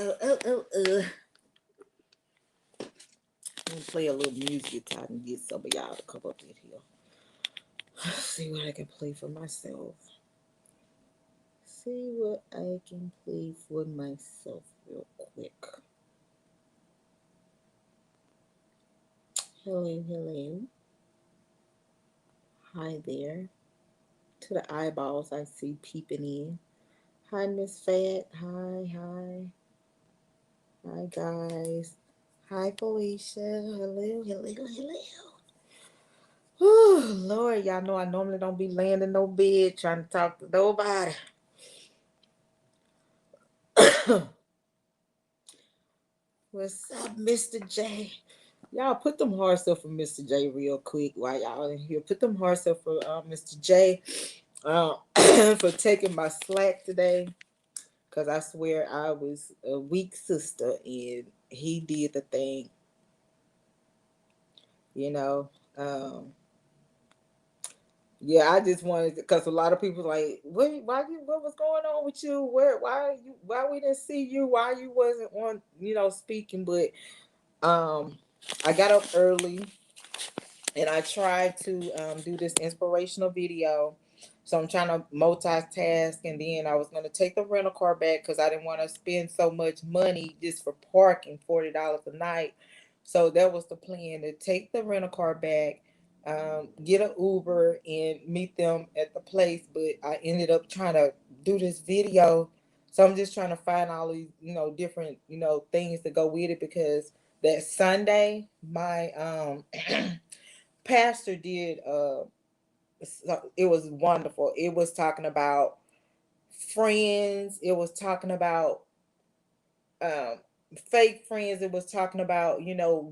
Let me play a little music so I can get some of y'all to come up in here. See what I can play for myself. See what I can play for myself real quick. Hello, hello. Hi there. To the eyeballs I see peeping in. Hi, Miss Fat. Hi, hi. Hi, guys. Hi, Felicia. Hello, hello, hello. Oh, Lord, y'all know I normally don't be laying in no bed trying to talk to nobody. What's up, Mr. J? Y'all put them hearts up for Mr. J real quick while y'all in here. Put them hearts up for Mr. J uh, for taking my slack today. Because I swear I was a weak sister and he did the thing, you know. Um, Yeah, I just wanted because a lot of people like, what was going on with you? Why we didn't see you? Why you wasn't on, speaking? But um, I got up early and I tried to do this inspirational video. So I'm trying to multitask, and then I was gonna take the rental car back because I didn't want to spend so much money just for parking, $40 a night. So that was the plan, to take the rental car back, get an Uber, and meet them at the place. But I ended up trying to do this video, so I'm just trying to find all these different things to go with it because that Sunday my pastor did it was wonderful. It was talking about friends. It was talking about um fake friends. It was talking about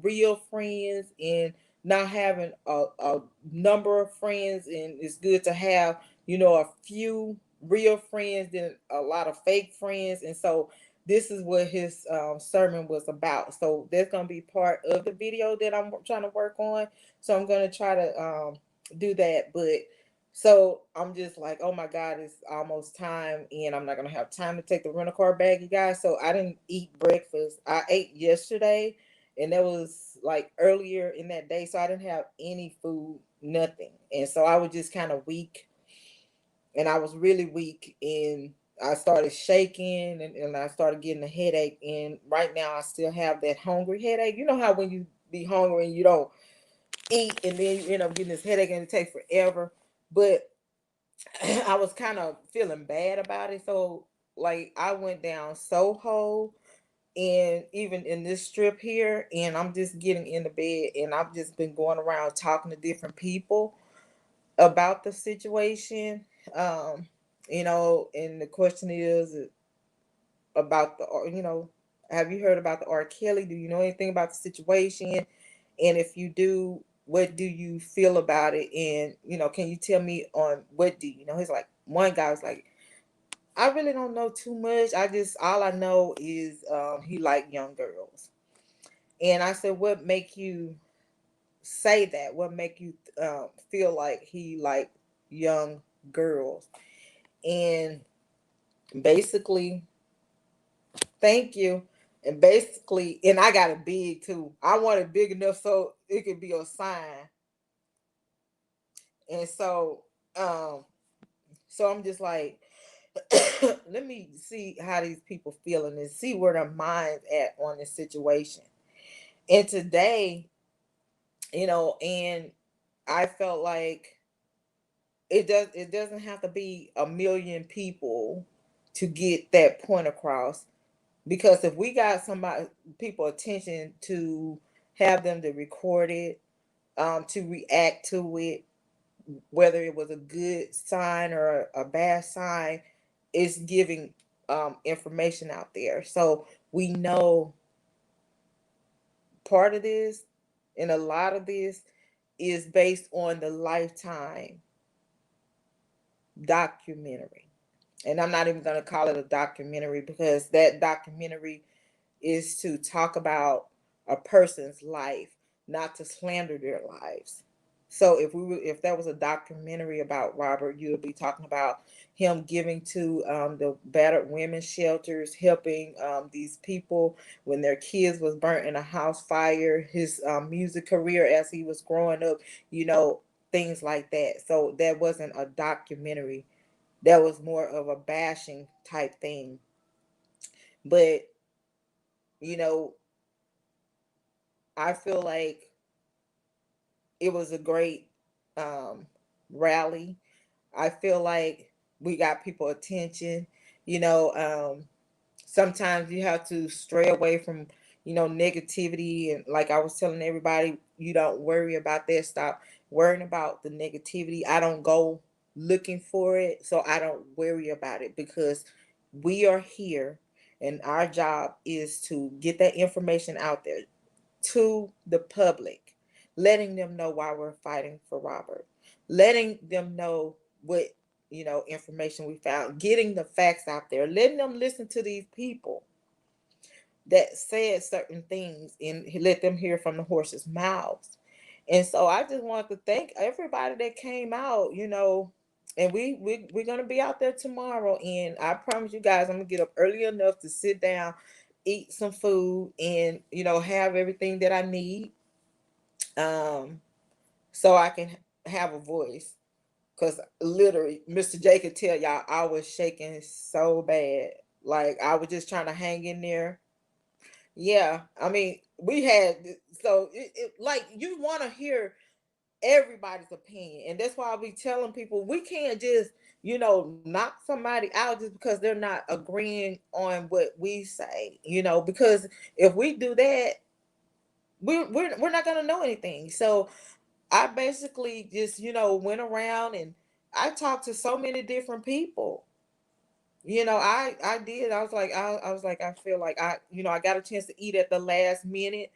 real friends and not having a number of friends, and it's good to have a few real friends than a lot of fake friends. And so this is what his sermon was about. So that's going to be part of the video that I'm trying to work on. So I'm going to try to do that. But so I'm just like, oh my God, it's almost time, and I'm not gonna have time to take the rental car back, you guys. So I didn't eat breakfast. I ate yesterday, and that was like earlier in that day. So I didn't have any food, nothing, and so I was just kind of weak, and I was really weak, and I started shaking, and I started getting a headache. And right now, I still have that hungry headache. You know how when you be hungry and you don't eat, and then you end up getting this headache, and it takes forever. But I was kind of feeling bad about it. So, like, I went down Soho and even in this strip here, and I'm just getting in the bed, and I've just been going around talking to different people about the situation. Um, and the question is about have you heard about the R. Kelly? Do you know anything about the situation? And if you do, what do you feel about it? And can you tell me on what do you know? He's like, one guy was like, I really don't know too much. All I know is he like young girls. And I said, what make you say that? What make you feel like he like young girls? And basically, thank you. And basically, and I got it big too. I want it big enough so it could be a sign. And um, so I'm just like, let me see how these people feeling and see where their minds at on this situation. And today, and I felt like it doesn't have to be a million people to get that point across. Because if we got somebody people attention to have them to record it, to react to it, whether it was a good sign or a bad sign, it's giving information out there. So we know part of this, and a lot of this is based on the Lifetime documentary. And I'm not even going to call it a documentary because that documentary is to talk about a person's life, not to slander their lives. So if that was a documentary about Robert, you would be talking about him giving to the battered women's shelters, helping these people when their kids was burnt in a house fire, his music career as he was growing up, you know, things like that. So that wasn't a documentary. That was more of a bashing type thing. But, you know, I feel like it was a great um, rally. I feel like we got people attention. You know, sometimes you have to stray away from, you know, negativity. And like I was telling everybody, you don't worry about that. Stop worrying about the negativity. I don't go looking for it. So I don't worry about it because we are here and our job is to get that information out there to the public, letting them know why we're fighting for Robert, letting them know what, you know, information we found, getting the facts out there, letting them listen to these people that said certain things and let them hear from the horse's mouths. And so I just want to thank everybody that came out, you know, and we're gonna be out there tomorrow. And I promise you guys, I'm gonna get up early enough to sit down, eat some food, and you know, have everything that I need, um, so I can have a voice. Cause literally, Mr. J could tell y'all I was shaking so bad. Like I was just trying to hang in there. Yeah, I mean, we had so like you want to hear everybody's opinion, and that's why I be telling people we can't just, you know, knock somebody out just because they're not agreeing on what we say, you know, because if we do that, we're not gonna know anything. So I basically just, you know, went around and I talked to so many different people. You know, I did. I was like I feel like I, you know, I got a chance to eat at the last minute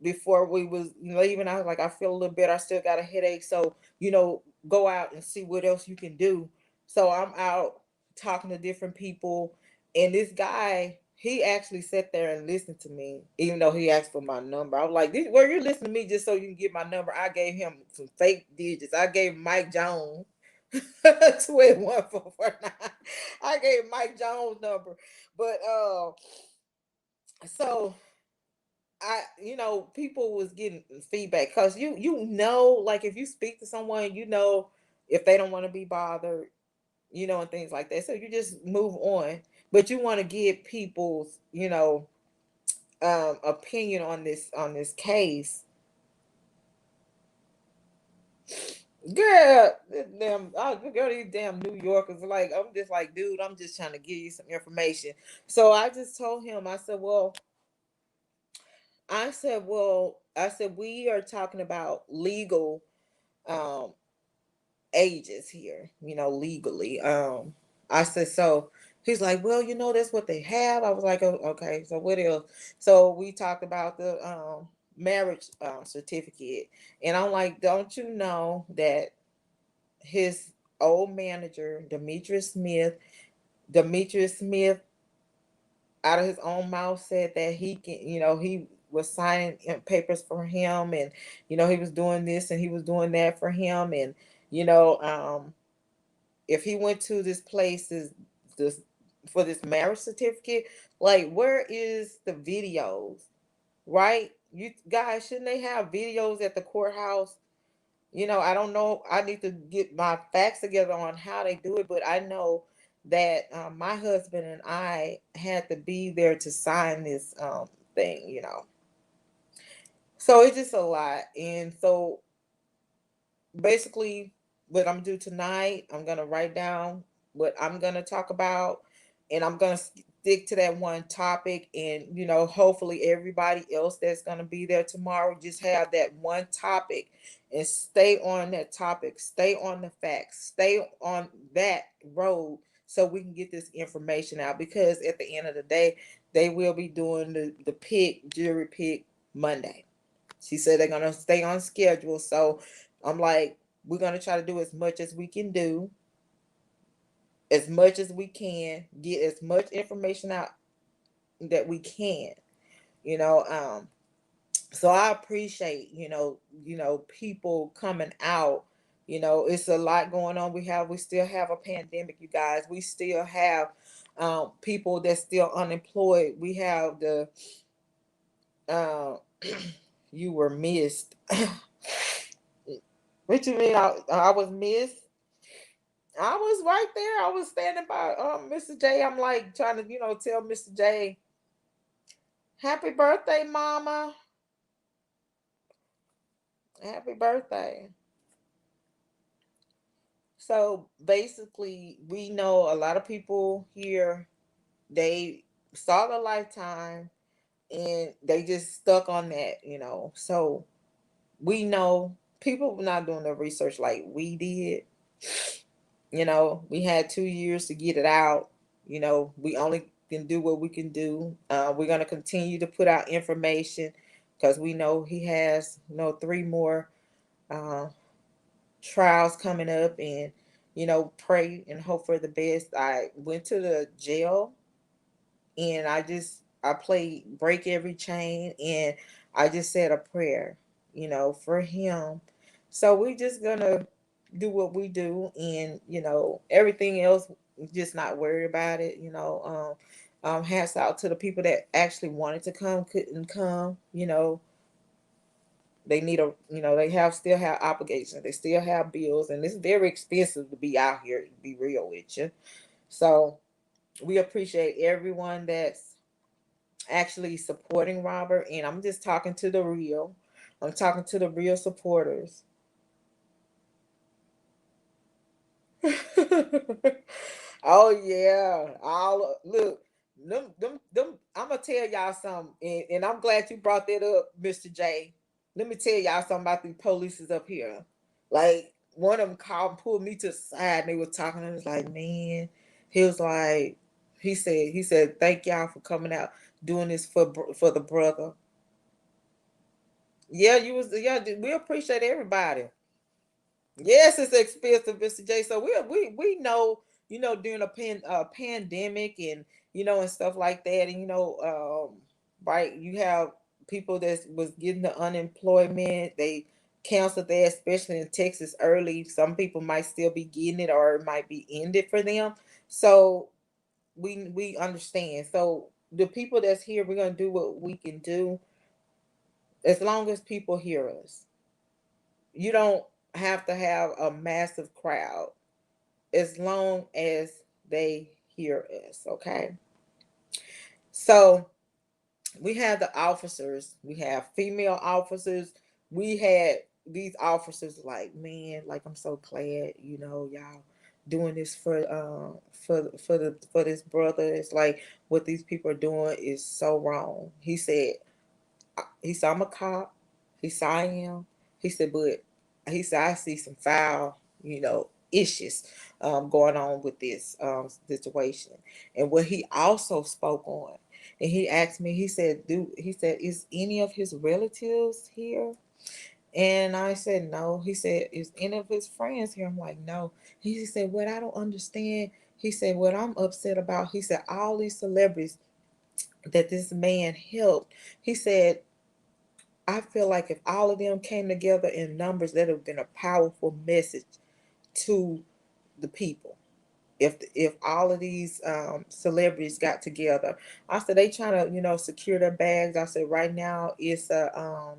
before we was leaving. I was like I feel a little bit. I still got a headache, so you know, go out and see what else you can do. So I'm out talking to different people, and this guy, he actually sat there and listened to me, even though he asked for my number. I was like, "Well, you listen to me just so you can get my number." I gave him some fake digits. I gave Mike Jones 281-449. I gave Mike Jones number. But so I, you know, people was getting feedback because you know, like if you speak to someone, you know, if they don't want to be bothered, you know, and things like that. So you just move on. But you want to get people's, you know, opinion on this case. Girl, girl, these damn New Yorkers. Like, I'm just like, dude, I'm just trying to give you some information. So I just told him, I said, we are talking about legal um ages here, you know, legally. I said, so he's like, well, you know, that's what they have. I was like, oh, okay, so what else? So we talked about the marriage certificate. And I'm like, don't you know that his old manager, Demetrius Smith, out of his own mouth said that he can, you know, he was signing papers for him, and you know, he was doing this and he was doing that for him, and you know, if he went to this place this for this marriage certificate, like where is the videos, right? You guys, shouldn't they have videos at the courthouse? You know, I don't know. I need to get my facts together on how they do it, but I know that my husband and I had to be there to sign this thing, you know. So it's just a lot. And so basically, what I'm gonna do tonight, I'm gonna write down what I'm gonna talk about, and I'm gonna stick to that one topic. And you know, hopefully, everybody else that's gonna be there tomorrow just have that one topic and stay on that topic, stay on the facts, stay on that road, so we can get this information out. Because at the end of the day, they will be doing the pick jury pick Monday. She said they're gonna stay on schedule. So I'm like, we're gonna try to do as much as we can do, as much as we can, get as much information out that we can, you know. So I appreciate, people coming out. It's a lot going on. We still have a pandemic, you guys. We still have people that's still unemployed. We have the uh, you were missed. What you mean? I was missed. I was right there. I was standing by Mr. J. I'm like trying to, tell Mr. J, happy birthday, mama. Happy birthday. So basically, we know a lot of people here, they saw the Lifetime and they just stuck on that. So we know people were not doing the research like we did. We had 2 years to get it out. We only can do what we can do. We're going to continue to put out information because we know he has, 3 more uh, trials coming up, and pray and hope for the best. I went to the jail and I played Break Every Chain, and I just said a prayer, for him. So we just gonna do what we do, and everything else, just not worry about it. Hats out to the people that actually wanted to come, couldn't come. They need they still have obligations, they still have bills, and it's very expensive to be out here, to be real with you. So we appreciate everyone that's actually supporting Robert, and I'm just talking to the real. I'm talking to the real supporters. Oh yeah, all look. Them. I'm gonna tell y'all something, and I'm glad you brought that up, Mr. J. Let me tell y'all something about these polices up here. Like, one of them called and pulled me to the side, and they were talking. And I was like, man, he was like, he said, thank y'all for coming out doing this for the brother. Yeah, yeah. We appreciate everybody. Yes, it's expensive, Mr. J. So we know, during a pandemic, and and stuff like that, and right, you have people that was getting the unemployment. They canceled that, especially in Texas early. Some people might still be getting it, or it might be ended for them. So we understand. So the people that's here, we're gonna do what we can do as long as people hear us. You don't have to have a massive crowd as long as they hear us, okay? So we have the officers, we have female officers. We had these officers like, man, like, I'm so glad, y'all doing this for this brother. It's like what these people are doing is so wrong. He said, I'm a cop. He said, I am. He said, but he said, I see some foul, issues going on with this situation. And what he also spoke on, and he asked me, he said, is any of his relatives here? And I said, no. He said, is any of his friends here? I'm like, no. He said, what I don't understand, he said, what I'm upset about, he said, all these celebrities that this man helped, he said, I feel like if all of them came together in numbers, that would have been a powerful message to the people. If all of these celebrities got together, I said they trying to secure their bags. I said right now it's a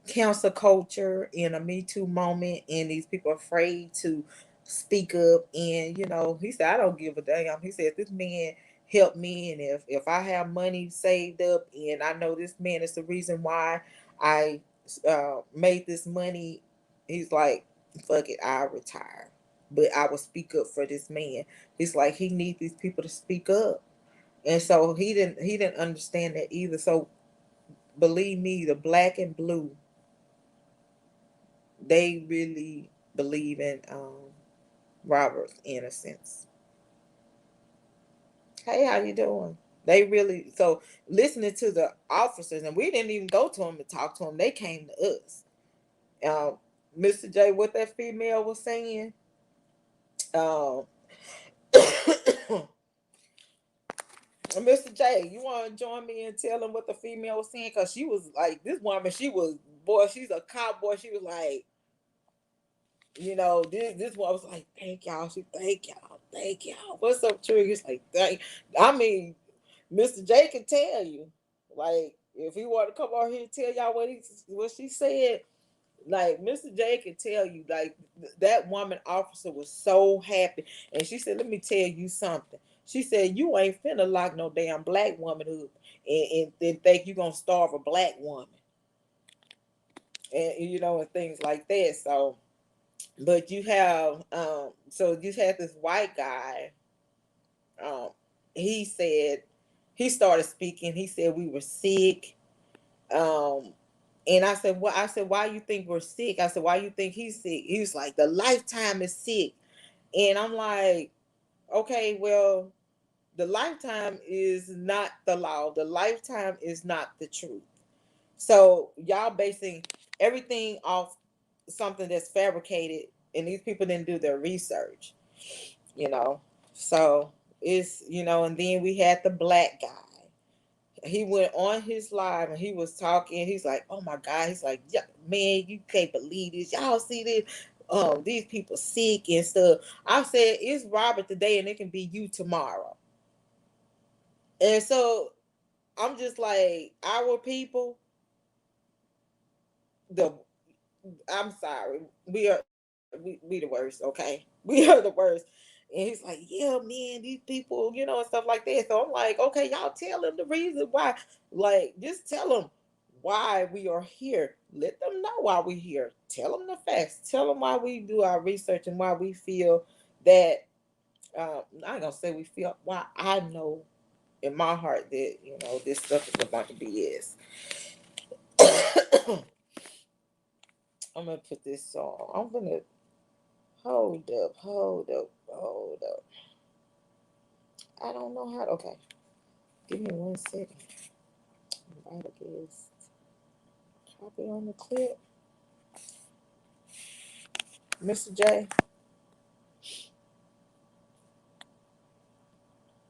cancel culture in a Me Too moment, and these people are afraid to speak up. And he said, I don't give a damn. He said, if this man helped me, and if I have money saved up, and I know this man is the reason why I made this money, he's like, fuck it, I'll retire. But I will speak up for this man. He's like, he needs these people to speak up. And so he didn't understand that either. So believe me, the black and blue, they really believe in Robert's innocence. Hey, how you doing? They really, so listening to the officers, and we didn't even go to them and talk to them. They came to us. Um, Mr. J, what that female was saying, um, Mr. J, you want to join me and tell them what the female was saying? Because she was like, this woman, she was, boy, she's a cowboy. She was like, this one was like, thank y'all. She, thank y'all. Thank y'all. What's up, Trigger? It's like, thank. I mean, Mr. J can tell you. Like, if he want to come out here and tell y'all what she said, like Mr. J can tell you, like that woman officer was so happy, and she said, "Let me tell you something." She said, "You ain't finna lock no damn black woman up and think you gonna starve a black woman, and and things like that." So, but you have, so you had this white guy. Um, he said he started speaking. He said we were sick. And I said, "Well," I said, "Why you think we're sick?" I said, "Why you think he's sick?" He was like, "The lifetime is sick." And I'm like, "Okay, well, the lifetime is not the law. The lifetime is not the truth. So y'all basing everything off something that's fabricated, and these people didn't do their research, you know. So it's, and then we had the black guy. He went on his live and he was talking. He's like, "Oh my God." He's like, "Yeah, man, you can't believe this. Y'all see this? These people sick and stuff." I said, "It's Robert today and it can be you tomorrow." And so I'm just like, our people, the I'm sorry. We the worst, okay? We are the worst. And he's like, "Yeah, man, these people, and stuff like that." So I'm like, "Okay, y'all tell them the reason why. Like, just tell them why we are here. Let them know why we're here. Tell them the facts. Tell them why we do our research and why we feel that I ain't gonna say we feel, why I know in my heart that, this stuff is a bunch of BS." I'm gonna put this on. I'm gonna hold up. I don't know how. Okay, give me 1 second. Invite a guest. Copy on the clip, Mr. J.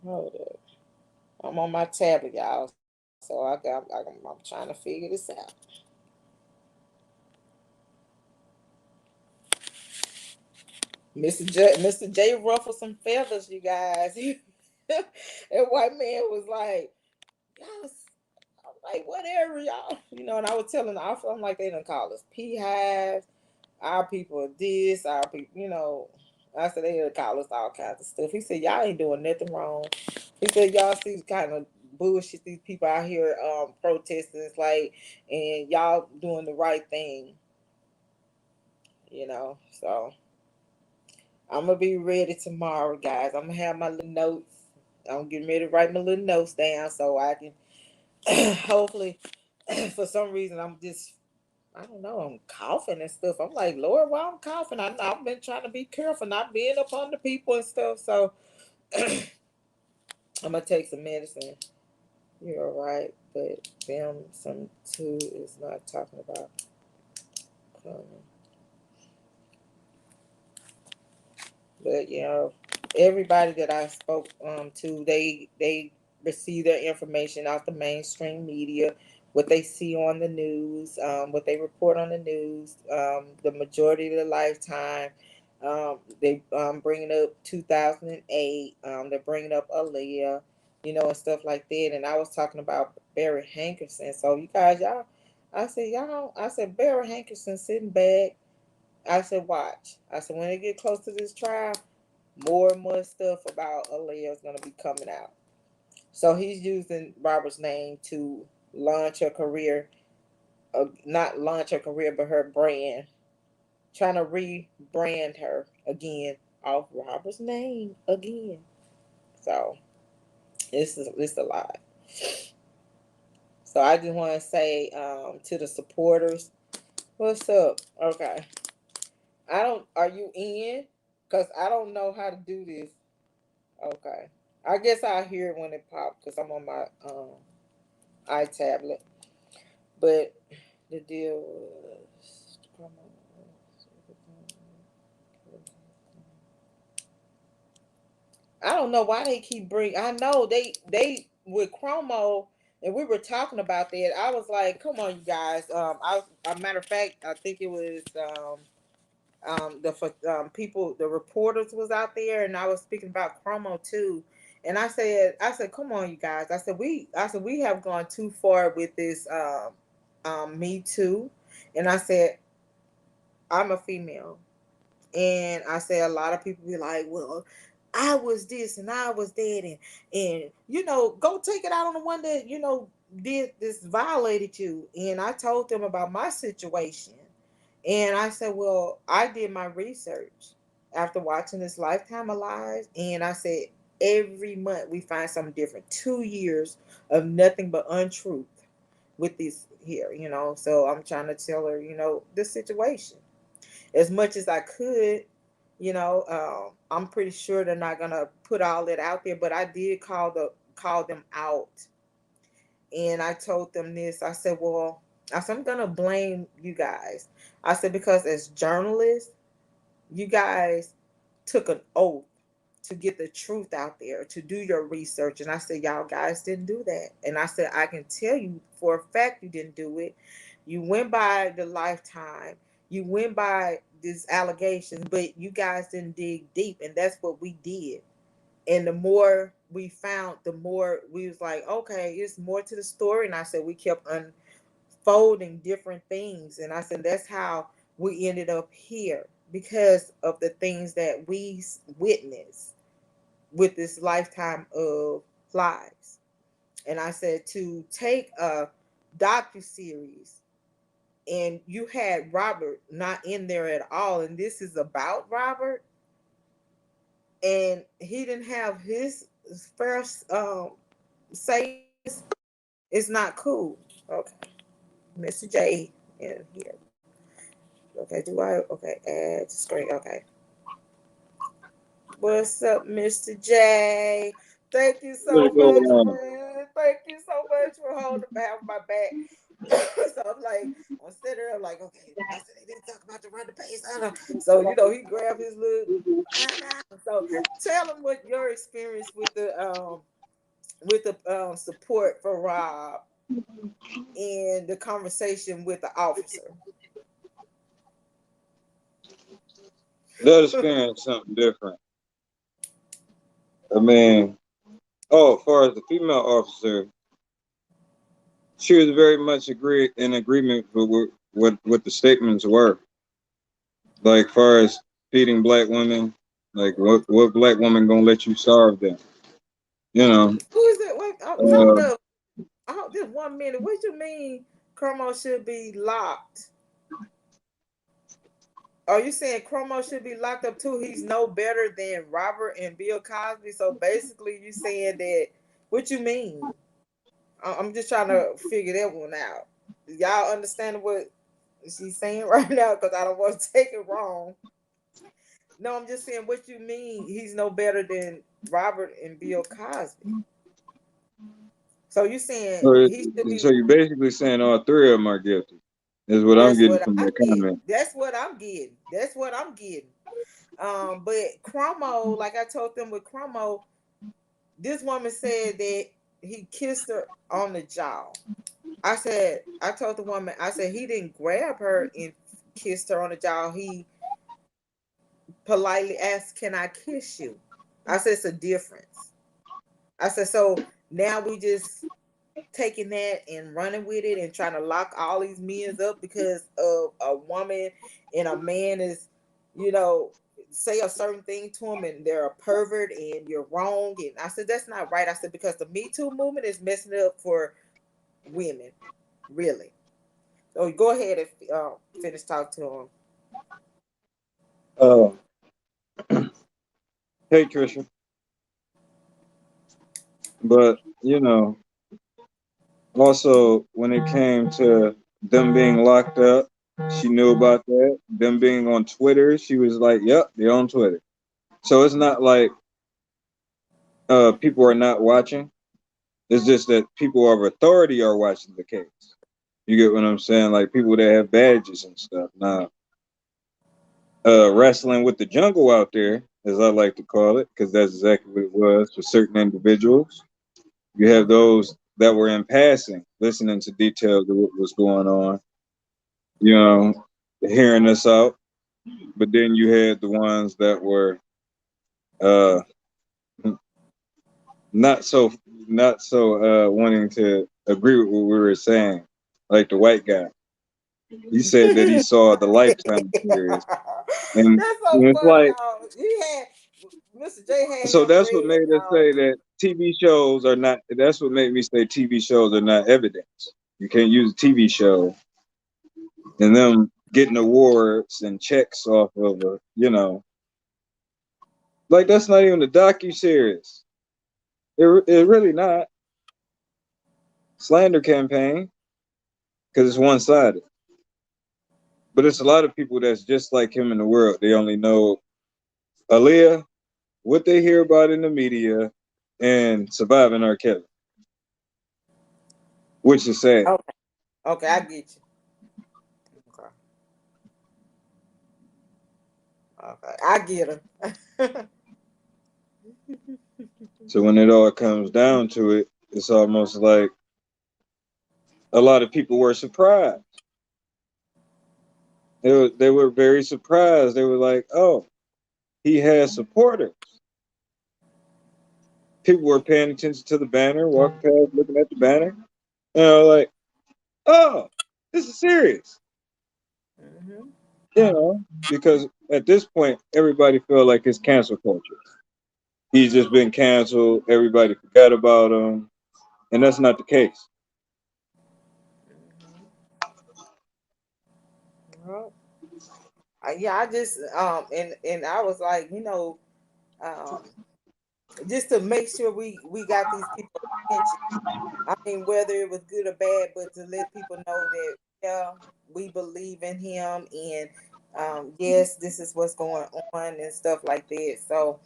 Hold up. I'm on my tablet, y'all. So I'm trying to figure this out. Mr. J ruffled some feathers, you guys. That white man was like, "Y'all," I'm like, "Whatever, y'all." And I was telling the officer, I'm like, "They done call us peahives. Our people are this, our people. I said, "They done call us all kinds of stuff." He said, "Y'all ain't doing nothing wrong." He said, "Y'all see kind of bullshit these people out here protesting. It's like, and y'all doing the right thing, So I'm gonna be ready tomorrow, guys. I'm gonna have my little notes. I'm getting ready to write my little notes down so I can hopefully. For some reason, I don't know, I'm coughing and stuff. I'm like, "Lord, why I'm coughing?" I've been trying to be careful, not being up on the people and stuff. So I'm gonna take some medicine. You're all right, but them some two is not talking about coming. But everybody that I spoke to, they receive their information off the mainstream media, what they see on the news, what they report on the news. The majority of the lifetime, they bringing up 2008. They're bringing up Aaliyah, and stuff like that. And I was talking about Barry Hankerson. So you guys, I said Barry Hankerson sitting back. I said, "Watch." I said, "When they get close to this trial, more and more stuff about Aaliyah is going to be coming out." So he's using Robert's name to launch her career, not launch her career, but her brand, trying to rebrand her again off Robert's name again. So it's a lot. So I just want to say to the supporters, what's up? Okay, I don't. Are you in? Cause I don't know how to do this. Okay. I guess I'll hear it when it pops because I'm on my iTablet. But the deal was, I don't know why they keep bring. I know they with Chromo, and we were talking about that. I was like, "Come on, you guys." A matter of fact, I think it was people, the reporters was out there, and I was speaking about Chromo too. And I said, "Come on, you guys." I said we have gone too far with this Me Too, and I said I'm a female. And I say a lot of people be like, well, I was this and I was that, and go take it out on the one that, did this, violated you. And I told them about my situation. And I said, well, I did my research after watching this Lifetime Alive. And I said, every month we find something different. 2 years of nothing but untruth with this here, So I'm trying to tell her, the situation as much as I could. I'm pretty sure they're not gonna put all that out there, but I did call them out, and I told them this. I said, well, I'm gonna blame you guys. I said, because as journalists, you guys took an oath to get the truth out there, to do your research. And I said, y'all guys didn't do that. And I said, I can tell you for a fact you didn't do it. You went by the Lifetime. You went by these allegations, but you guys didn't dig deep. And that's what we did. And the more we found, the more we was like, okay, it's more to the story. And I said, we kept unfolding different things. And I said, that's how we ended up here, because of the things that we witnessed with this lifetime of lies. And I said, to take a docu-series and you had Robert not in there at all, and this is about Robert, and he didn't have his first say, it's not cool. Okay, Mr. J in here. Okay, add to screen. Okay. What's up, Mr. J? Thank you so much, man. Thank you so much for holding my back. So I'm like, I'm sitting there, I'm like, okay. I said they didn't talk about the run the pace. So he grabbed his little. So tell him what your experience with the support for Rob and the conversation with the officer. That experience something different. I mean, as far as the female officer, she was very much in agreement with what the statements were. Like, far as feeding black women, like what black woman gonna let you starve them? Who is it? Wait, hold up. Just 1 minute. What you mean Chromo should be locked? Are you saying Chromo should be locked up too? He's no better than Robert and Bill Cosby. So basically, you saying that? What you mean? I'm just trying to figure that one out. Y'all understand what she's saying right now? Because I don't want to take it wrong. No, I'm just saying what you mean. He's no better than Robert and Bill Cosby. So you saying he should be? So you're basically saying all three of them are guilty. Is what I'm getting from that comment. That's what I'm getting. But Chromo, like I told them with Chromo, this woman said that he kissed her on the jaw. I told the woman, I said he didn't grab her and kissed her on the jaw. He politely asked, "Can I kiss you?" I said it's a difference. I said, so now we just taking that and running with it and trying to lock all these men up because of a woman and a man is, say a certain thing to them and they're a pervert and you're wrong. And I said, that's not right. I said, because the Me Too movement is messing it up for women, really. So go ahead and finish talking to him. Hey, Trisha. But, also when it came to them being locked up, she knew about that. Them being on Twitter, she was like, yep, they're on Twitter. So it's not like people are not watching. It's just that people of authority are watching the case. You get what I'm saying? Like people that have badges and stuff. Now, wrestling with the jungle out there, as I like to call it, because that's exactly what it was for certain individuals. You have those that were in passing, listening to details of what was going on, you know, hearing us out. But then you had the ones that were uh not so wanting to agree with what we were saying, like the white guy. He said that he saw the Lifetime series, and That's so it's funny, like, y'all. He had Mr. J had so him that's what read, made us y'all. say that TV shows are not. That's what made me say TV shows are not evidence. You can't use a TV show and them getting awards and checks off of a, like that's not even a docu series. It really not slander campaign because it's one sided. But it's a lot of people that's just like him in the world. They only know Aaliyah, what they hear about in the media, and surviving R. Kelly, which is sad. Okay, okay, I get you. Okay, okay, I get him. So when it all comes down to it, it's almost like a lot of people were surprised. They were very surprised. They were like, "Oh, he has supporters." People were paying attention to the banner, walking past, looking at the banner, like, "Oh, this is serious." Hmm. Because at this point, everybody felt like it's cancel culture. He's just been canceled. Everybody forgot about him, and that's not the case. Well, yeah, I just and I was like, um, just to make sure we got these people attention. I mean, whether it was good or bad, but to let people know that yeah, we believe in him, and yes, this is what's going on and stuff like that. So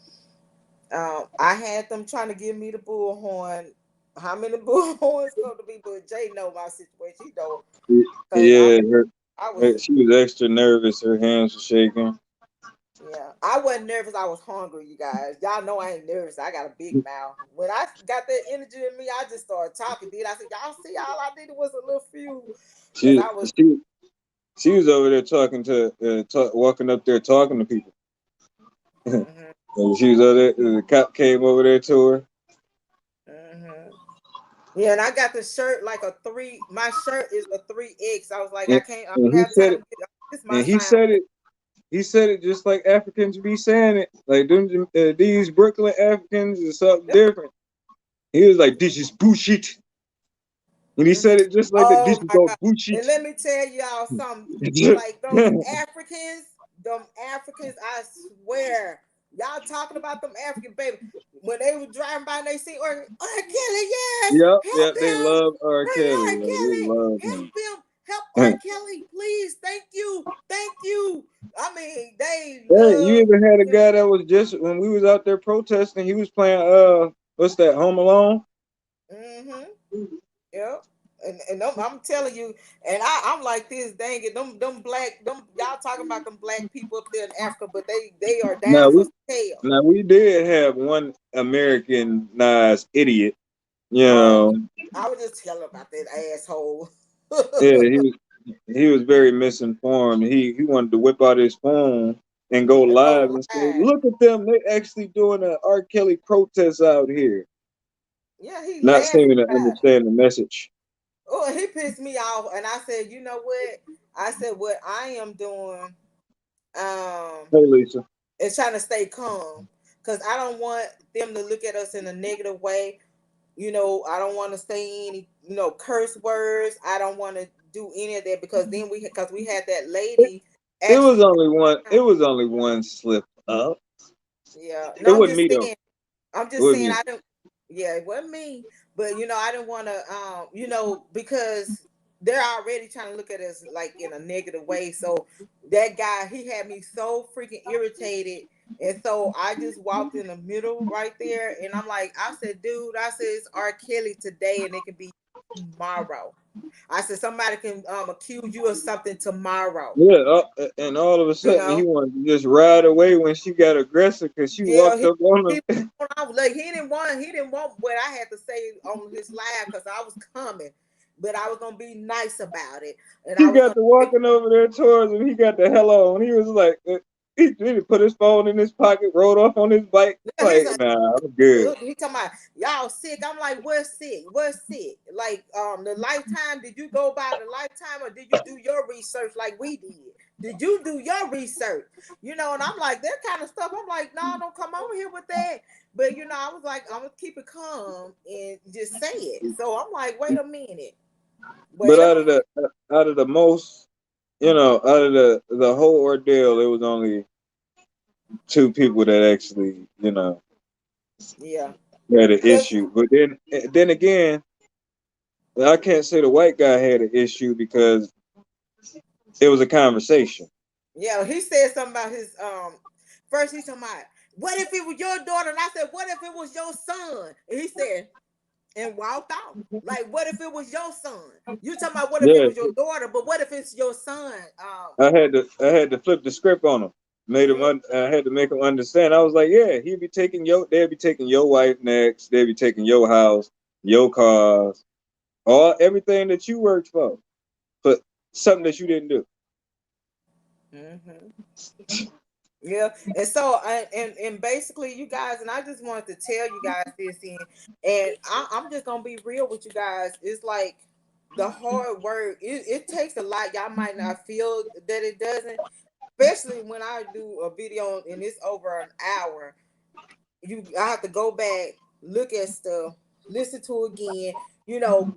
I had them trying to give me the bullhorn. How many bullhorns going to be? But Jay know my situation. He know because Yeah, I was she was extra nervous. Her hands were shaking. yeah, I wasn't nervous. I was hungry, you guys. Y'all know I ain't nervous. I got a big mouth. When I got that energy in me, I just started talking. Did I said, y'all see, all I needed was a little few, because She I was. she she was over there walking up there talking to people. Hmm. And she was over there. The cop came over there to her. Hmm. Yeah, and I got the shirt like a three. My shirt is a 3X. I was like, I And, can't. I and don't he have said time it. to get. This is my And he sign. said it. He said it just like Africans be saying it. Like them, these Brooklyn Africans is something different. He was like, "This is bullshit," and he Hmm. said it just like that. This Oh is my all God. And bullshit. let me tell y'all something. Yeah, Like those them Africans, I swear. Y'all talking about them African baby. When they were driving by and they see R. Kelly, yes, yeah. help They him. love R. Bring Kelly. R. Like, they Kelly. love Help him. him. Help R. Kelly, please. Thank you. Thank you. I mean, they Hey, you love even had a him. guy that was just when we was out there protesting. He was playing what's that? Home Alone. Mm-hmm. Yep. And I'm telling you, and I'm like this, dang it, them black, them y'all talking about them black people up there in Africa, but they are Now down for we scale. now we did have one Americanized idiot. You Oh, know, I was just telling about that asshole. yeah, he was very misinformed. He wanted to whip out his phone and go And go live and say, live. "Look at them! They actually doing an R. Kelly protest out here." Yeah, he Not laughing seeming to about it. understand the message. Oh, he pissed me off, and I said, you know what? I said what I am doing. Um, Hey, Lisa. is trying to stay calm because I don't want them to look at us in a negative way. I don't want to say any, curse words. I don't want to do any of that because then because we had that It, lady it was actually. only one. It was only one slip up. Yeah, It no, wasn't me though. I'm It just wasn't saying, me. I don't. Yeah, it wasn't me, but I didn't want to, because they're already trying to look at us like in a negative way. So that guy, he had me so freaking irritated, and so I just walked in the middle right there, and I'm like, I said, dude, I said it's R. Kelly today, and it can be tomorrow. I said somebody can accuse you of something tomorrow. Yeah, and all of a You sudden he know? wanted to just ride away when she got aggressive because she Yeah, walked up on he him. like he didn't want what I had to say on his live because I was coming, but I was gonna be nice about it, and He I was got gonna to walking over there towards him. He got the hell on. He was like, he put his phone in his pocket, rode off on his bike. yeah, he's Like, like nah, I'm good. he talking about y'all sick. I'm like, what's sick? What's sick? Like the Lifetime, did you go by the Lifetime or did you do your research like we did? Did you do your research? You know, and I'm like, that kind of stuff. I'm like, no, don't come over here with that. But you know, I was like, I'm gonna keep it calm and just say it. So I'm like, wait a minute. But Wait a minute. out of the most, out of the whole ordeal, it was only two people that actually, Yeah. had an Yes. issue. But then again, I can't say the white guy had an issue because it was a conversation. Yeah, he said something about his first he's talking about what if it was your daughter? And I said, what if it was your son? And he said, and walked out. Like, what if it was your son? You talking about what if it Yeah, was your daughter, but what if it's your son? I had to flip the script on him. Mm, I had to make him understand. I was like, yeah, they'll be taking your wife next. They'll be taking your house, your cars, everything that you worked for something that you didn't do. mm-hmm. Yeah, and so and basically, you guys, and I just wanted to tell you guys this, and I'm just gonna be real with you guys. It's like the hard work. It takes a lot. Y'all might not feel that it doesn't, especially when I do a video and it's over an hour. I have to go back, look at stuff, listen to it again,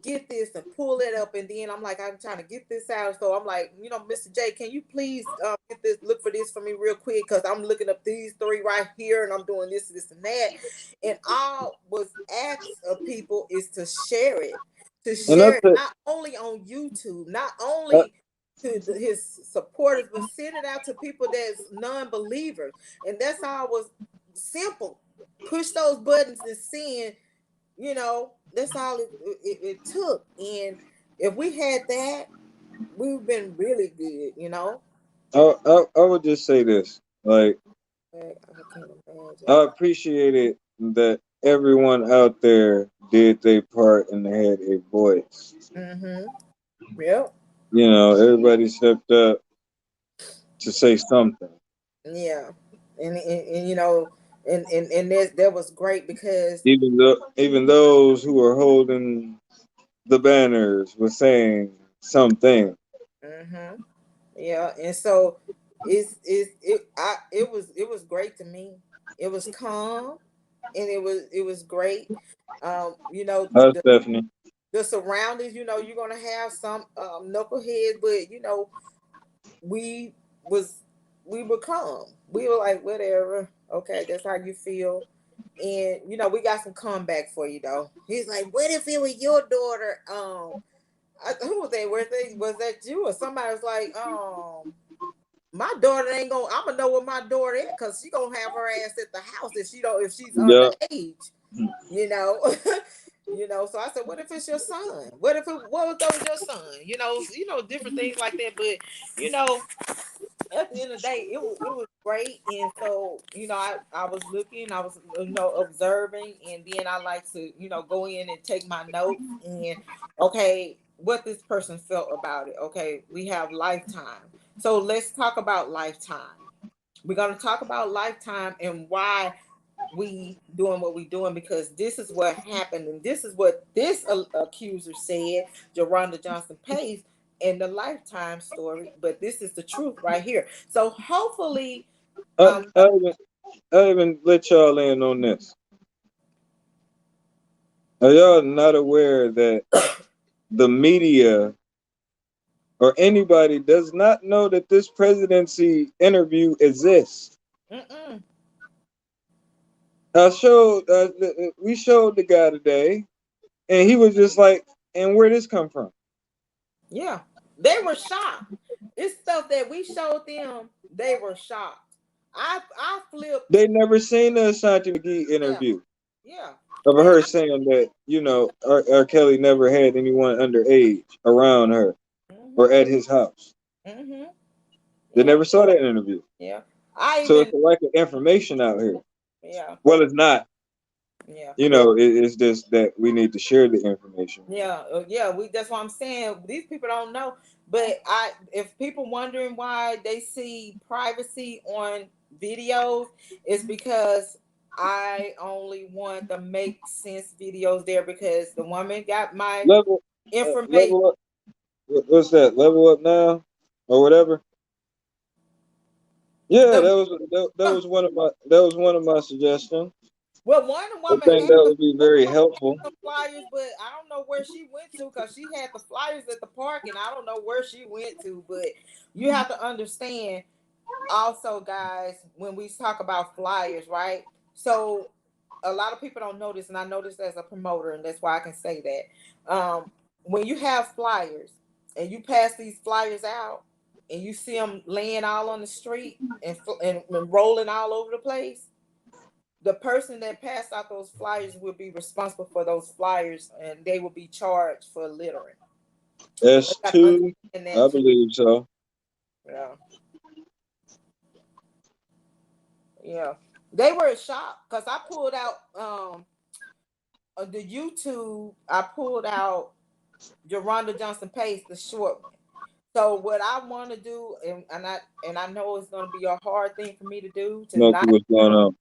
get this and pull it up, and then I'm like, I'm trying to get this out. So I'm like, Mr. J, can you please get this, look for this for me real quick, because I'm looking up these three right here, and I'm doing this, and that. And all was asked of people is to And share that's it it. not only on YouTube, not Uh, only to his supporters, but send it out to people that's non-believers. And that's all was simple. Push those buttons and send, that's all it took. And if we had that, we've been really good. I would just say this. Like, I can't imagine. I appreciated that everyone out there did their part and had a voice. Mm-hmm. Yep. Everybody stepped up to say something. Yeah. And and that was great because Even those who were holding the banners were saying something. mm-hmm. Yeah, and so it was great to me. It was calm, and it was great. Us, The Stephanie. surroundings. You're gonna have some knuckleheads, but we was we were calm. We were like, whatever. Okay, that's how you feel. And we got some comeback for you though. He's like, what if it was your daughter? Who was they? Was that you or somebody was like, my daughter ain't gonna. I'm gonna know where my daughter is because she gonna have her ass at the house if she's Yeah. underage. You know, So I said, what if it's your son? What if that was your son? Different things like that. But you know, at the end of the day, it was great. And so I was looking, I was observing, and then I like to go in and take my notes and okay, what this person felt about it. Okay, we have Lifetime, so let's talk about Lifetime. We're going to talk about Lifetime and why we doing what we doing, because this is what happened, and this is what this accuser said, Jeronda Johnson Pace, in the Lifetime story. But this is the truth right here. So hopefully, I, I, even, I even let y'all in on this. Are y'all not aware that the media or anybody does not know that this presidency interview exists? mm-mm, We showed the guy today, and he was just like, "And where this come from?" yeah, they were shocked. It's stuff that we showed them. They were shocked. I flipped. They never seen the Ashanti McGee Yeah, interview. yeah. of Yeah. her saying that, R. Kelly never had anyone underage around her or Mhm. at his house. Mhm. They Yeah. never saw that interview. Yeah. I So it's even. a lack of information out here. Yeah. Well, it's not. Yeah. It's just that we need to share the information. Yeah, yeah, we that's what I'm saying. These people don't know. But if people wondering why they see privacy on videos, it's because I only want the make sense videos there because the woman got my Level, information. level up. What's that? Level up now, or whatever. Yeah, The, that was one of my suggestions. well, one I woman think had that would be very helpful. some flyers, but I don't know where she went to because she had the flyers at the park, and I don't know where she went to. But you have to understand also, guys, when we talk about flyers, right? So a lot of people don't know this, and I know this as a promoter, and that's why I can say that. When you have flyers and you pass these flyers out, and you see them laying all on the street and rolling all over the place, the person that passed out those flyers will be responsible for those flyers, and they will be charged for littering. They got to S2, understand I that too. believe so. Yeah. Yeah, they were shocked because I pulled out the YouTube. I pulled out Geronda Johnson Pace, the short one. So what I want to do, and I know it's going to be a hard thing for me to do Smokey, tonight, what's going on?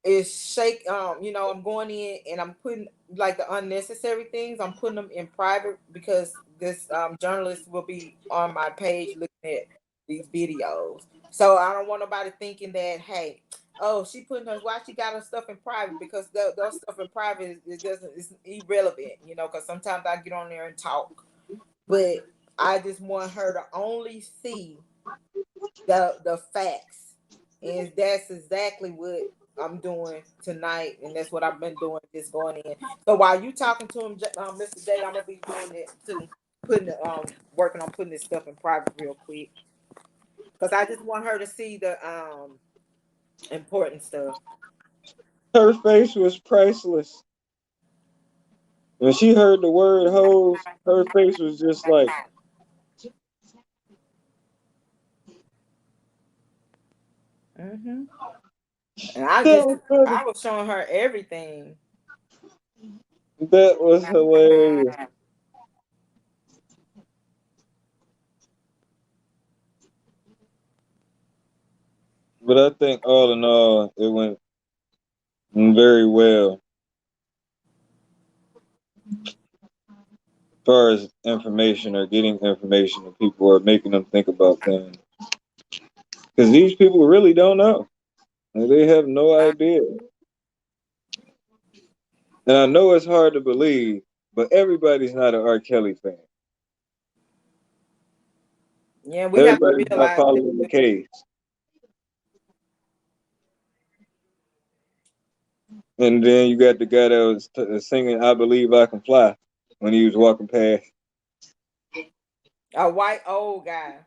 is shake. I'm going in and I'm putting like the unnecessary things. I'm putting them in private because this journalist will be on my page looking at these videos. So I don't want nobody thinking that, hey, oh, she putting her, why she got her stuff in private, because those stuff in private it doesn't, it's irrelevant, because sometimes I get on there and talk, but I just want her to only see the facts, and that's exactly what I'm doing tonight, and that's what I've been doing, just going in. So while you talking to him, Mr. J, I'm gonna be doing it too, putting working on putting this stuff in private real quick, because I just want her to see the important stuff. Her face was priceless. When she heard the word hose, her face was just like, Mm-hmm. And that was funny. I was showing her everything. That was hilarious. But I think all in all, it went very well as far as information or getting information to people or making them think about things. Because these people really don't know. Like, they have no idea. And I know it's hard to believe, but everybody's not an R. Kelly fan. Yeah, we have to Everybody's not realize that. following the case. And then you got the guy that was singing "I Believe I Can Fly" when he was walking past. A white old guy.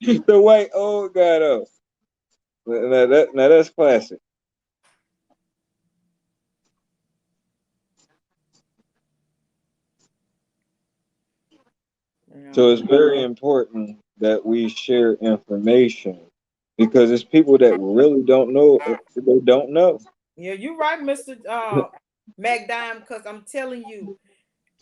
The white old guy though. Now that's classic. So it's very important that we share information because it's people that really don't know. They don't know. Yeah, you're right, Mr. McDime, because I'm telling you,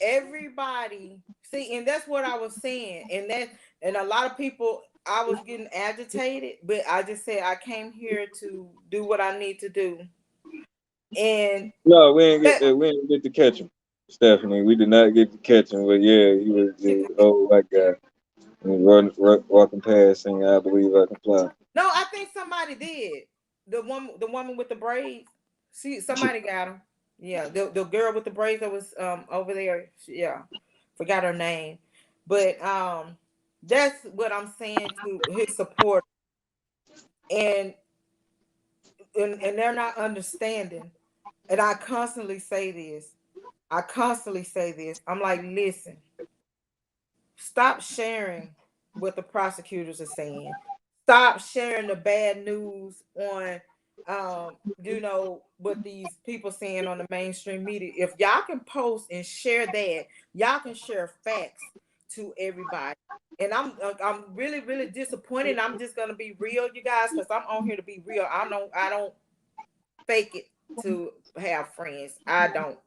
everybody see, and that's what I was saying, and a lot of people, I was getting agitated, but I just said I came here to do what I need to do. And No, we didn't get to catch him, Stephanie. We did not get to catch him, but yeah, he was the old white guy. And he walking past saying, "I believe I can fly." no, I think somebody did. The woman with the braids. See, somebody got him. Yeah, the girl with the braids that was over there. Yeah, forgot her name, but that's what I'm saying to his support, and and they're not understanding. And I constantly say this. I constantly say this. I'm like, listen, stop sharing what the prosecutors are saying. Stop sharing the bad news on you know, what these people saying on the mainstream media. If y'all can post and share that, y'all can share facts to everybody. And I'm really really disappointed. I'm just gonna be real, you guys, because I'm on here to be real. I don't fake it to have friends. I don't.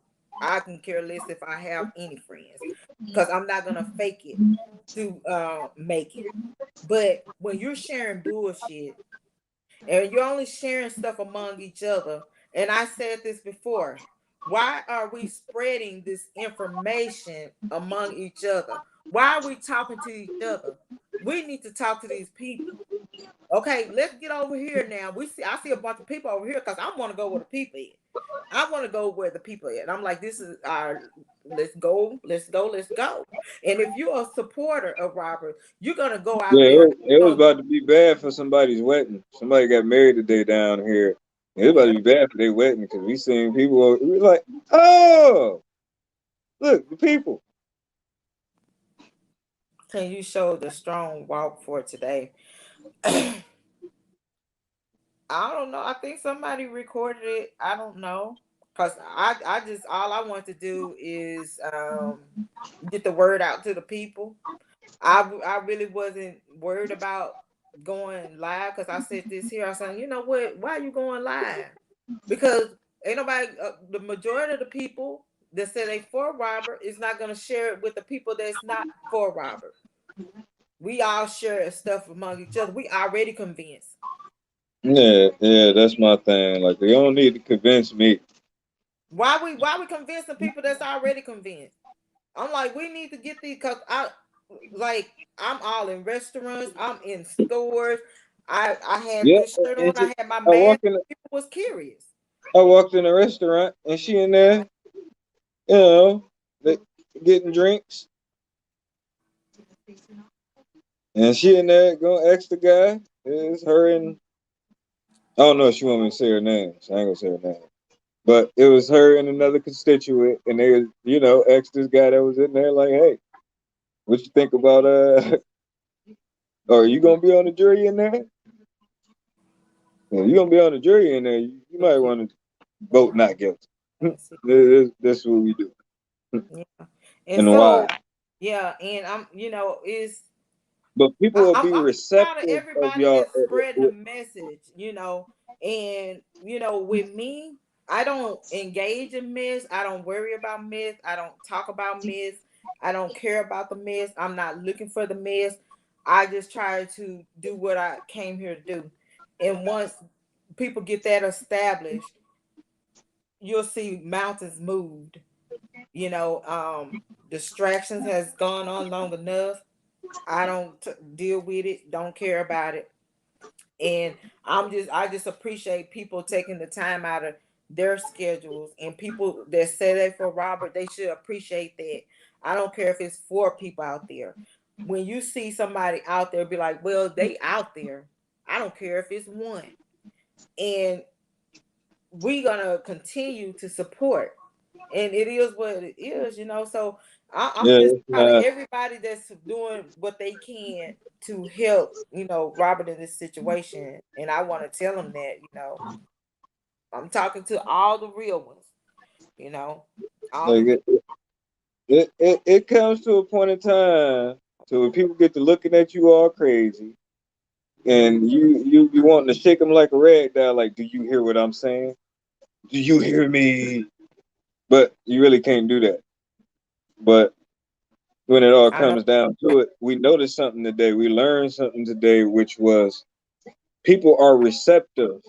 I can care less if I have any friends because I'm not gonna fake it to make it. But when you're sharing bullshit and you're only sharing stuff among each other, and I said this before, why are we spreading this information among each other? Why are we talking to each other? We need to talk to these people. Okay, let's get over here now. I see a bunch of people over here because I want to go where the people is. I want to go where the people is. And I'm like, this is our let's go, let's go, let's go. And if you're a supporter of Robert, you're gonna go out Yeah, there. it was about to be bad for somebody's wedding. Somebody got married today down here. It was about Yeah. to be bad for their wedding because we seen people. We was like, oh, look, the people. Can you show the strong walk for today? I don't know. I think somebody recorded it. I don't know. Cause I just all I want to do is get the word out to the people. I really wasn't worried about going live because I said this here. I said, you know what? Why are you going live? Because ain't nobody. The majority of the people that say they for Robert is not going to share it with the people that's not for Robert. We all share stuff among each other. We already convinced. Yeah, yeah, that's my thing. Like, you don't need to convince me. Why we convincing people that's already convinced? I'm like, we need to get these because I'm all in restaurants, I'm in stores. I had Yeah, this shirt on, it's I just, had my I mask. walked in. People was curious. I walked in a restaurant and she in there, you know, they- getting drinks, and she in there gonna ask the guy. It's her and I don't know if she want me to say her name. So I ain't gonna say her name. But it was her and another constituent, and they, asked this guy that was in there, like, "Hey, what you think about are you gonna be on the jury in there? If you gonna be on the jury in there, you might want to vote not guilty. Let's see. This what we do, Yeah. And and so why. yeah, and I'm is But people will be I'm proud of receptive of everybody y'all. that's spreading the message, and with me, I don't engage in myths. I don't worry about myths. I don't talk about myths. I don't care about the myths. I'm not looking for the myths. I just try to do what I came here to do. And once people get that established, you'll see mountains moved. Distractions has gone on long enough. I don't deal with it, don't care about it. And I just appreciate people taking the time out of their schedules, and people that say that for Robert, they should appreciate that. I don't care if it's 4 people out there. When you see somebody out there, be like, well, they out there. I don't care if it's one. And we're gonna continue to support. And it is what it is. So I'm Yeah, just it's proud of not. everybody that's doing what they can to help, Robert in this situation. And I want to tell him that, I'm talking to all the real ones, you know, all the Like real. it comes to a point in time so when people get to looking at you all crazy, and you wanting to shake them like a rag doll. Like, do you hear what I'm saying? Do you hear me? But you really can't do that. But when it all I know. comes down to it, we noticed something today. We learned something today, which was people are receptive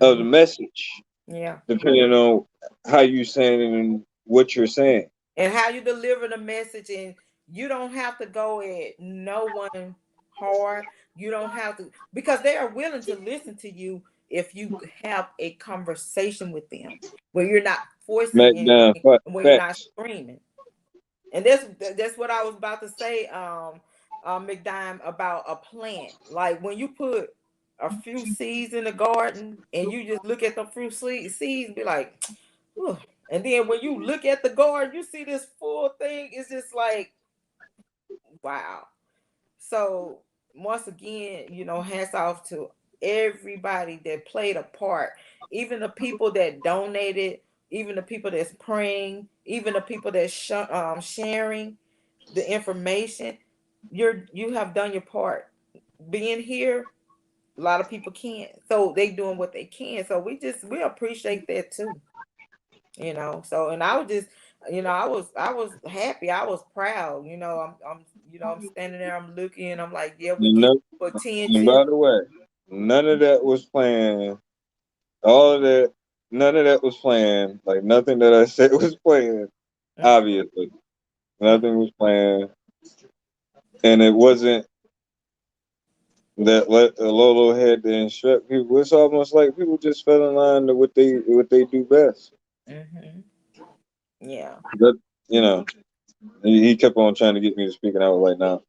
of the Mhm. message, Yeah. depending on how you saying it and what you're saying. And how you deliver the message, and you don't have to go at no one hard. You don't have to, because they are willing to listen to you if you have a conversation with them where you're not forcing Smack down anything, where you're not facts. screaming. And that's what I was about to say, McDime, about a plant. Like when you put a few seeds in the garden and you just look at the fruit seeds and be like, "Whew." And then when you look at the garden, you see this full thing. It's just like, wow. So once again, hats off to everybody that played a part, even the people that donated, even the people that's praying, even the people that's sharing the information. You have done your part. Being here, a lot of people can't, so they doing what they can. So we appreciate that too. So, and I was just, I was happy, I was proud. I'm standing there, I'm looking, I'm like, yeah, we You get know, and attention. by the way, none of that was planned. All of that, none of that was planned. Like nothing that I said was planned. Mm, Obviously, mm, nothing was planned, and it wasn't that Lolo had to instruct people. It's almost like people just fell in line to what they do best. mhm. Yeah. But you know, he kept on trying to get me to speak, and I was like, "No."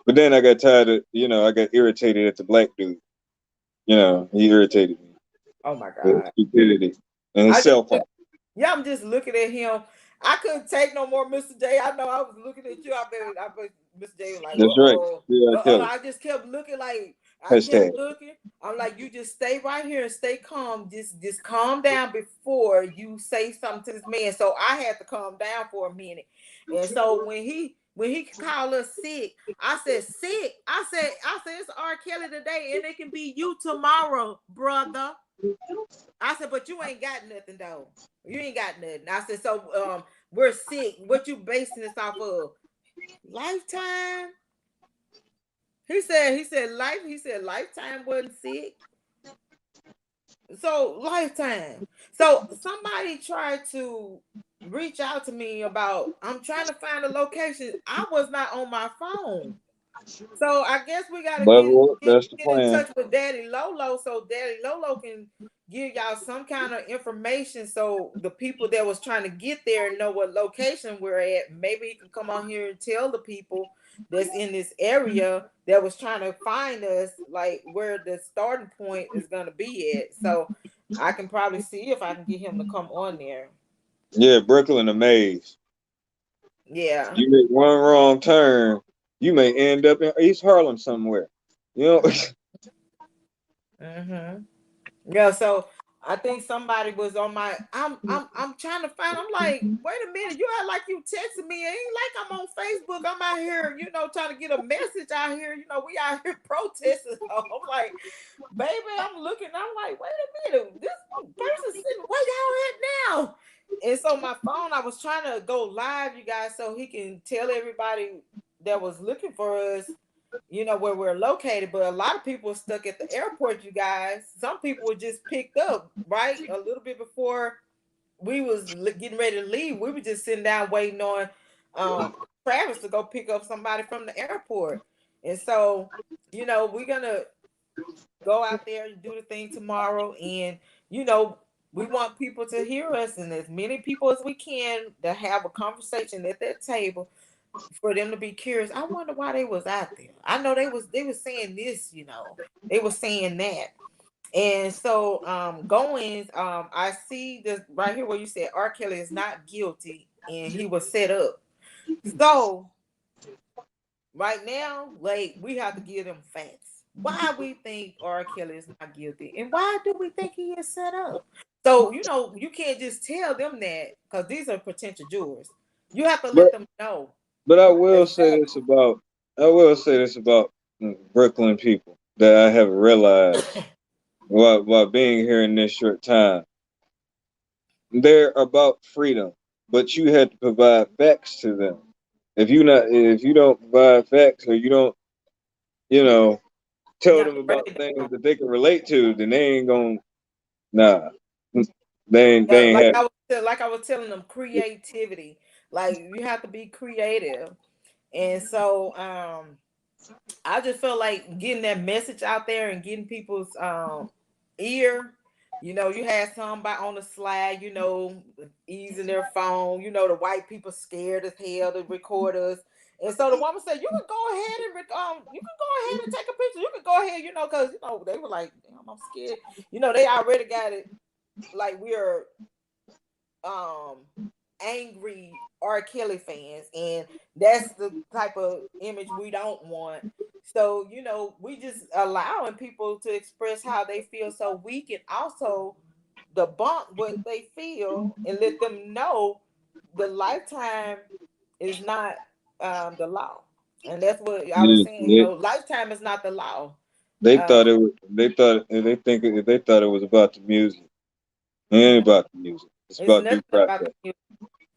But then I got tired of, I got irritated at the black dude. He irritated me Oh my with God. stupidity and his I just cell phone. Yeah, I'm just looking at him. I couldn't take no more, Mr. J. I know I was looking at you. I bet Mr. J was like, That's right. Yeah, Kelly. I just kept looking like I kept Hashtag. looking. I'm like, you just stay right here and stay calm. Just calm down before you say something to this man. So I had to calm down for a minute. And so when he called us sick, I said sick. I said it's R. Kelly today, and it can be you tomorrow, brother. I said, but you ain't got nothing though. You ain't got nothing. I said, so we're sick. What you basing this off of? Lifetime. He said Lifetime wasn't sick. So Lifetime. So somebody tried to reach out to me about I'm trying to find a location. I was not on my phone. So I guess we gotta But get get that's the get in plan. touch with Daddy Lolo so Daddy Lolo can give y'all some kind of information so the people that was trying to get there know what location we're at. Maybe he can come on here and tell the people that's in this area that was trying to find us like where the starting point is gonna be at. So I can probably see if I can get him to come on there. Yeah, Brooklyn, a maze. Yeah. You make one wrong turn, you may end up in East Harlem somewhere. You know, Mm-hmm. Yeah, so I think somebody was on my. I'm trying to find. I'm like, wait a minute, you act like you texting me. It ain't like I'm on Facebook. I'm out here, trying to get a message out here. We out here protesting. So I'm like, baby, I'm looking. I'm like, wait a minute, this person sitting. Where y'all at now? And so my phone, I was trying to go live, you guys, so he can tell everybody that was looking for us where we're located. But a lot of people are stuck at the airport, you guys. Some people were just picked up right a little bit before we was getting ready to leave. We were just sitting down waiting on Travis to go pick up somebody from the airport. And so we're gonna go out there and do the thing tomorrow. And we want people to hear us, and as many people as we can to have a conversation at that table for them to be curious. I wonder why they was out there. I know they was saying this, they were saying that. And so Goins, I see this right here where you said R. Kelly is not guilty and he was set up. So right now, like, we have to give them facts. Why we think R. Kelly is not guilty and why do we think he is set up? So you can't just tell them that because these are potential jurors. You have to but let them know but exactly. I will say this about Brooklyn people that I have realized while being here in this short time. They're about freedom, but you had to provide facts to them. If you don't provide facts or you don't, you know, You tell have them to break about it things down. that they can relate to, then they ain't gonna. Nah, they ain't Like having. I was telling them, creativity. Like, you have to be creative. And so I just felt like getting that message out there and getting people's ear. You had somebody on the slide, easing their phone. The white people scared as hell to record us. And so the woman said, "You can go ahead and you can go ahead and take a picture. You can go ahead, because they were like, damn, I'm scared. They already got it like we're um angry R. Kelly fans, and that's the type of image we don't want. So, we just allowing people to express how they feel so we can also debunk what they feel and let them know the lifetime is not the law. And that's what I was Yeah, saying, lifetime is not the law. they Um, thought it was. They thought it was about the music. It ain't about the music. It's it's about due nothing about process. the music.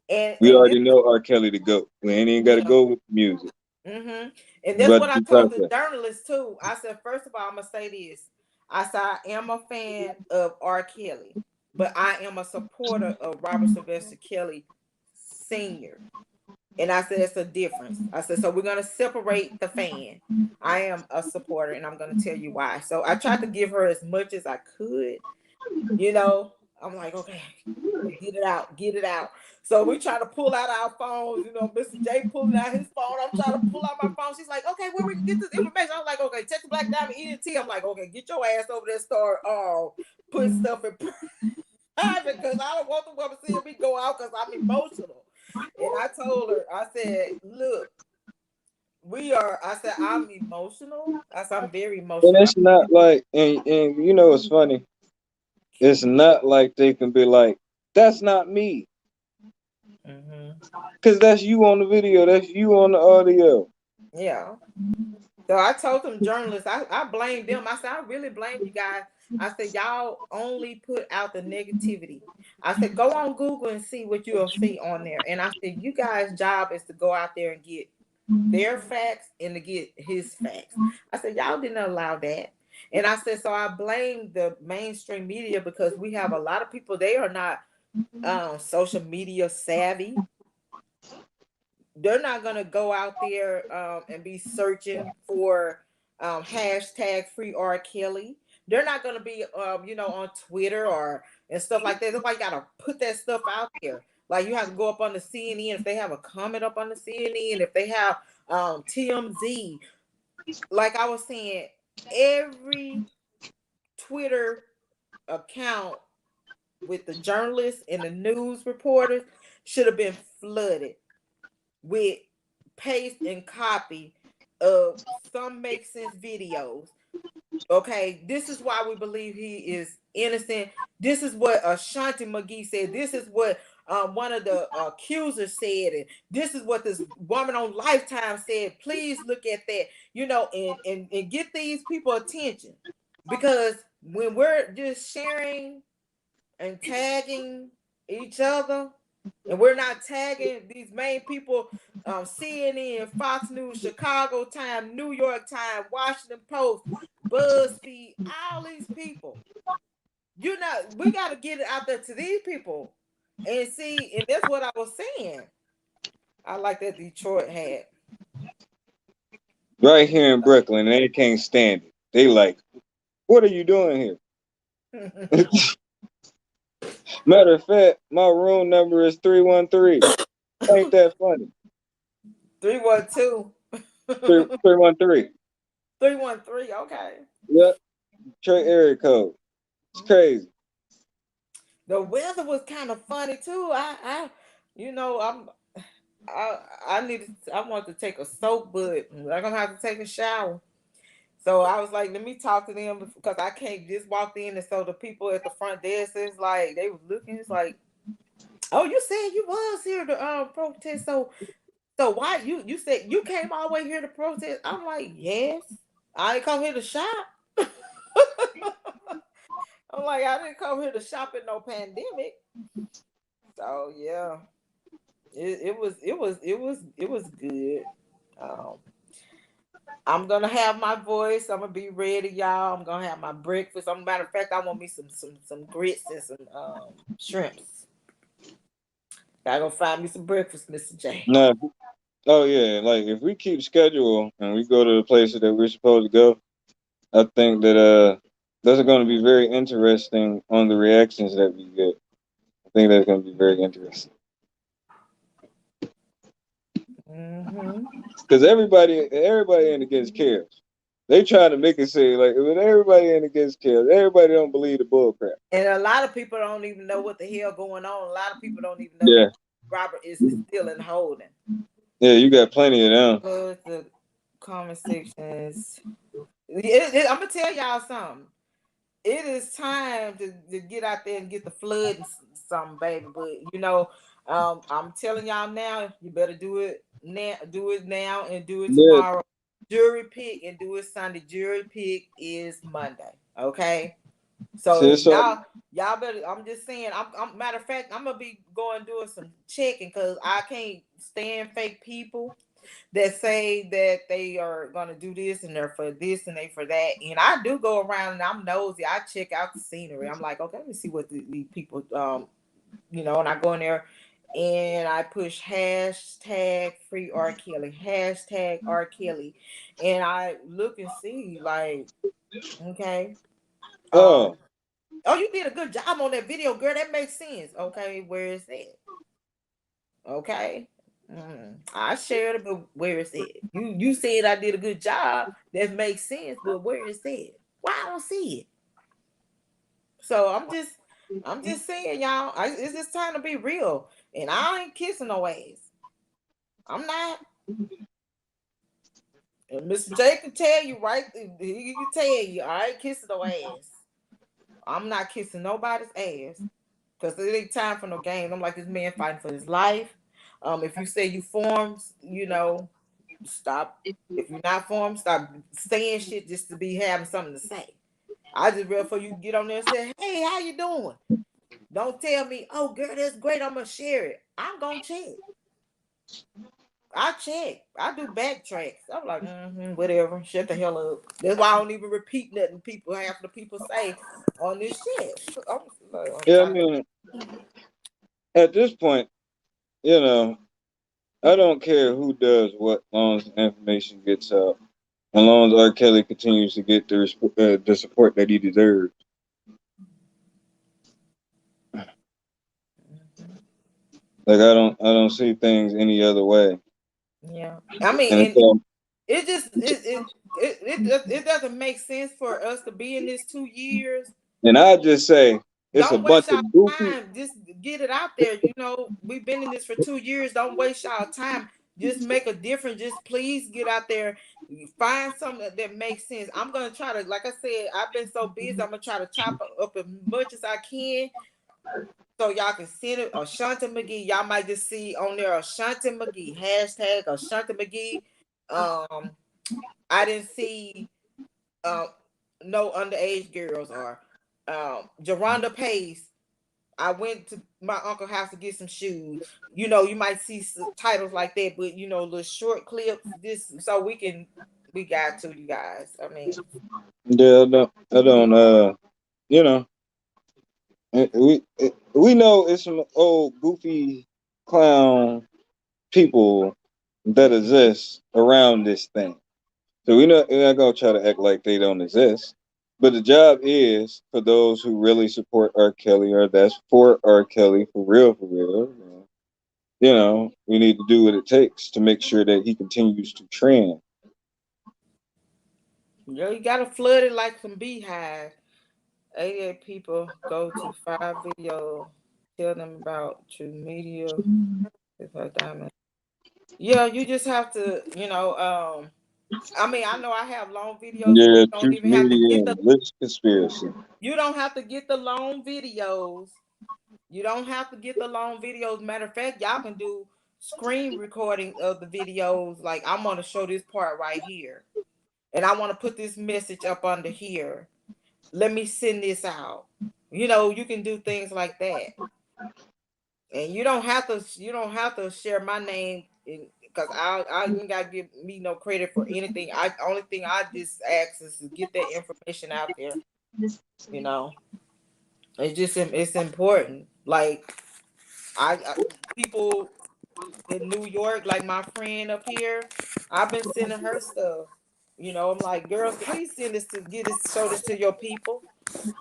And We and this, already know R. Kelly to go. We ain't even got to yeah. go with the music. And It's that's about what I due told the process. journalist too. I said, first of all, I'm gonna say this. I said I am a fan of R. Kelly, but I am a supporter of Robert Sylvester Kelly Sr. And I said it's a difference. I said, so we're gonna separate the fan. I am a supporter, and I'm gonna tell you why. So I tried to give her as much as I could, you know. I'm like, okay, get it out, get it out. So we try to pull out our phones, Mr. J pulling out his phone. I'm trying to pull out my phone. She's like, okay, where we can get this information? I'm like, okay, Texas Black Diamond ENT. I'm like, okay, get your ass over there, start putting stuff in private, because I don't want the woman seeing me go out because I'm emotional. And I told her, I said, look, I said, I'm emotional. I said, I'm very And emotional. it's not like, and you know, it's funny. It's not like they can be like, that's not me. Because that's you on the video. That's you on the audio. Yeah. So I told them journalists, I blame them. I said, I really blame you guys. I said, y'all only put out the negativity. I said, go on Google and see what you'll see on there. And I said, you guys' job is to go out there and get their facts and to get his facts. I said, y'all didn't allow that. And I said, so I blame the mainstream media because we have a lot of people, they are not social media savvy. They're not gonna go out there and be searching for hashtag free R. Kelly. They're not gonna be on Twitter or and stuff like that. That's why you gotta put that stuff out there. Like you have to go up on the CNN if they have a comment up on the CNN, if they have TMZ. Like I was saying, every Twitter account with the journalists and the news reporters should have been flooded with paste and copy of some make sense videos. Okay, this is why we believe he is innocent. This is what Ashanti McGee said. This is what one of the accusers said, and this is what this woman on Lifetime said. Please look at that, and get these people attention, because when we're just sharing and tagging each other, and we're not tagging these main people, CNN, Fox News, Chicago Times, New York Times, Washington Post, BuzzFeed, all these people. We got to get it out there to these people and see. And that's what I was saying. I like that Detroit hat. Right here in Brooklyn, and they can't stand it. They like, what are you doing here? Matter of fact, my room number is 313. Ain't that funny? 312. 313. 313. Okay. Yep. Trey area code. It's crazy. The weather was kind of funny too. You know, I'm I want to take a soak, but I'm gonna have to take a shower. So I was like, let me talk to them because I can't just walk in, and so the people at the front desk is like they was looking. It's like, oh, you said you was here to protest. So why you said you came all the way here to protest? I'm like, yes, I ain't come here to shop. I'm like, I didn't come here to shop in no pandemic. So yeah, it was good. Um, I'm gonna have my voice. I'm gonna be ready, y'all. I'm gonna have my breakfast. Matter of fact, I want me some grits and some shrimps. Gotta go find me some breakfast, Mr. J. No. Oh yeah. Like if we keep schedule and we go to the places that we're supposed to go, I think that those are going to be very interesting on the reactions that we get. I think that's going to be very interesting. Because everybody in against cares. They try to make it seem like when everybody in against cares, everybody don't believe the bull crap. And a lot of people don't even know what the hell going on. A lot of people don't even know Yeah. Robert is still in holding. Yeah, you got plenty of them. comment sections. I'm gonna tell y'all something. It is time to get out there and get the flood and something, baby. But I'm telling y'all now, you better do it now. Do it now and do it Yeah. tomorrow. Jury pick and do it Sunday. Jury pick is Monday. Okay. So y'all better. I'm just saying. I'm matter of fact. I'm gonna be going doing some checking because I can't stand fake people that say that they are gonna do this and they're for this and they for that. And I do go around and I'm nosy. I check out the scenery. I'm like, okay, let me see what these people and I go in there and I push hashtag free R. Kelly, hashtag R. Kelly, and I look and see like, okay, Oh, oh, you did a good job on that video, girl. That makes sense. Okay, where is that? Okay. I shared it, but where is it? You said I did a good job. That makes sense, but where is it? Why I don't see it? So I'm just saying, y'all. It's just time to be real, and I ain't kissing no ass. I'm not. And Mr. J can tell you, right? He can tell you, I ain't kissing no ass. I'm not kissing nobody's ass because it ain't time for no games. I'm like this man fighting for his life. If you say you forms, stop. If you're not formed, stop saying shit just to be having something to say. I just real for you get on there and say, hey, how you doing? Don't tell me, oh girl, that's great. I'm gonna share it. I'm gonna check. I check. I do backtracks. I'm like, whatever. Shut the hell up. That's why I don't even repeat nothing half the people say on this shit. yeah. I mean, at this point, you know, I don't care who does what, as long as the information gets out, as long as R. Kelly continues to get the support that he deserves. Like I don't see things any other way. Yeah. I mean, And and so, it just it doesn't make sense for us to be in this 2 years. and I just say it's a Don't bunch waste our of goofy. time. Just get it out there. We've been in this for 2 years. Don't waste our time. Just make a difference. Just please get out there. Find something that makes sense. I'm gonna try to, like I said, I've been so busy. I'm gonna try to chop up as much as I can so y'all can send it. Ashanti McGee. Y'all might just see on there Ashanti McGee. Hashtag Ashanti McGee. I didn't see um no underage girls or Geronda Pace. I went to my uncle's house to get some shoes. You might see some titles like that, but little short clips. This so we got to you guys. I mean, Yeah, I don't. You know, we know it's some old goofy clown people that exist around this thing. So we're not gonna try to act like they don't exist. But the job is for those who really support R. Kelly or that's for R. Kelly for real, for real. We need to do what it takes to make sure that he continues to trend. you gotta flood it like some beehive. 88 people go to 5 video. Tell them about true media. It's like diamond. Yeah, you just have to, I mean, I know I have long videos where Yeah, you don't truth even have to media get and religious conspiracy. the long videos. You don't have to get the long videos. Matter of fact, y'all can do screen recording of the videos. Like I'm gonna show this part right here. And I want to put this message up under here. Let me send this out. You can do things like that. And you don't have to share my name because I ain't gotta give me no credit for anything. Only thing I just ask is to get that information out there. You know, it's important. Like I people in New York, like my friend up here, I've been sending her stuff. I'm like, girls, please send this to show this to your people.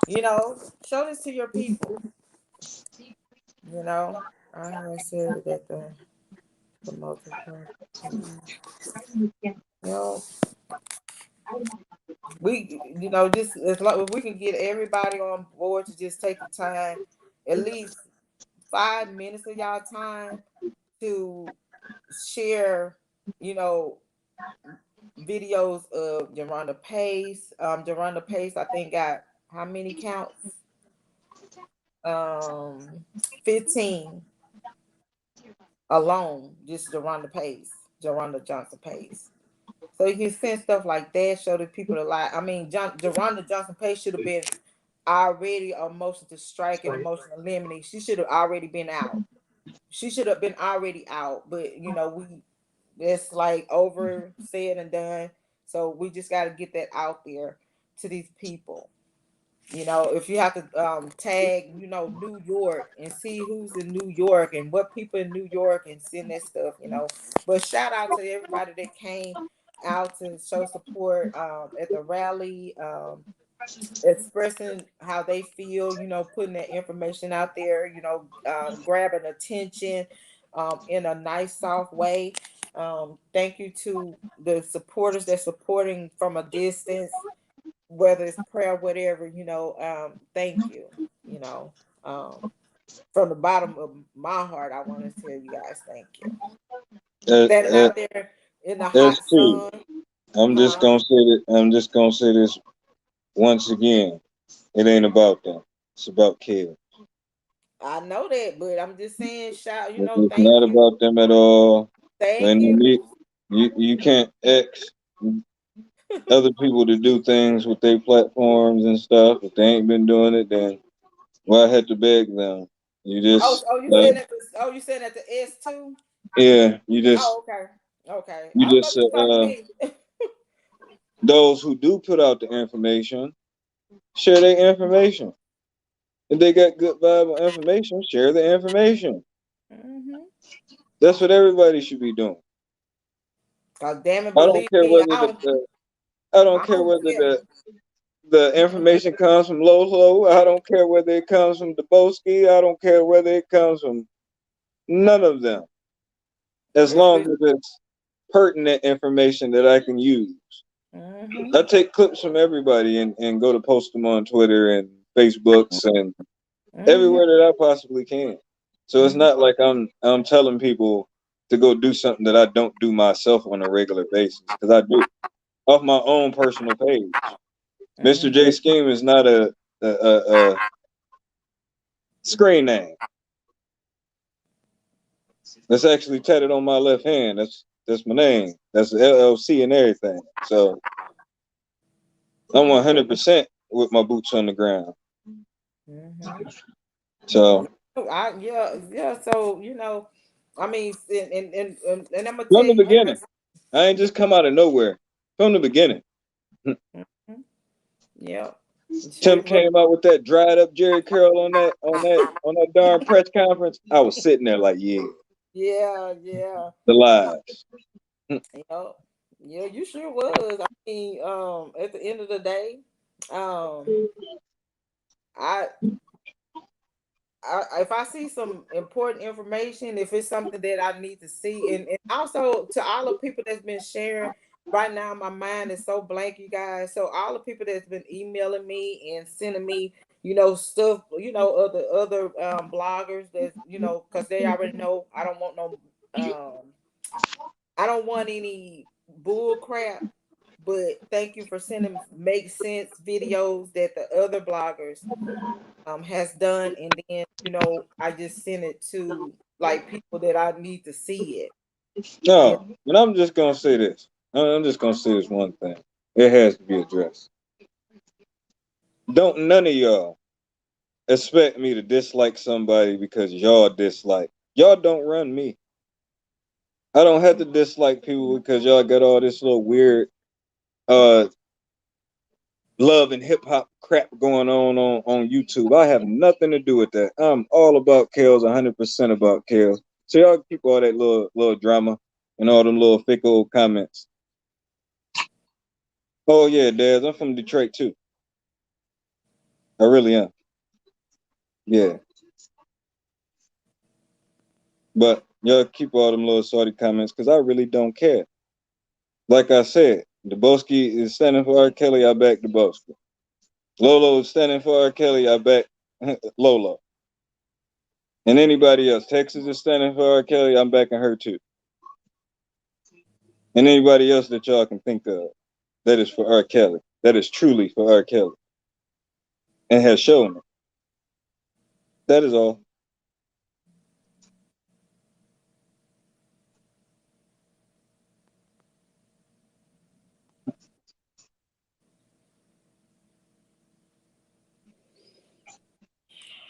Show this to your people. You know, I have said that the multiple. Just as long as we can get everybody on board to just take the time, at least 5 minutes of y'all time to share, you know, videos of Jerronda Pace. Jerronda Pace, I think, got how many counts? 15 alone. Just Jerronda Johnson Pace. So you can send stuff like that, show the people a lot. I mean, Jerronda Johnson Pace should have been already a motion to strike and a motion to eliminate. She should have already been out. She should have been already out. But it's like over said and done. So we just got to get that out there to these people. If you have to tag, New York and see who's in New York and what people in New York and send that stuff. But shout out to everybody that came out to show support at the rally, expressing how they feel, putting that information out there, grabbing attention in a nice, soft way. Thank you to the supporters that's supporting from a distance, whether it's prayer, whatever, thank you, from the bottom of my heart, I want to tell you guys, thank you. Standing out there in the hot sun. I'm just gonna say this once again. It ain't about them. It's about kids. I know that, but I'm just saying, shout, It's thank not you. about them at all. Thank you. You can't X other people to do things with their platforms and stuff. If they ain't been doing it, then why have to beg them? You just you said at the S2? Yeah, you just okay. you I just thought you were talking to me. those who do put out the information, share their information. If they got good viable information, share the information. Mm-hmm. That's what everybody should be doing. God damn it, I don't believe care me, whether the information comes from Lolo. I don't care whether it comes from Dubosky. I don't care whether it comes from none of them. As long as it's pertinent information that I can use. Mm-hmm. I take clips from everybody and go to post them on Twitter and Facebooks and everywhere that I possibly can. So it's not like I'm telling people to go do something that I don't do myself on a regular basis, because I do off my own personal page. Mr. J Scheme is not a screen name. That's actually tatted on my left hand. That's my name. That's the LLC and everything. So I'm 100% with my boots on the ground. Mm-hmm. So yeah. So I mean, and I'm gonna from tell the you, beginning, I ain't just come out of nowhere. From the beginning. Yeah. Tim came out with that dried up Jerry Curl on that darn press conference. I was sitting there like, yeah. Yeah. The lies. Yeah, you sure was. I mean, at the end of the day, I if I see some important information, if it's something that I need to see, and also to all the people that's been sharing right now, my mind is so blank, you guys. So all the people that's been emailing me and sending me, stuff, other bloggers that because they already know I don't want no, I don't want any bull crap. But thank you for sending make sense videos that the other bloggers has done, and then I just send it to like people that I need to see it. No, and I'm just gonna say this. I'm just gonna say this one thing. It has to be addressed. Don't none of y'all expect me to dislike somebody because y'all dislike. Y'all don't run me. I don't have to dislike people because y'all got all this little weird love and hip hop crap going on YouTube. I have nothing to do with that. I'm all about Kels, 100% about Kels. So y'all keep all that little drama and all them little fake old comments. Oh yeah, Dad, I'm from Detroit too. I really am. Yeah. But y'all keep all them little salty comments because I really don't care. Like I said, Dubosky is standing for R. Kelly, I back Dubosky. Lolo is standing for R. Kelly, I back Lolo. And anybody else. Texas is standing for R. Kelly, I'm backing her too. And anybody else that y'all can think of that is for R. Kelly, that is truly for R. Kelly, and has shown it. That is all.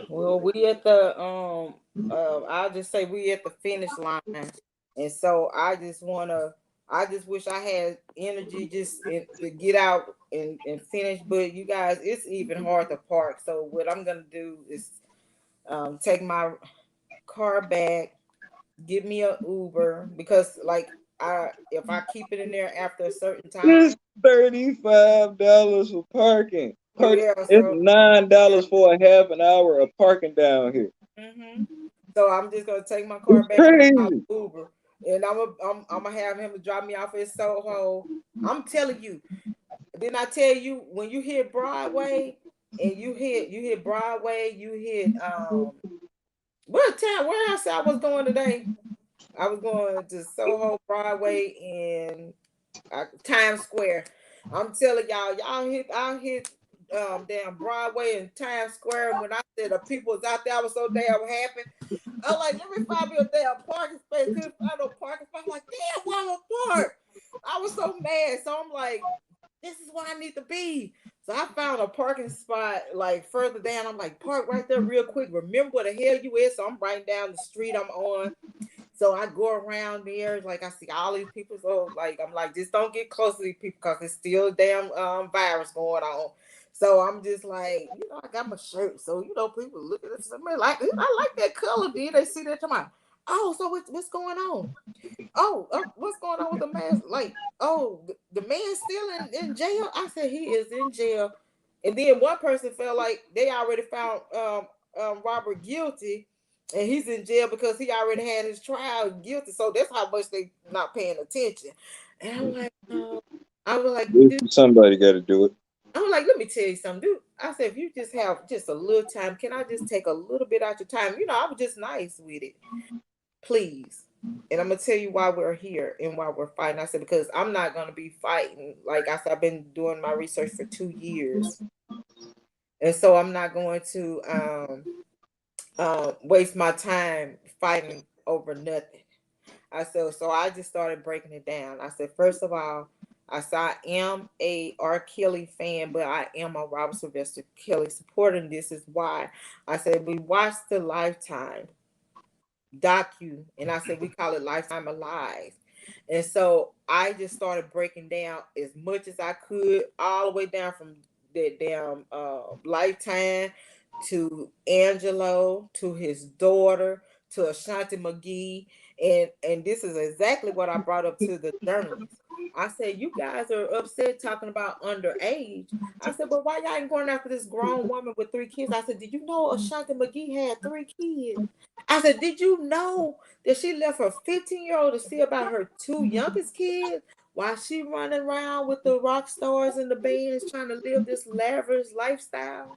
Well, we at the I'll just say we at the finish line, and so I just wish I had energy to get out and finish. But you guys, it's even hard to park. So what I'm gonna do is take my car back, give me a Uber because like if I keep it in there after a certain time, It's $35 for parking. yeah. It's So $9 for a half an hour of parking down here. So I'm just gonna take my car It's back and call crazy. Uber, and I'm gonna have him to drop me off at Soho. I'm telling you. Didn't I tell you when you hit Broadway and you hit Broadway, you hit where else I was going today? I was going to Soho, Broadway, and Times Square. I'm telling y'all hit damn Broadway and Times Square. And when I said the people was out there, I was so damn happy. I was like, let me find me a damn parking space. Couldn't find no parking spot. I'm like, damn, why am I park? I was so mad. So I'm like, this is where I need to be. So I found a parking spot like further down. I'm like, park right there real quick. Remember where the hell you is. So I'm right down the street I'm on. So I go around there, like I see all these people. So like I'm like, just don't get close to these people because it's still a damn virus going on. So I'm just like, I got my shirt. So people look at this. I like that color. Did they see that? Come on. Oh, so what's going on? Oh, what's going on with the man? Like, oh, the man's still in jail. I said he is in jail. And then one person felt like they already found Robert guilty, and he's in jail because he already had his trial guilty. So that's how much they not paying attention. And I'm like, I was like, dude, Somebody got to do it. I'm like, let me tell you something, dude. I said, if you just have just a little time, can I just take a little bit out your time? I was just nice with it, please. And I'm gonna tell you why we're here and why we're fighting. I said because I'm not gonna be fighting. Like I said, I've been doing my research for 2 years, and so I'm not going to waste my time fighting over nothing. I said so. I just started breaking it down. I said first of all, I said I am a R. Kelly fan, but I am a Robert Sylvester Kelly supporter. And this is why I said we watched the Lifetime and I said we call it Lifetime Alive. And so I just started breaking down as much as I could, all the way down from that damn Lifetime to Angelo, to his daughter, to Ashanti McGee. And this is exactly what I brought up to the journalists. I said, you guys are upset talking about underage. I said, but why y'all ain't going after this grown woman with 3 kids? I said, did you know Ashanti McGee had 3 kids? I said, did you know that she left her 15-year-old to see about her 2 youngest kids while she running around with the rock stars and the bands trying to live this lavish lifestyle?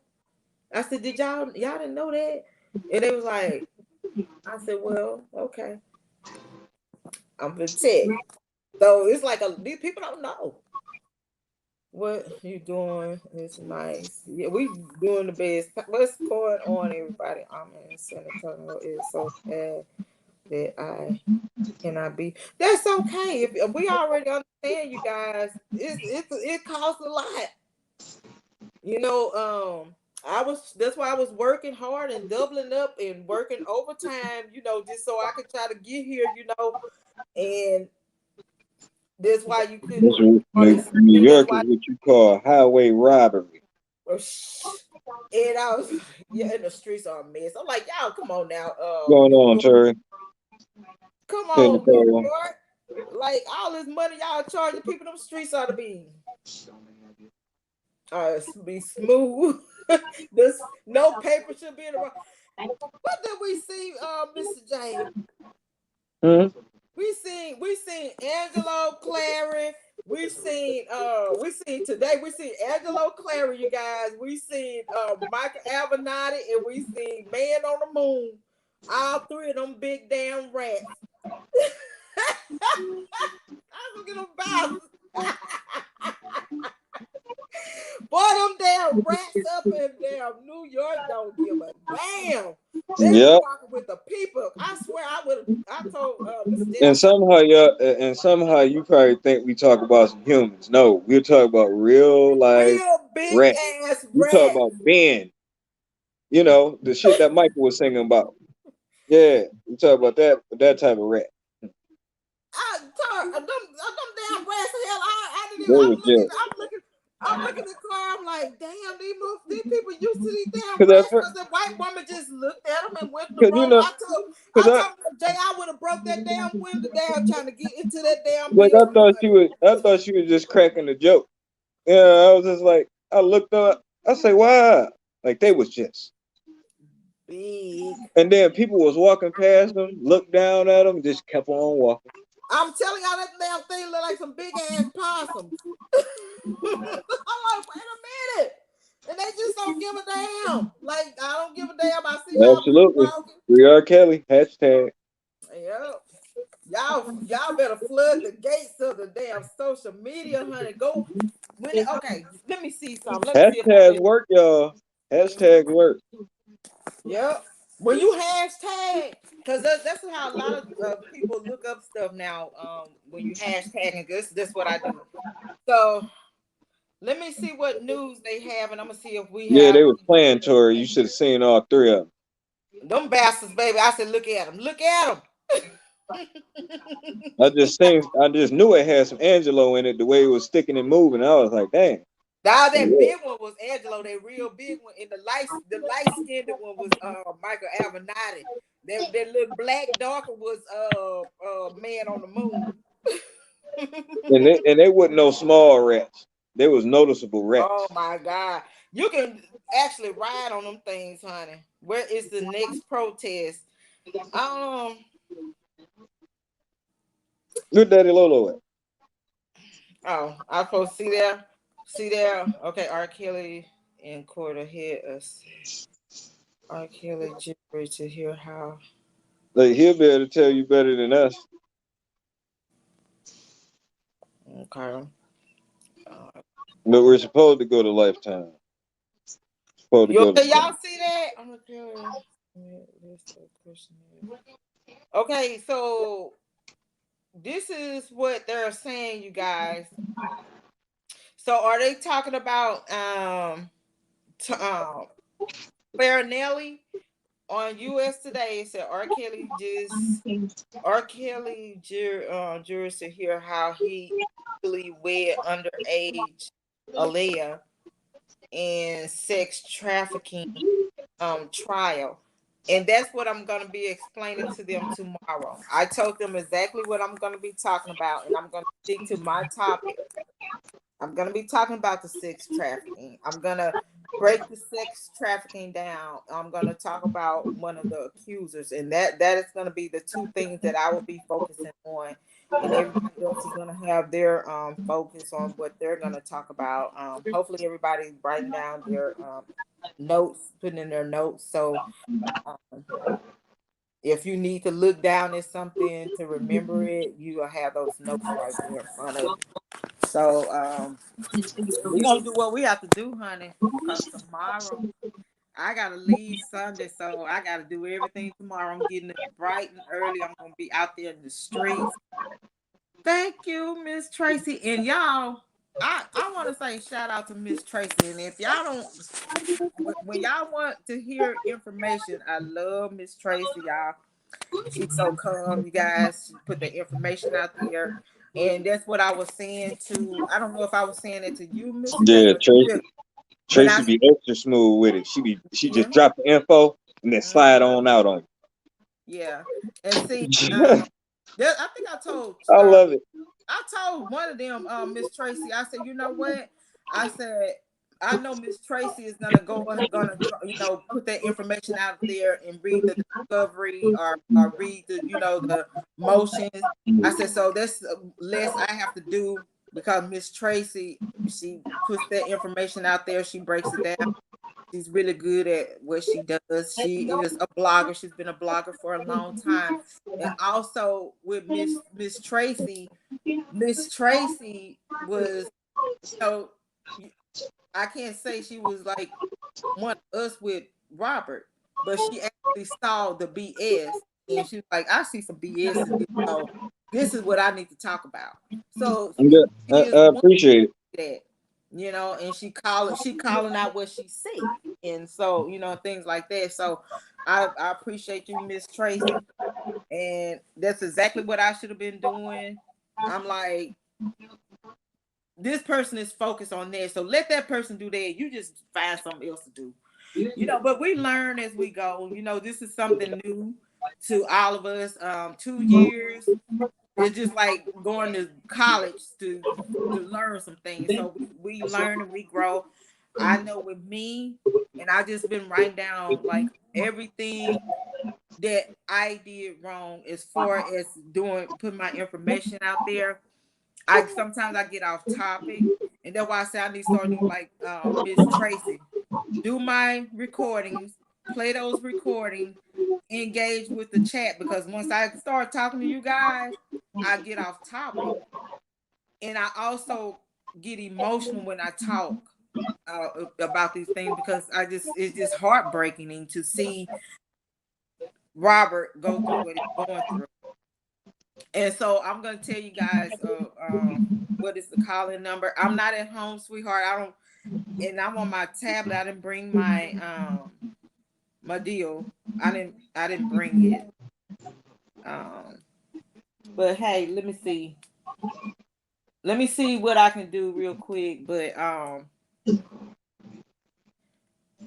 I said, did y'all didn't know that? And they was like, I said, well, okay. I'm gonna check. So it's like these people don't know what you doing. It's nice. Yeah, we doing the best. What's going on, everybody? I'm in San Antonio. It's so sad that I cannot be. That's okay. If we already understand, you guys, it costs a lot. That's why I was working hard and doubling up and working overtime, just so I could try to get here, and that's why you couldn't. New York is what you call highway robbery. And I was, yeah, and the streets are a mess. I'm like, y'all, come on now. What's going on, Terry? Come on, New York. Like all this money y'all charging people, them streets ought to be smooth. This no paper should be in the wrong. What did we see, Mr. James? We seen Angelo Clary. We seen today. We seen Angelo Clary, you guys. We seen Michael Avenatti, and we seen Man on the Moon. All 3 of them big damn rats. I was gonna get them bouncers. Boy, them damn rats up in damn New York don't give a damn. They was walking with the people. I swear I told And somehow you probably think we talk about some humans. No, we're talking about real life big rats. ass We rats. talk about Ben. You know, the shit that Michael was singing about. Yeah, we talk about that type of rat. Them damn rats. Hell, I'm looking at the car. I'm like, damn, these people used to these damn rats because the white woman just looked at them and went to the road. I told Jay I would have broke that damn window down trying to get into that damn like building. I thought she was just cracking a joke. Yeah, I was just like, I looked up. I say, wow, like they was just big. And then people was walking past them, looked down at them, just kept on walking. I'm telling y'all, that damn thing look like some big ass possums. I'm like, wait a minute. And they just don't give a damn. Like, I don't give a damn. I see y'all. Absolutely. We are Kelly. Hashtag. Yep. Y'all better flood the gates of the damn social media, honey. Go. Okay, let me see something. Hashtag work, y'all. Hashtag work. Yep. When you hashtag, because that's how a lot of people look up stuff now. When you hashtagging, that's what I do. So let me see what news they have, and I'm gonna see if we have. Yeah, they were playing, Tori. You should have seen all three of them. Them bastards, baby. I said, look at them. Look at them. I just knew it had some Angelo in it. The way it was sticking and moving, I was like, dang. Now that big one was Angelo, that real big one, and the light skinned one was Michael Avenatti. That little black darker was Man on the Moon. and they wasn't no small rats. They was noticeable rats. Oh my God. You can actually ride on them things, honey. Where is the next protest? Good Daddy Lolo at? Oh, I'm supposed to see there. See there? Okay, R. Kelly in court ahead us. R. Kelly jury to hear how. Like, he'll be able to tell you better than us. Okay. But we're supposed to go to Lifetime. Y'all see that? Okay, so this is what they're saying, you guys. So are they talking about Farinelli on US Today? It said R. Kelly jurors to hear how he legally wed underage Aaliyah in sex trafficking trial. And that's what I'm going to be explaining to them tomorrow. I told them exactly what I'm going to be talking about, and I'm going to stick to my topic. I'm going to be talking about the sex trafficking. I'm going to break the sex trafficking down. I'm going to talk about one of the accusers, and that is going to be the two things that I will be focusing on. And everybody else is going to have their focus on what they're going to talk about. Hopefully everybody's writing down their notes, putting in their notes. So if you need to look down at something to remember it, you will have those notes right there in front of you. So we're going to do what we have to do, honey, because tomorrow I got to leave Sunday, so I got to do everything tomorrow. I'm getting it bright and early. I'm going to be out there in the streets. Thank you, Miss Tracy. And y'all, I want to say shout out to Miss Tracy. And if y'all don't, when y'all want to hear information, I love Miss Tracy, y'all. She's so calm, you guys. She put the information out there. And that's what I was saying to, I don't know if I was saying it to you, Miss Tracy. Tracy be extra smooth with it. She just drop the info and then slide on out on you. Yeah. And see, I think I told. I love it. I told one of them, Miss Tracy. I said, you know what? I said, I know Miss Tracy is gonna put that information out there and read the discovery or read the the motions. I said, so that's less I have to do because Miss Tracy, she puts that information out there. She breaks it down. She's really good at what she does. She is a blogger. She's been a blogger for a long time. And also with Miss Tracy, Miss Tracy was, you know, I can't say she was like one of us with Robert, but she actually saw the BS and she was like, I see some BS in this. So this is what I need to talk about. So Yeah, she is I one appreciate it. that, you know, and she calling out what she see. And so, you know, things like that. So I appreciate you, Miss Tracy. And that's exactly what I should have been doing. I'm like, this person is focused on that. So let that person do that. You just find something else to do. You know, but we learn as we go. You know, this is something new to all of us. 2 years. It's just like going to college to learn some things. So we learn and we grow. I know with me, and I just been writing down like everything that I did wrong as far as putting my information out there. I sometimes I get off topic, and that's why I say I need to start doing like Miss Tracy, do my recordings, play those recordings, engage with the chat, because once I start talking to you guys, I get off topic, and I also get emotional when I talk about these things, because it's just heartbreaking to see Robert go through what he's going through. And so I'm gonna tell you guys what is the calling number. I'm not at home, sweetheart. I don't, and I'm on my tablet. I didn't bring my deal. I didn't bring it. But hey, let me see. Let me see what I can do real quick. But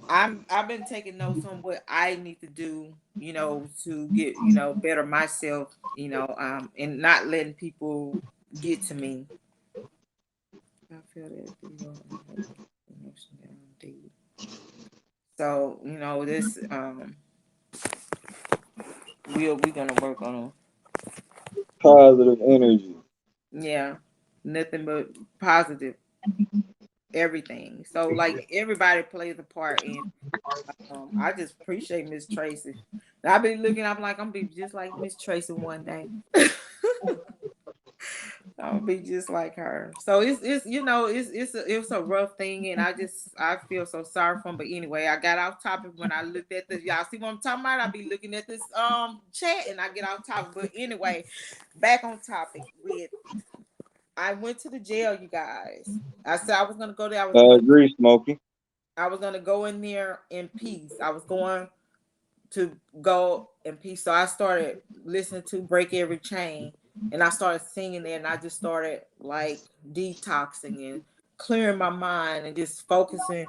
I've been taking notes on what I need to do, you know, to get, you know, better myself, you know, and not letting people get to me. I feel that so, you know, this we're gonna work on Positive energy. yeah, nothing but positive everything. So like everybody plays a part, and I just appreciate Miss Tracy. I be looking, I'm like, I'm be just like Miss Tracy one day. I'll be just like her. So it's you know it's a rough thing, and I feel so sorry for him. But anyway, I got off topic when I looked at this. Y'all see what I'm talking about? I be looking at this chat and I get off topic. But anyway, back on topic with I went to the jail, you guys. I said I was gonna go there. I agree, Smokey. I was gonna go in there in peace. I was going to go in peace. So I started listening to Break Every Chain, and I started singing it, and I just started like detoxing and clearing my mind and just focusing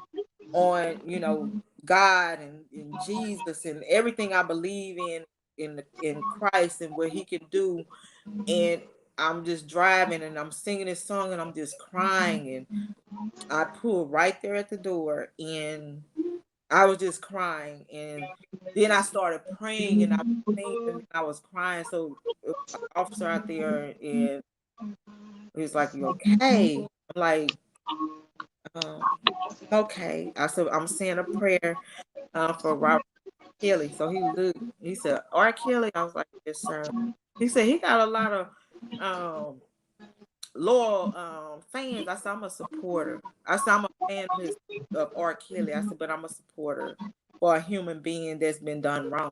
on, you know, God and Jesus and everything I believe in Christ and what he can do. And I'm just driving and I'm singing this song and I'm just crying, and I pulled right there at the door and I was just crying, and then I started praying, and I was singing, and I was crying. So an officer out there, and he was like, "You okay?" I'm like, um, "Okay." I said, "I'm saying a prayer for Robert Kelly." So he looked. He said, "R. Kelly." I was like, "Yes, sir." He said he got a lot of um, loyal fans. I said, "I'm a supporter." I said, "I'm a fan of R. Kelly." I said, "But I'm a supporter for a human being that's been done wrong."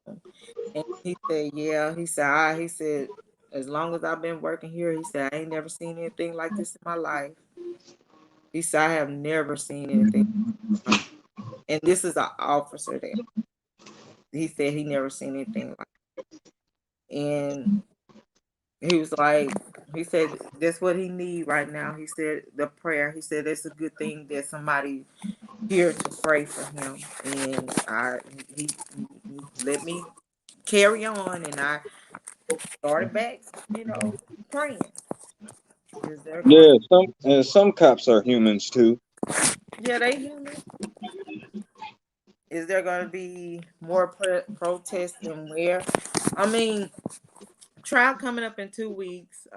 And he said, "Yeah." He said, "As long as I've been working here," he said, "I ain't never seen anything like this in my life." He said, "I have never seen anything." And this is an officer there. He said he never seen anything like it. And he was like, he said, that's what he need right now. He said, the prayer. He said, it's a good thing that somebody here to pray for him. And he let me carry on, and I started back, you know, praying. Is there going? Yeah, some cops are humans too. Yeah, they human. Is there going to be more protests and where? I mean, trial coming up in 2 weeks.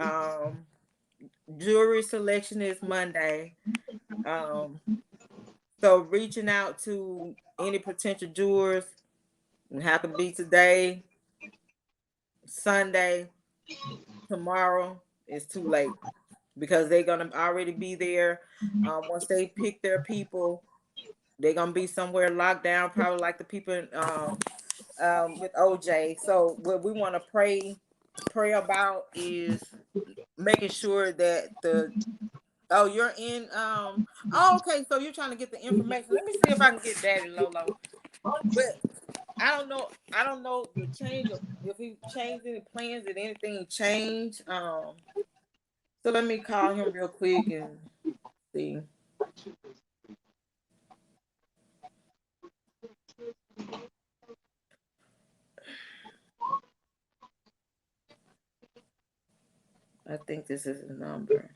Jury selection is Monday. So reaching out to any potential jurors. It have to be today, Sunday, tomorrow. It's too late because they're gonna already be there. Once they pick their people, they're gonna be somewhere locked down, probably like the people with OJ. So what we want to pray about is making sure that the you're in okay, so you're trying to get the information. Let me see if I can get Daddy Lolo. But I don't know the change of if he changed any plans, did anything change? So let me call him real quick and see. I think this is his number.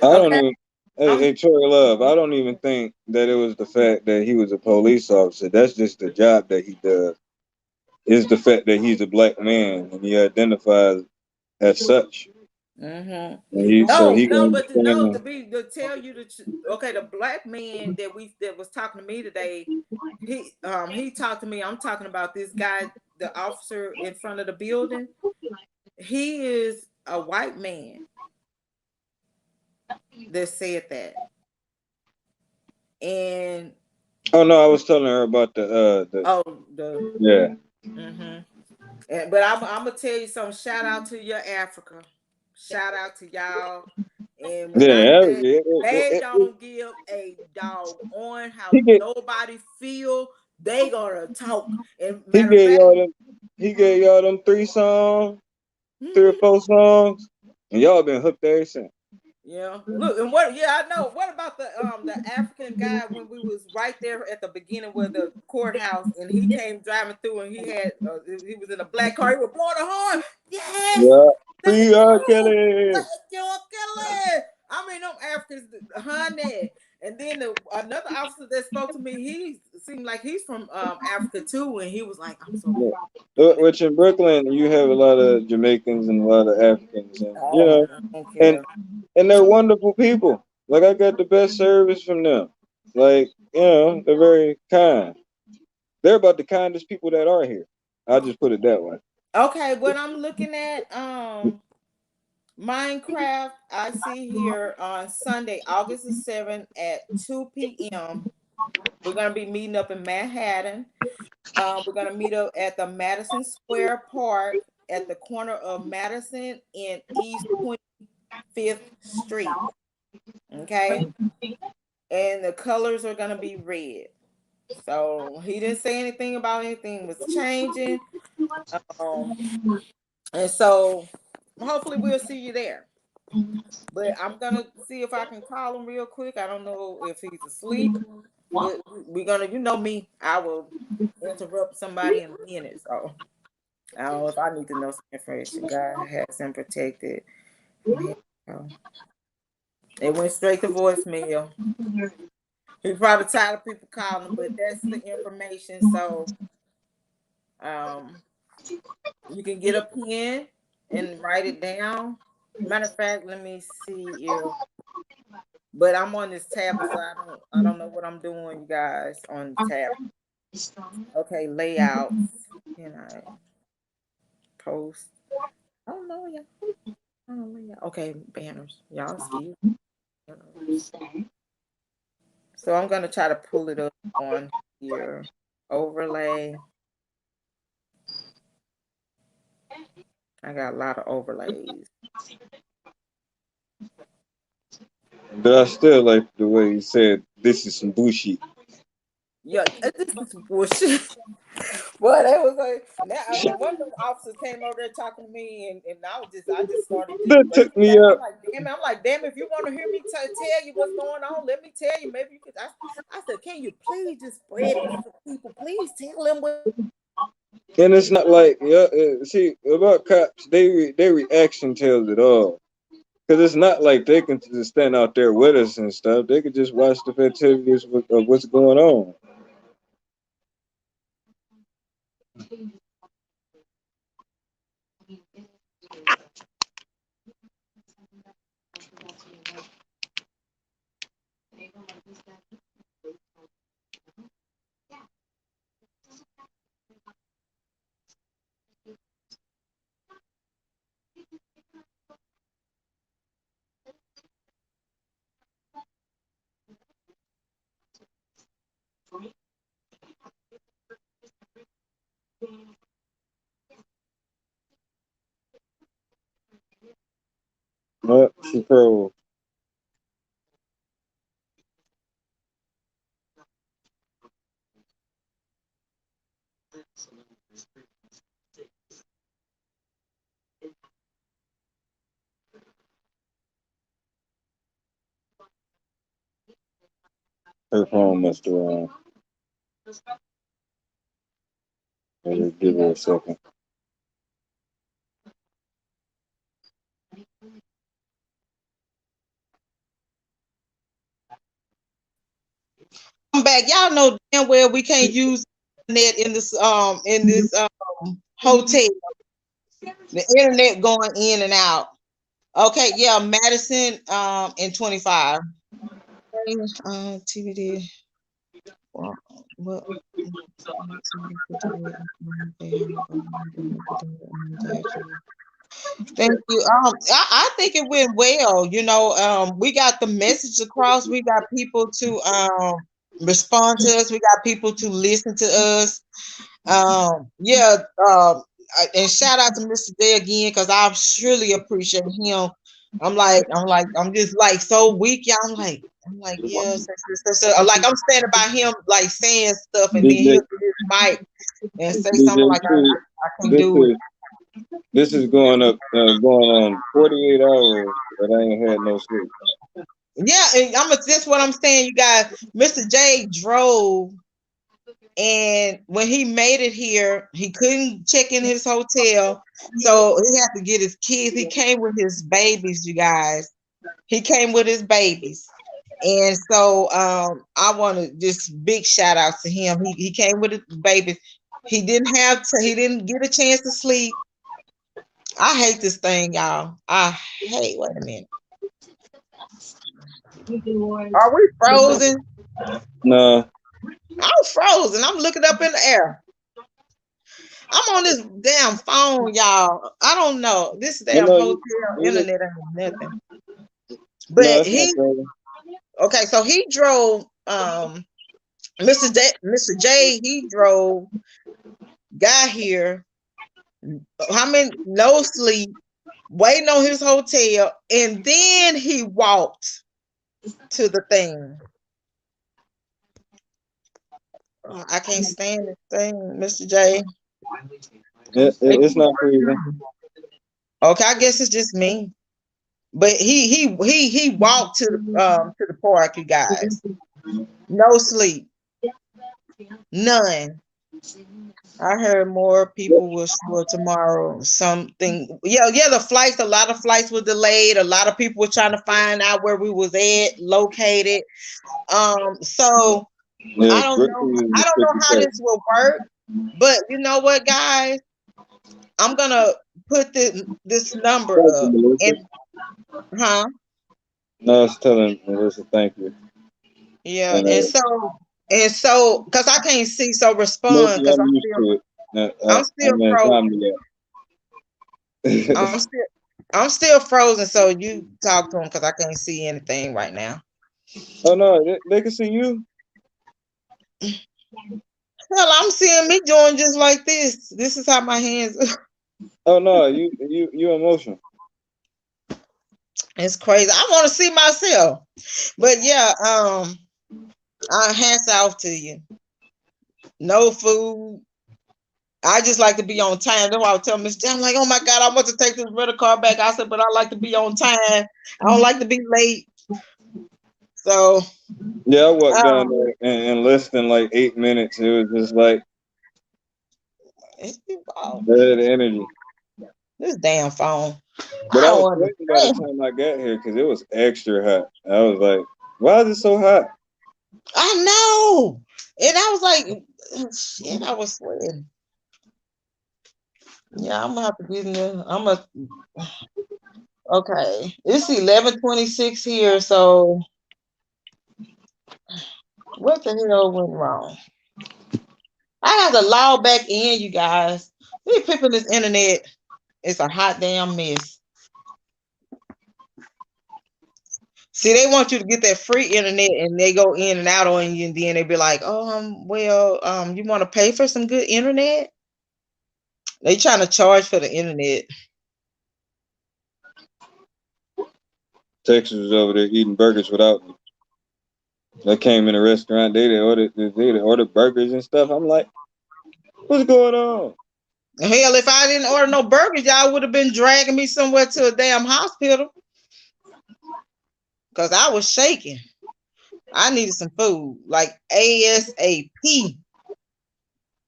I don't Okay. even. Hey, Tori Love, I don't even think that it was the fact that he was a police officer. That's just the job that he does. It's the fact that he's a black man and he identifies as such. Mm-hmm. And he, so No, he no, can but no, understand. to tell you okay, the black man that was talking to me today, he talked to me. I'm talking about this guy, the officer in front of the building. He is a white man that said that. And Oh no, I was telling her about the yeah. mm-hmm. But I'm gonna tell you something. Shout out to your Africa. Shout out to y'all. And when I Yeah, say they don't give a dog on how he get nobody feel, they gonna talk. And he matter of gave fact, y'all them he gave y'all them 3 songs, 3 or 4 songs, and y'all been hooked ever since. yeah. Look, and what? Yeah, I know. What about the African guy when we was right there at the beginning with the courthouse, and he came driving through, and he was in a black car. He was blowing a horn. Yes, Yeah. thank Free R. you, Kelly. thank you, Kelly. I mean, them Africans, honey. And then another officer that spoke to me, he seemed like he's from Africa too, and he was like, "I'm so Yeah. glad." Which in Brooklyn you have a lot of Jamaicans and a lot of Africans, and Oh, I don't and care. and they're wonderful people. Like I got the best service from them. Like they're very kind. They're about the kindest people that are here. I'll just put it that way. Okay, what I'm looking at, Minecraft, I see here on Sunday, August the 7th at 2 p.m. We're going to be meeting up in Manhattan. We're going to meet up at the Madison Square Park at the corner of Madison and East 25th Street. Okay. And the colors are going to be red. So he didn't say anything about anything was changing. Um, and so hopefully we'll see you there. But I'm gonna see if I can call him real quick. I don't know if he's asleep, but we're gonna, you know me, I will interrupt somebody in a minute. So I don't know if I need to know some information. God has him protected. It went straight to voicemail. He's probably tired of people calling him, but that's the information. So um, you can get a pen and write it down. Matter of fact, let me see if. But I'm on this tablet, so I don't know what I'm doing, you guys, on the tab. Okay, layouts. Can I post? I don't know, yeah. I don't know, yeah. Okay, banners. Y'all excuse me. So I'm gonna try to pull it up on here. Overlay. I got a lot of overlays. But I still like the way he said, "This is some bullshit." Yeah, this is bullshit. Well, that was like now. One of them officers came over there talking to me, and I just started just That breaking took me down. up. I'm like, damn, if you want to hear me tell you what's going on, let me tell you. Maybe you could. I said, can you please just spread it to the people? Please tell them what. And it's not like see about cops, their reaction tells it all. Because it's not like they can just stand out there with us and stuff. They could just watch the activities of what's going on. What? She froze. Her phone must have Just give her a second. I'm back. Y'all know damn well we can't use internet in this hotel. The internet going in and out. Okay, yeah, Madison in 25. TBD. What? Thank you. I think it went well. You know, we got the message across. We got people to respond to us. We got people to listen to us. Yeah. And shout out to Mr. Day again because I surely appreciate him. I'm just like so weak, y'all. I'm like, yeah, like I'm standing by him, like saying stuff, and then he'll get his mic and say something like I can do it. This is going on 48 hours that I ain't had no sleep. Yeah, and that's what I'm saying, you guys. Mr. J drove, and when he made it here, he couldn't check in his hotel, so he had to get his kids. He came with his babies, you guys. He came with his babies. And so I want to just big shout out to him. He came with his babies. He didn't get a chance to sleep. I hate this thing, y'all. Wait a minute. Are we frozen? No. I'm frozen. I'm looking up in the air. I'm on this damn phone, y'all. I don't know. This damn hotel internet ain't nothing. But okay, so he drove Mr. J, he drove, got here, no sleep, waiting on his hotel, and then he walked to the thing. I can't stand this thing, Mr. J. It's not freezing. Okay, I guess it's just me. But he walked to the park, you guys. No sleep. None. I heard more people will show tomorrow. Something. Yeah, a lot of flights were delayed. A lot of people were trying to find out where we was located. So yeah, I don't know how this will work, but you know what, guys? I'm gonna put this number up. Huh? No, it's telling Melissa, thank you. Yeah, and so because I can't see, so respond because I'm still frozen. I'm still frozen, so you talk to him because I can't see anything right now. Oh no, they can see you. Well, I'm seeing me doing just like this. This is how my hands. Oh no, you in motion. It's crazy. I want to see myself, but yeah, I hands off to you. No food. I just like to be on time. That's why I was telling Miss J, I'm like, oh my God, I want to take this rental car back. I said, but I like to be on time. I don't like to be late. So yeah, I walked down there in less than like 8 minutes. It was just like the energy. This damn phone. But I was sweating by the time I got here because it was extra hot. I was like, why is it so hot? I know. And I was like, shit, I was sweating. Yeah, I'm gonna have to get in there. Okay. It's 11:26 here, so what the hell went wrong? I have to log back in, you guys. These people in this internet, it's a hot damn mess. See, they want you to get that free internet and they go in and out on you, and then they be like, oh, well, you want to pay for some good internet? They trying to charge for the internet. Texas was over there eating burgers without me. I came in a restaurant, they ordered burgers and stuff. I'm like, what's going on? Hell, if I didn't order no burgers, y'all would have been dragging me somewhere to a damn hospital. Because I was shaking. I needed some food, like ASAP.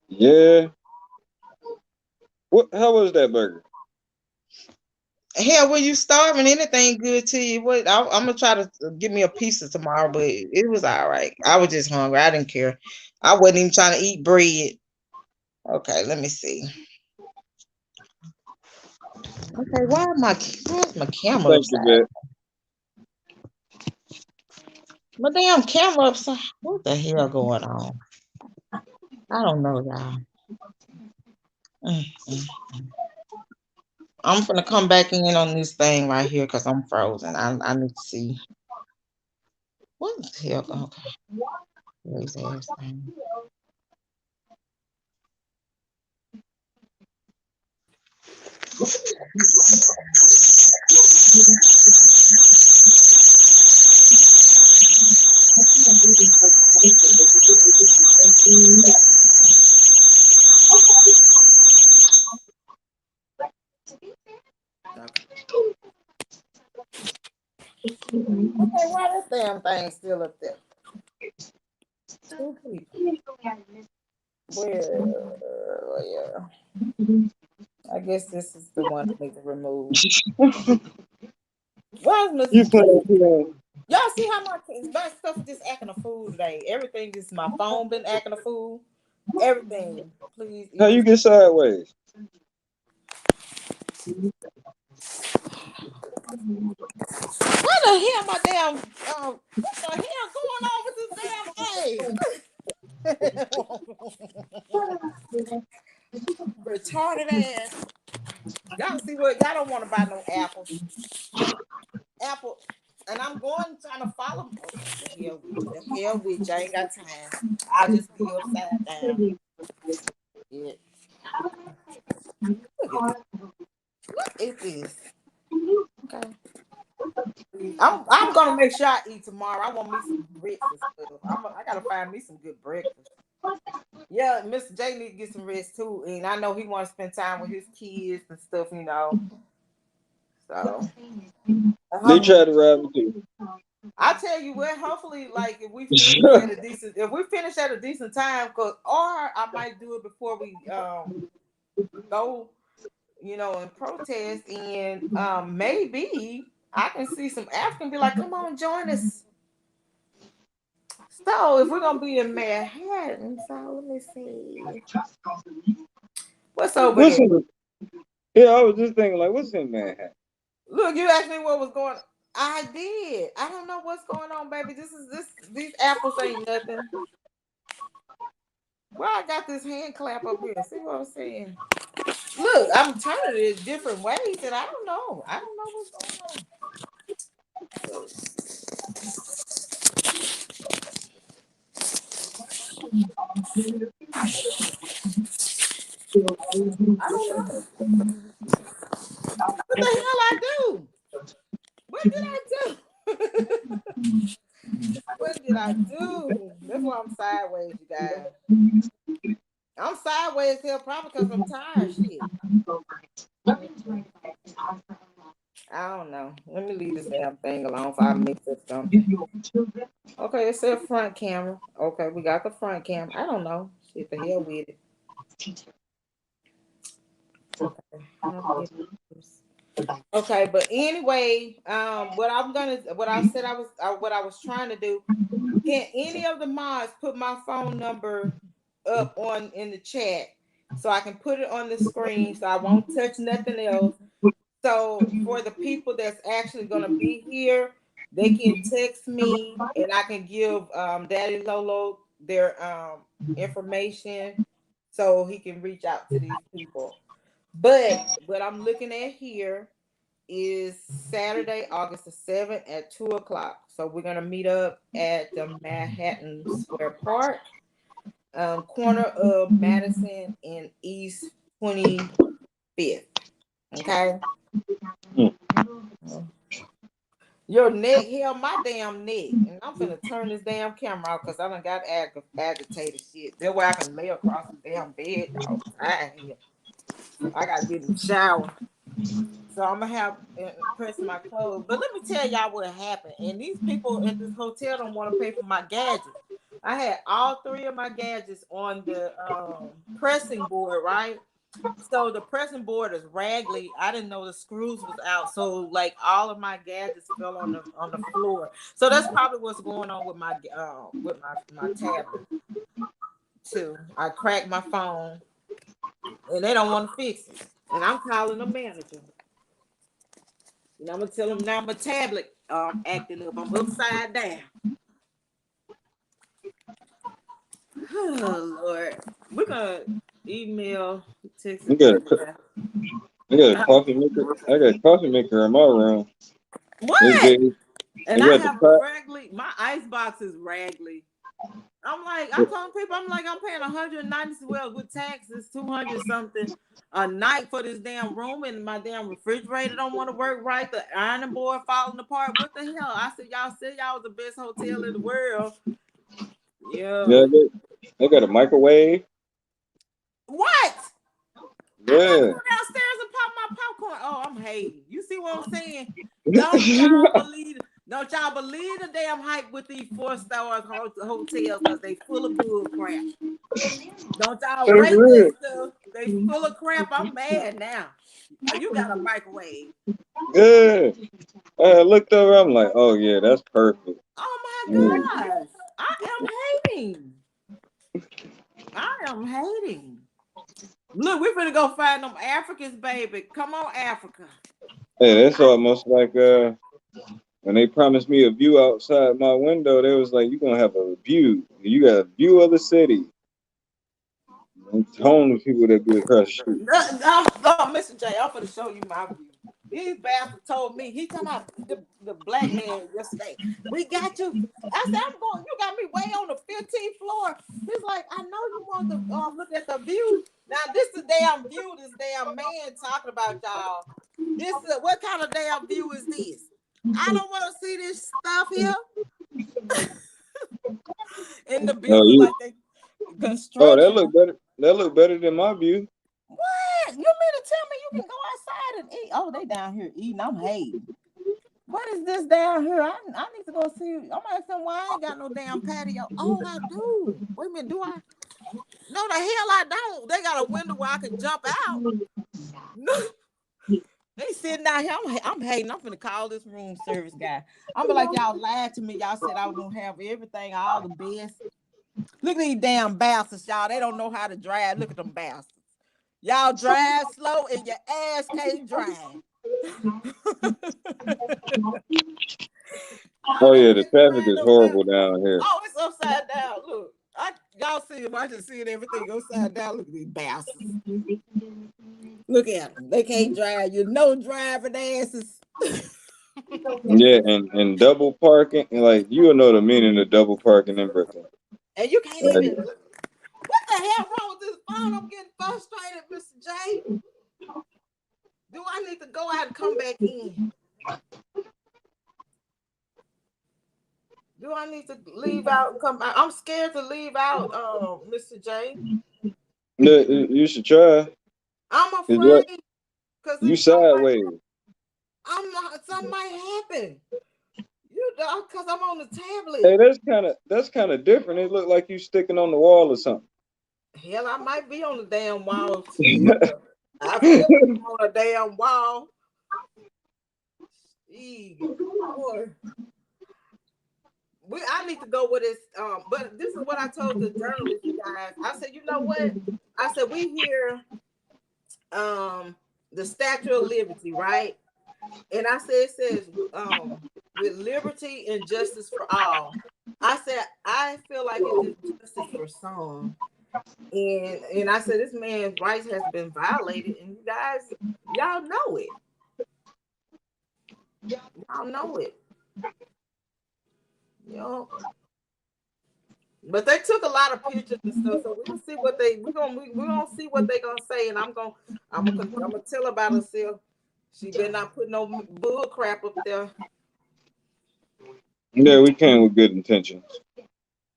Yeah. How was that burger? Hell, when you starving, anything good to you. I'm gonna try to get me a pizza tomorrow, but it was all right. I was just hungry. I didn't care. I wasn't even trying to eat bread. Okay, let me see. Okay, where's my camera Thank upside? you, My damn camera upside. What the hell going on? I don't know, y'all. I'm gonna come back in on this thing right here because I'm frozen. I need to see. What the hell? Okay. Raise ass thing. Okay, why this damn thing still up there? Two people. Well, yeah. I guess this is the one I need to remove. Why is Mr. Y'all see how my stuff is just acting a fool today? Everything is my phone been acting a fool. Everything, please. How you get sideways? What the hell, my damn? What the hell going on with this damn thing? Retarded ass. Y'all see what? Y'all don't want to buy no apples. Apple. And I'm trying to follow. Okay, the hell with you. I ain't got time. I'll just be upside down. Yeah. What is this? Okay. I'm gonna make sure I eat tomorrow. I want me some grits and stuff. I gotta find me some good breakfast. Yeah, Mr. J need to get some rest too, and I know he wants to spend time with his kids and stuff. So They try to rob me too. I tell you what, hopefully, like if we finish at a decent time, or I might do it before we go, and protest, and maybe I can see some African be like, come on, join us. So if we're gonna be in Manhattan, so let me see. What's over there? Yeah, I was just thinking, like, what's in Manhattan? Look, you asked me what was going on. I did. I don't know what's going on, baby. These apples ain't nothing. Well, I got this hand clap up here. See what I'm saying? Look, I'm turning it different ways, and I don't know. I don't know what's going on. I don't know. What the hell I do? What did I do? What did I do? That's why I'm sideways, you guys. I'm sideways here probably because I'm tired. Shit. I don't know. Let me leave this damn thing alone if I mix up something. Okay, it said front camera. Okay, we got the front camera. I don't know. Shit, the hell with it. Okay, but anyway, what I was trying to do. Can any of the mods put my phone number up in the chat so I can put it on the screen so I won't touch nothing else? So for the people that's actually gonna be here, they can text me and I can give Daddy Lolo their information so he can reach out to these people. But what I'm looking at here is Saturday, August the 7th at 2:00. So we're gonna meet up at the Manhattan Square Park, corner of Madison and East 25th. Okay. Your neck held my damn neck. And I'm finna turn this damn camera off because I done got agitated shit. That way I can lay across the damn bed. Dog. I gotta get in the shower. So I'm gonna have press my clothes. But let me tell y'all what happened. And these people at this hotel don't want to pay for my gadgets. I had all three of my gadgets on the pressing board, right? So the pressing board is raggedy. I didn't know the screws was out. So like all of my gadgets fell on the floor. So that's probably what's going on with my tablet too. I cracked my phone and they don't want to fix it. And I'm calling the manager. And I'm gonna tell them now my tablet acting up. I'm upside down. Oh Lord. We're gonna email, text, I and got email. I got a coffee maker. I got a coffee maker in my room. It's What? good. And I I got the have a pot. raggedy, my ice box is raggedy. I'm like, I told people, I'm like, I'm paying 190, well, with taxes, 200 something a night for this damn room, and my damn refrigerator don't want to work right. The ironing board falling apart. What the hell? I said y'all was the best hotel in the world. Yeah. Yeah, I got a microwave. What? I gotta Yeah. go downstairs and pop my popcorn. Oh, I'm hating. You see what I'm saying? Don't y'all believe the damn hype with these 4-star hotels because they full of bull crap. Don't y'all That's rate that real. stuff. They full of crap. I'm mad now. You got a microwave. Yeah. I looked over. I'm like, oh yeah, that's perfect. Oh Mm. my gosh. I am hating. Look, we're gonna go find them Africans, baby. Come on, Africa. Hey, that's almost like when they promised me a view outside my window. They was like, you're gonna have a view. You got a view of the city. I'm telling the people that be across the street. Mr. J, I'm gonna show you my view. These bastards told me, he talking about the black man yesterday. We got you. I said, you got me way on the 15th floor. He's like, I know you want to look at the view. Now, this is the damn view this damn man talking about, y'all. What kind of damn view is this? I don't want to see this stuff here. In the Oh, building, like they that construction. look better. That look better than my view. What? You mean to tell me you can go outside and eat? Oh, they down here eating. I'm hating. What is this down here? I need to go see. I'm asking why I ain't got no damn patio. Oh, I do. Wait a minute, do I? No, the hell I don't. They got a window where I can jump out. No. They sitting down here. I'm hating. I'm finna call this room service guy. I'm be like, y'all lied to me. Y'all said I was gonna have everything, all the best. Look at these damn bastards, y'all. They don't know how to drive. Look at them bastards. Y'all drive slow and your ass can't drive. Oh yeah, the traffic is horrible down here. Oh, it's upside down. Look, y'all see them. I just seeing everything upside down. Look at these bastards. Look at them. They can't drive. You know, driving asses. Yeah, and double parking, like you will know the meaning of double parking in Brooklyn. And you can't even. What the hell wrong with this phone? I'm getting frustrated, Mr. J. Do I need to go out and come back in? Do I need to leave out and come back? I'm scared to leave out, Mr. J. No, you should try. I'm afraid because You sideways. something might happen. You know, because I'm on the tablet. Hey, that's kind of different. It looked like you sticking on the wall or something. Hell, I might be on the damn wall. I feel like I'm on a damn wall. Boy. I need to go with this. But this is what I told the journalists, you guys. I said, you know what? I said, we hear the Statue of Liberty, right? And I said, it says with liberty and justice for all. I said, I feel like it's just justice for some. And I said, this man's rights has been violated, and you guys, y'all know it. Y'all know it. You know. But they took a lot of pictures and stuff, so we'll see what we're gonna see what they're gonna say, and I'm gonna tell about herself. She better not put no bull crap up there. Yeah, we came with good intentions.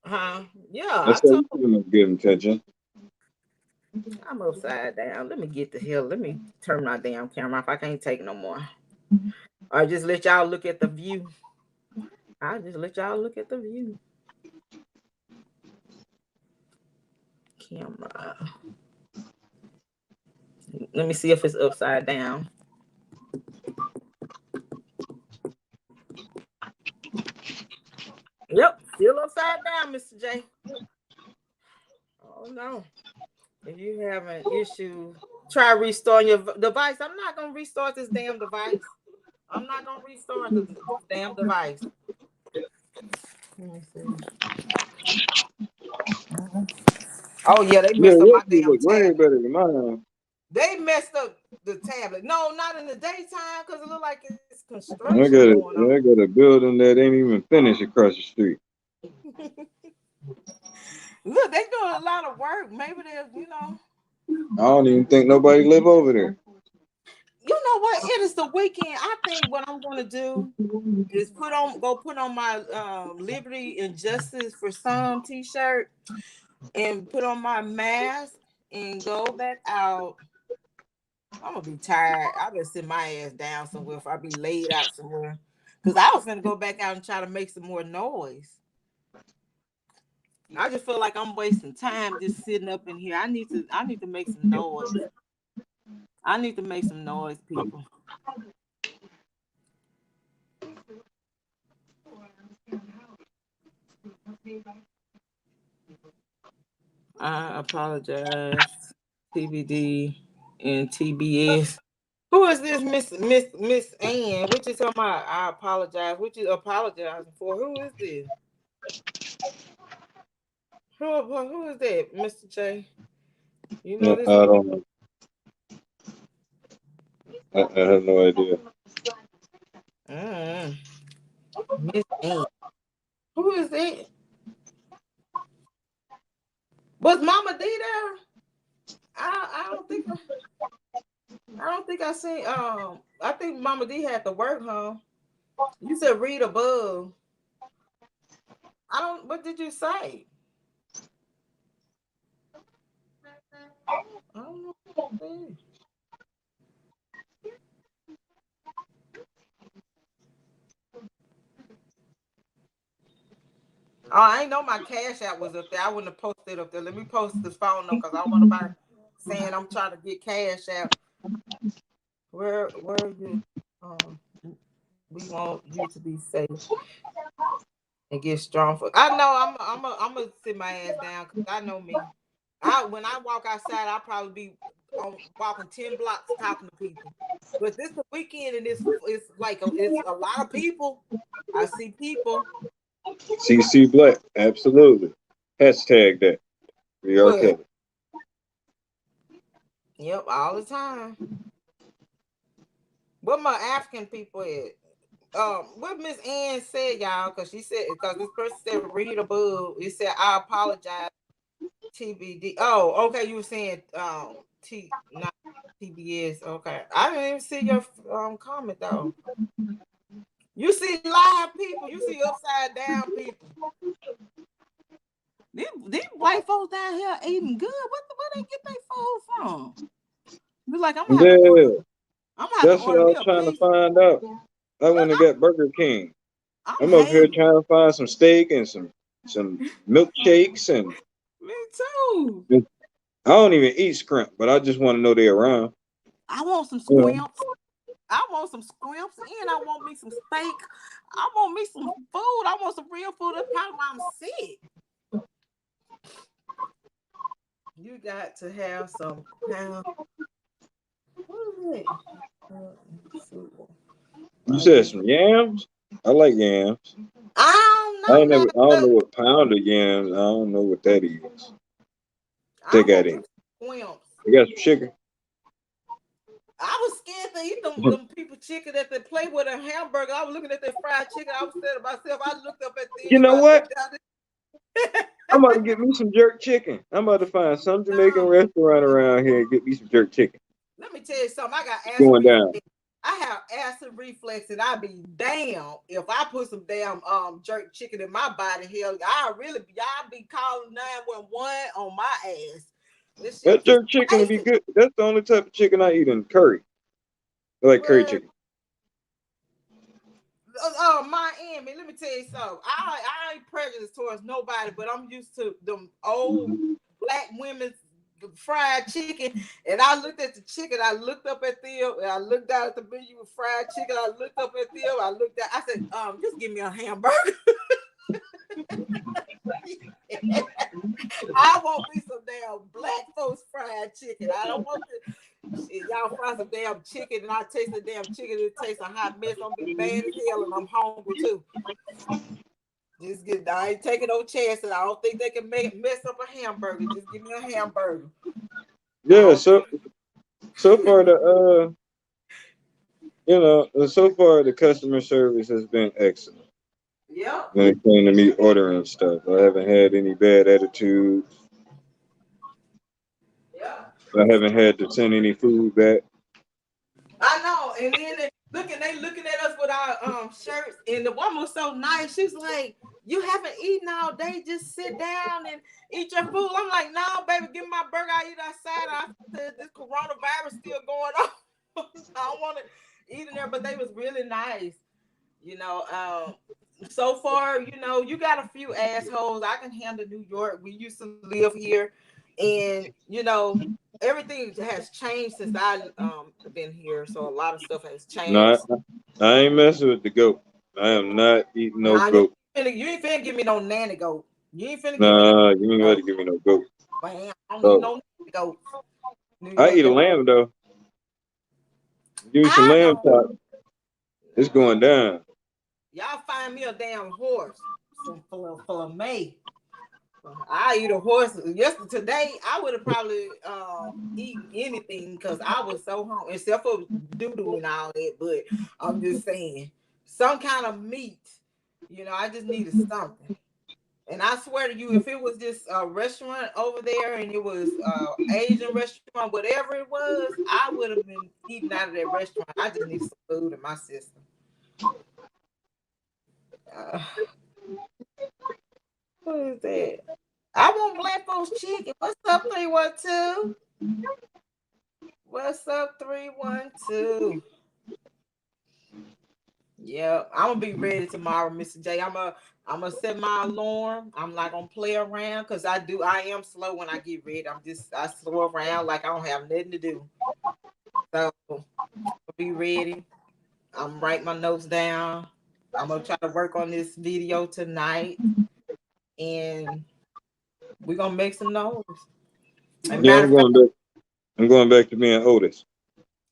Huh? Yeah, I I said told. we came with good intentions. I'm upside down. Let me get the hell. Let me turn my damn camera off. I can't take no more. Or just let y'all look at the view. I just let y'all look at the view. Camera. Let me see if it's upside down. Yep, still upside down, Mr. J. Oh no. If you have an issue, try restoring your device. I'm not gonna restart this damn device. I'm not gonna restart the damn device. Let me see. Oh yeah, they Yeah, messed up your my view damn look way tablet. better than mine. They messed up the tablet. No, not in the daytime because it looked like it's I construction got going on. a building that ain't even finished across the street. Look, they doing a lot of work. Maybe they're, I don't even think nobody live over there. you know what? It is the weekend. I think what I'm gonna do is put on my Liberty and Justice for Some t-shirt and put on my mask and go back out. I'm gonna be tired. I better sit my ass down somewhere if I be laid out somewhere. Cause I was gonna go back out and try to make some more noise. I just feel like I'm wasting time just sitting up in here. I need to make some noise. I need to make some noise, people. I apologize, TBD and TBS. Who is this Miss Ann? Which is talking about I apologize. Which is apologizing for? Who is this? Who is that, Mr. J? You know No, this. I don't know. I have no idea. Miss Ann. Who is that? Was Mama D there? I don't think I seen I think Mama D had to work, huh? You said read above. I don't what did you say? I don't know what that is. Oh, I ain't know my cash app was up there. I wouldn't have posted it up there. Let me post this phone number because I don't want nobody saying I'm trying to get cash app. Where you we want you to be safe and get strong for I know I'm gonna sit my ass down because I know me. When I walk outside, I'll probably be walking 10 blocks talking to people. But this the weekend and it's like it's a lot of people. I see people. CC Black, absolutely. Hashtag that. We are What? Kelly. Yep, all the time. What my African people at? What Miss Ann said, y'all, because she said because this person said read above. It said I apologize. TBD. Oh, okay. You were saying not TBS. Okay, I didn't even see your comment though. You see live people. You see upside down people. These white folks down here eating good. Where they get their food from? Be like I'm gonna have to order. Yeah, I'm gonna have to that's what order I me was a trying to piece. find out. I Look, went and got Burger King. I'm I'm up here hangry. trying to find some steak and some milkshakes and Me too. I don't even eat shrimp, but I just want to know they're around. I want some You know. squimps. I want some squimps and I want me some steak. I want me some food. I want some real food. That's probably why I'm sick. You got to have some pound. What is it? You said some yams? I like yams. I I don't ain't know never. I don't know nothing. what pound of yams. I don't know what that is. They I got want me it. squimps. You got some chicken. I was scared to eat them people chicken that they play with a hamburger. I was looking at their fried chicken. I was saying to myself, I looked up at You these. know I what? looked down. I'm about to get me some jerk chicken. I'm about to find some Jamaican restaurant around here and get me some jerk chicken. Let me tell you something. I got Going aspirin. down. I have acid reflux, and I be damn if I put some damn jerk chicken in my body. Hell, y'all be calling 911 on my ass. This shit That is jerk chicken would be spicy. good. That's the only type of chicken I eat in curry. I like curry Well, chicken. Miami, let me tell you something. I ain't prejudiced towards nobody, but I'm used to them old black women's fried chicken. And I looked at the chicken, I looked up at them, and I looked down at the menu with fried chicken. I looked up at them, I said, just give me a hamburger. I want me some damn black folks fried chicken. I don't want y'all fry some damn chicken and I taste the damn chicken. It tastes a hot mess. I'm be mad as hell and I'm hungry too. I ain't taking no chances. I don't think they can mess up a hamburger. Just give me a hamburger. Yeah, so far so far the customer service has been excellent. Yeah. When it came to me ordering stuff, I haven't had any bad attitudes. Yeah. I haven't had to send any food back. I know. And then they looking at us with our shirts, and the woman was so nice. She's like, "You haven't eaten all day. Just sit down and eat your food." I'm like, "No, baby, give me my burger. I eat outside." I said, "This coronavirus still going on. I don't want to eat in there." But they was really nice. So far, you got a few assholes. I can handle New York. We used to live here, and everything has changed since I been here. So a lot of stuff has changed. No, I ain't messing with the goat. I am not eating no Nah, goat. you ain't finna give me no nanny goat. You ain't finna give me Nah, you ain't got to give me no goat. Man, I don't need no nanny goat. I eat a lamb though. Give me some lamb chop. It's going down. Y'all find me a damn horse. Some for May. I eat a horse. Today I would have probably eaten anything because I was so hungry, except for doo-doo and all that. But I'm just saying, some kind of meat. I just needed something. And I swear to you, if it was just a restaurant over there and it was Asian restaurant, whatever it was, I would have been eating out of that restaurant. I just need some food in my system. What is that? I want black folks chicken. What's up, 312? What's up, 312? Yeah, I'm gonna be ready tomorrow, Mr. J. I'm gonna set my alarm. I'm not gonna play around because I am slow when I get ready. I slow around like I don't have nothing to do. So I'll be ready. I'm writing my notes down. I'm gonna try to work on this video tonight, and we're gonna make some noise. Yeah, I'm going back to being Otis.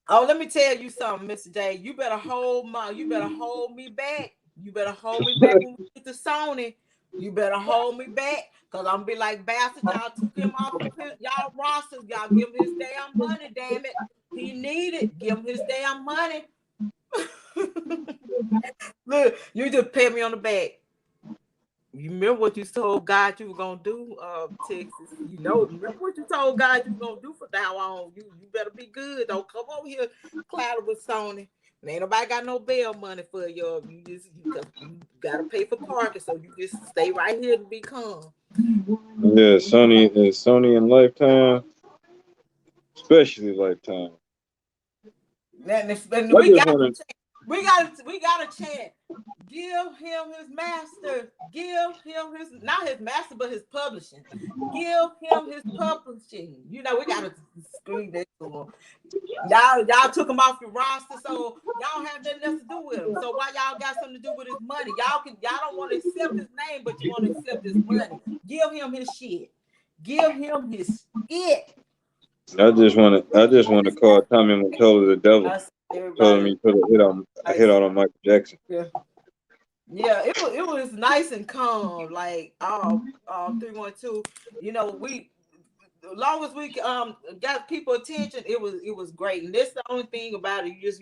Oh, let me tell you something, Mr. J. You better hold me back. You better hold me back when we get to Sony. You better hold me back. Cause I'm gonna be like, bastard, y'all took him off of y'all rosters. Y'all give him his damn money, damn it. He need it. Give him his damn money. Look, you just pat me on the back. You remember what you told God you were gonna do, Texas? Remember what you told God you were gonna do for now on. You better be good. Don't come over here clouded with Sony. Ain't nobody got no bail money for you. You gotta pay for parking, so you just stay right here and be calm. Yeah, Sony and Lifetime, especially Lifetime. And we got a chant. Give him his master. Give him his not his master, but his publishing. Give him his publishing. We gotta scream that to him. Y'all took him off your roster, so y'all have nothing else to do with him. So why y'all got something to do with his money? Y'all don't want to accept his name, but you want to accept his money. Give him his shit. Give him his shit. I just want to call Tommy Mottola the devil. Told him he put a hit on Michael Jackson. Yeah, it was nice and calm. Like 312. As long as we got people attention, it was great. And that's the only thing about it. You just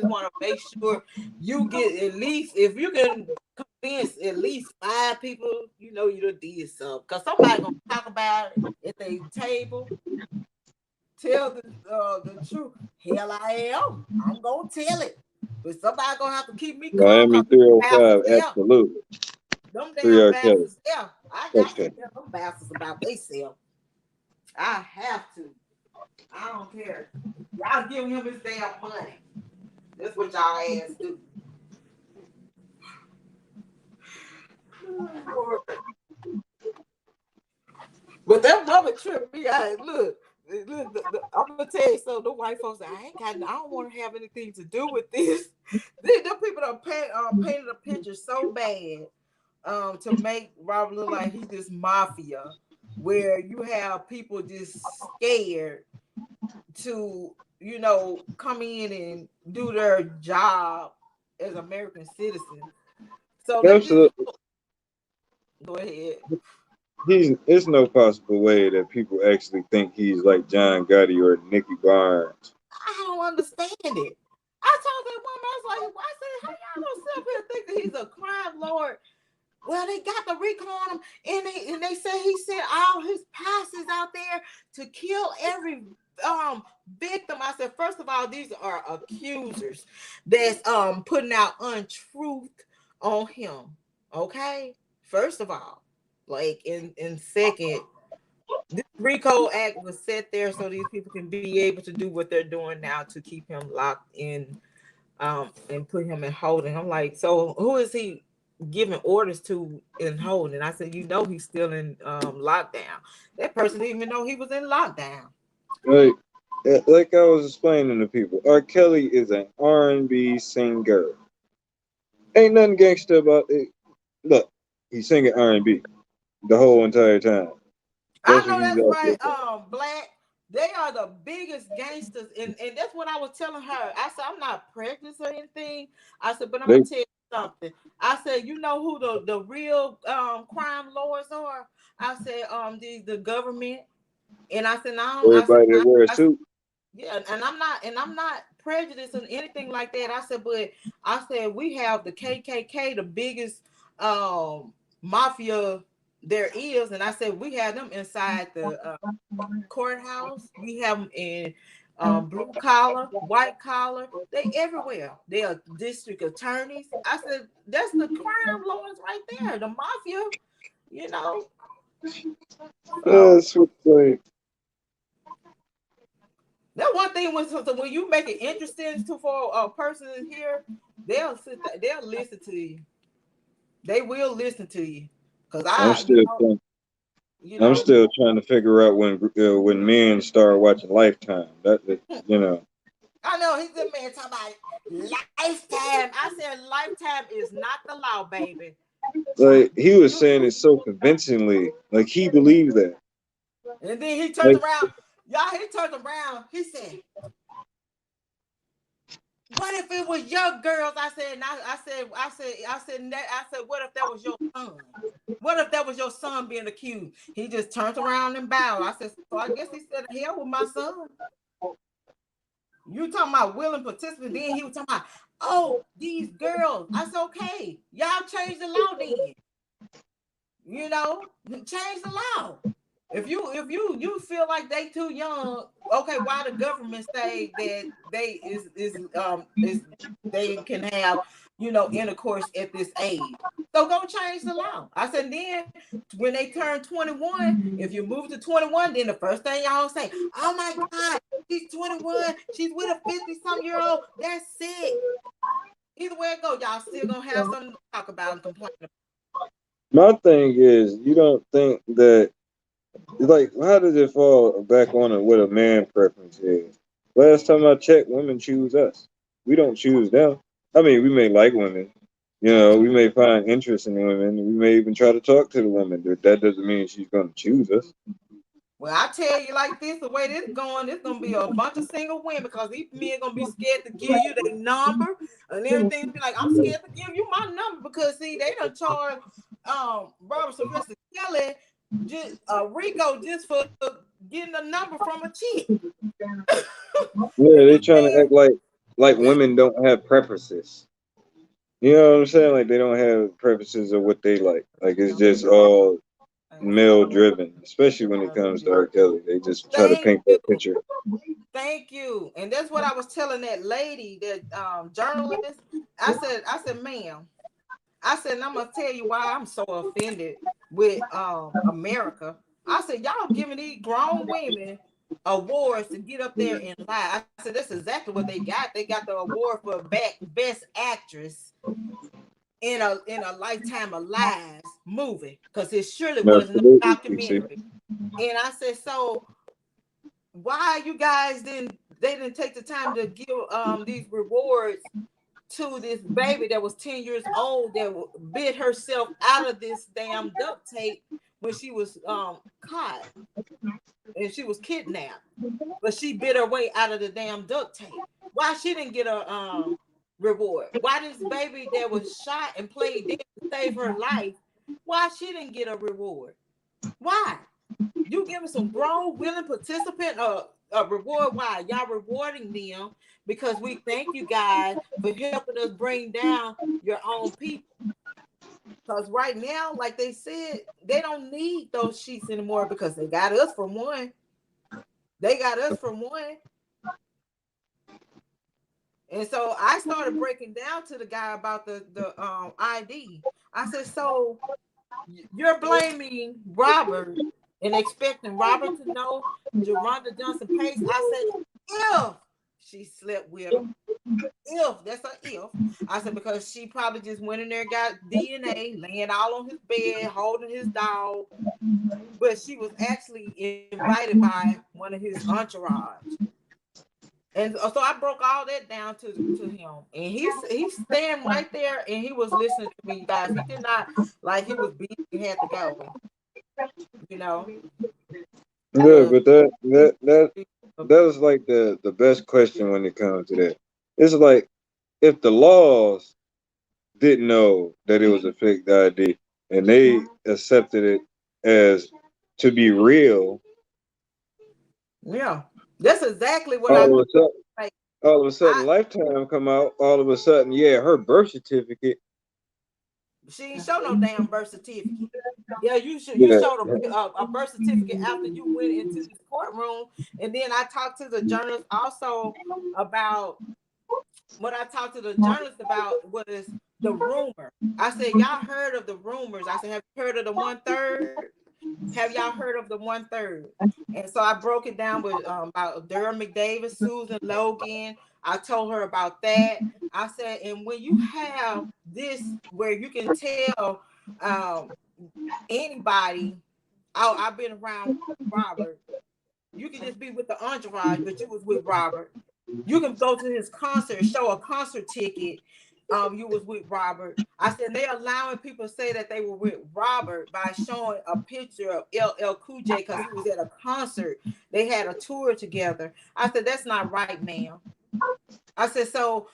want to make sure you get at least, if you can convince at least 5 people, you done did something. Because somebody gonna talk about it at their table. Tell the truth. Hell, I am. I'm gonna tell it. But somebody gonna have to keep me calm Miami because them 305, bastards there. absolutely. Them Free damn R. Kelly. bastards there. I got to Okay. tell them bastards about themselves. I have to. I don't care. Y'all give him his damn money. That's what y'all ass do. But that mother tripped me out. Look, I'm gonna tell you so. The white folks, I don't want to have anything to do with this. Them people are painted a picture so bad, to make Robert look like he's this mafia, where you have people just scared to, come in and do their job as American citizens. So they just Absolutely. go ahead. There's no possible way that people actually think he's like John Gotti or Nicky Barnes. I don't understand it. I told that woman, I was like, I said, how y'all gonna sit up here and think that he's a crime lord? Well, they got the RICO on him, and they say he sent all his passes out there to kill every victim. I said, first of all, these are accusers that's putting out untruth on him. Okay, first of all, like in second, this RICO Act was set there so these people can be able to do what they're doing now to keep him locked in, and put him in holding. I'm like, so who is he giving orders to in holding? I said, he's still in lockdown. That person didn't even know he was in lockdown. Like I was explaining to people, R. Kelly is an R&B singer. Ain't nothing gangster about it. Look, he's singing R&B the whole entire time. I That's what know he's that's out right. there for. Black. They are the biggest gangsters, and that's what I was telling her. I said, I'm not prejudiced or anything. I said, but I'm They gonna tell you something. I said, you know who the real crime lords are? I said, the government. And I said, no, everybody that wear a suit. yeah, and I'm not prejudiced or anything like that. I said, but I said we have the KKK, the biggest mafia there is, and I said we have them inside the courthouse. We have them in blue collar, white collar. They everywhere. They are district attorneys. I said that's the crime lords right there, the mafia. You know. So, That's what like. that one thing when you make it interesting for a person here, they'll listen to you. They will listen to you. Cause I'm still trying, you I'm know, still trying to figure out when men start watching Lifetime. You know. I know he's a man talking about lifetime. I said lifetime is not the law, baby. Like he was saying it so convincingly, like he believed that. And then he turns Like around, y'all. He turns around. He said, "What if it was your girls?" I said, "What if that was your son? What if that was your son being accused?" He just turned around and bowed. I said, "So I guess he said, hell with my son." You talking about willing participant? Then he was talking about, oh, these girls. I said, okay, y'all change the law then. Change the law. If you feel like they too young, okay, why the government say that they can have intercourse at this age? So go change the law. I said then when they turn 21, if you move to 21, then the first thing y'all say, oh my God, she's 21, she's with a 50-some-year-old. That's sick. Either way it go, y'all still gonna have something to talk about and complain about. my thing is, you don't think that like how does it fall back on it what a man preference is? Last time I checked, women choose us. We don't choose them. I mean, we may like women. We may find interest in women. We may even try to talk to the woman, but that doesn't mean she's going to choose us. Well, I tell you like this, the way this going, it's gonna be a bunch of single women because these men gonna be scared to give you their number and everything. Be like, I'm scared to give you my number because see, they done charged Robert Sylvester Kelly RICO just for getting a number from a chick. Yeah, they trying to act like women don't have preferences. You know what I'm saying? Like they don't have preferences of what they like. Like it's just all male driven, especially when it comes to R. Kelly. They just try to paint that picture. Thank you. And that's what I was telling that lady, that journalist. I said, ma'am, I said, and I'm gonna tell you why I'm so offended with America. I said, y'all giving these grown women awards to get up there and lie. I said, that's exactly what they got. They got the award for best actress in a Lifetime of Lies movie, because it surely wasn't a documentary. And I said, so why you guys didn't take the time to give these rewards to this baby that was 10 years old that bit herself out of this damn duct tape when she was caught and she was kidnapped, but she bit her way out of the damn duct tape. Why she didn't get a reward? Why this baby that was shot and played dead to save her life, why she didn't get a reward? Why? You giving some grown willing participant a reward? Why? Y'all rewarding them because we thank you guys for helping us bring down your own people. Because right now, like they said, they don't need those sheets anymore because they got us from one. They got us from one. And so I started breaking down to the guy about the ID. I said, so you're blaming Robert and expecting Robert to know Jerronda Johnson Pace. I said, if she slept with him, if that's an if. I said, because she probably just went in there, got DNA, laying all on his bed, holding his dog, but she was actually invited by one of his entourage. And so I broke all that down to him, and he's standing right there, and he was listening to me, guys. He did not like he was busy, he had to go, you know. Yeah, but that was like the best question when it comes to that. It's like if the laws didn't know that it was a fake ID and they accepted it as to be real. Yeah, that's exactly what all of a sudden, Lifetime come out. All of a sudden, yeah, her birth certificate. She ain't show no damn birth certificate. Yeah, you showed a birth certificate after you went into this courtroom, and then I talked to the journalist also about what I talked to the journalist about was the rumor. I said, y'all heard of the rumors? I said, have you heard of the 1/3? Have y'all heard of the 1/3? And so I broke it down with about Durham McDavid, Susan Logan. I told her about that. I said, and when you have this where you can tell anybody, I've been around Robert. You can just be with the entourage, but you was with Robert. You can go to his concert, show a concert ticket. You was with Robert. I said they're allowing people to say that they were with Robert by showing a picture of LL Cool J because he was at a concert. They had a tour together. I said that's not right, ma'am. I said so.